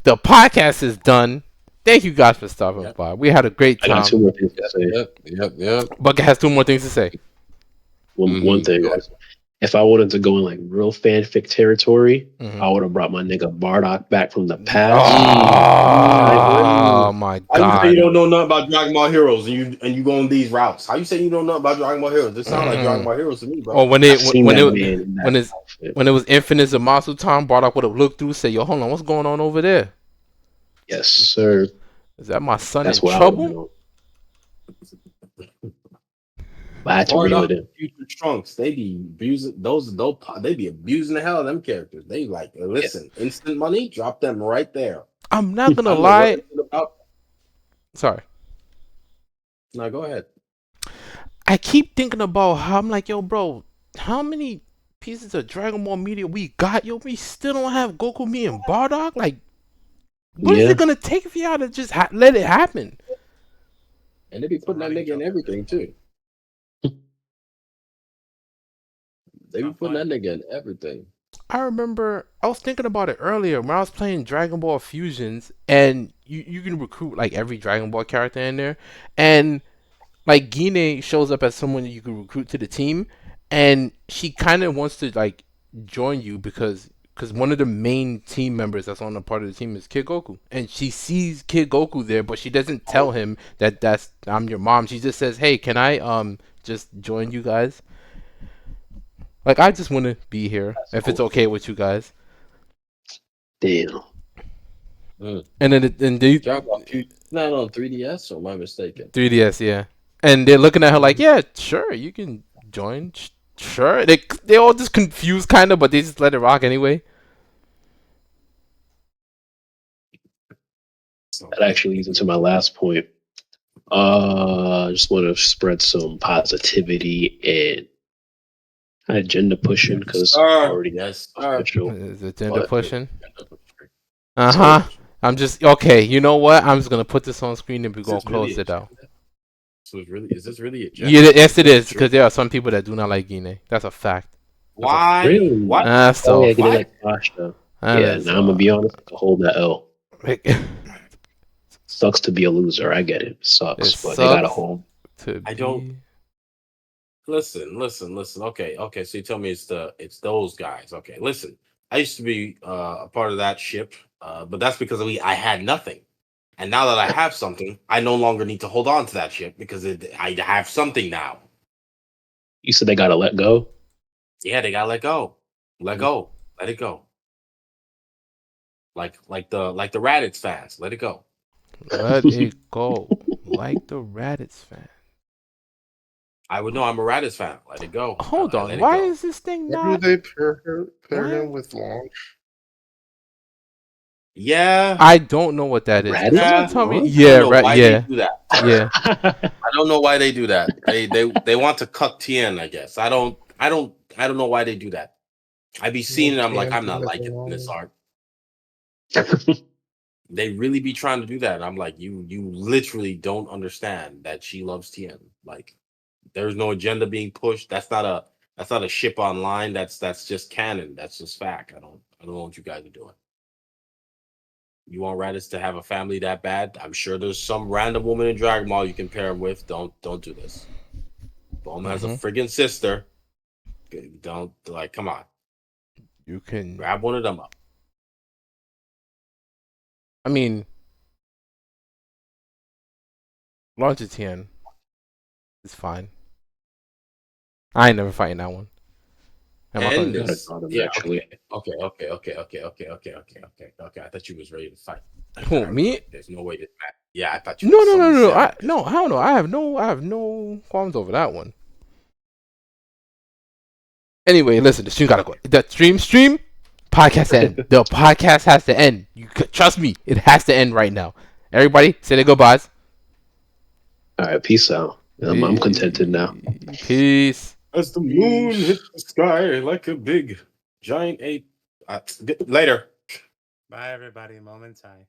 The podcast is done. Thank you guys for stopping by. We had a great I time. got two more things to say. Yep. Bucket has 2 more things to say. One thing is, if I wanted to go in like real fanfic territory, I would have brought my nigga Bardock back from the past. Oh my How you say god! you don't know nothing about Dragon Ball Heroes and you go on these routes? How you say you don't know about Dragon Ball Heroes? This sounds like Dragon Ball Heroes to me, bro. Oh, when I've seen that man in that outfit. when it was Infinite Zamasu time, Bardock would have looked through, say, "Yo, hold on, what's going on over there? Yes, sir. Is that my son That's in what trouble?" I would know. But I had to reel it in. Future Trunks, they be abusing they be abusing the hell out of them characters. They like, listen, instant money, drop them right there. I'm not gonna lie. Sorry. No, go ahead. I keep thinking about how I'm like, yo, bro, how many pieces of Dragon Ball media we got? Yo, we still don't have Goku, me, and Bardock. Like, what is it gonna take for y'all to just let it happen? And they be putting that nigga in everything too. They be putting that nigga in everything. I remember I was thinking about it earlier when I was playing Dragon Ball Fusions, and you can recruit like every Dragon Ball character in there, and like Gine shows up as someone that you can recruit to the team, and she kind of wants to like join you because because one of the main team members that's on the part of the team is Kid Goku, and she sees Kid Goku there, but she doesn't tell him that's I'm your mom. She just says, "Hey, can I just join you guys? Like, I just want to be here if it's okay with you guys." Damn. And then they Not on 3DS, or am I mistaken? 3DS, yeah, and they're looking at her like, "Yeah, sure, you can join." Sure, they all just confused kind of, but they just let it rock anyway. That actually leads into my last point. I just want to spread some positivity and agenda pushing because already official. Is it gender But- pushing? Uh-huh. I'm just okay. You know what? I'm just gonna put this on screen and we're gonna close it out. So is this really a Yeah, yes, it is because there are some people that do not like Guinea. That's a fact. Why? Really? What? So yeah, get like Pasha. Yeah, now I'm gonna be honest. I hold that L. Sucks to be a loser. I get it. Sucks, It but they gotta sucks. hold. I don't- Listen. Okay. So you tell me it's those guys. Okay, listen. I used to be a part of that ship, but that's because I had nothing, and now that I have something, I no longer need to hold on to that ship because I have something now. You said they gotta let go. Yeah, they gotta let go. Let go. Let it go. Like the Raditz fans. Let it go. Let it go. Like the Raditz fan. I would know I'm a Raditz fan. Let it go. Hold I on. let it Why go. is this thing Why do not? they pair What? him with Launch? Yeah. I don't know what that is. Raditz? Someone tell me. Huh? Yeah, I don't know right. why Yeah, they do that. yeah. I don't know why they do that. They want to cuck Tien, I guess. I don't know why they do that. I be seeing it, I'm like, I'm not liking this art. They really be trying to do that. I'm like, you literally don't understand that she loves Tien. Like, there's no agenda being pushed. That's not a ship online. That's just canon. That's just fact. I don't know what you guys are doing. You want Raditz to have a family that bad? I'm sure there's some random woman in Dragon Ball you can pair him with. Don't do this. Boom has a friggin' sister. Don't, like, come on. You can. Grab one of them up. I mean, Longitien is fine. I ain't never fighting that one. Am I And gonna- this, Yeah, actually. Okay. I thought you was ready to fight. Who, me? There's no way to. Yeah, I thought you. No. was somebody said- No, hell no. I have no qualms over that one. Anyway, listen, the stream gotta go. The stream podcast end. The podcast has to end. Trust me, it has to end right now. Everybody, say their goodbyes. All right, peace out. I'm contented now. Peace. As the moon hits the sky like a big giant ape. Later. Bye, everybody. Momentai.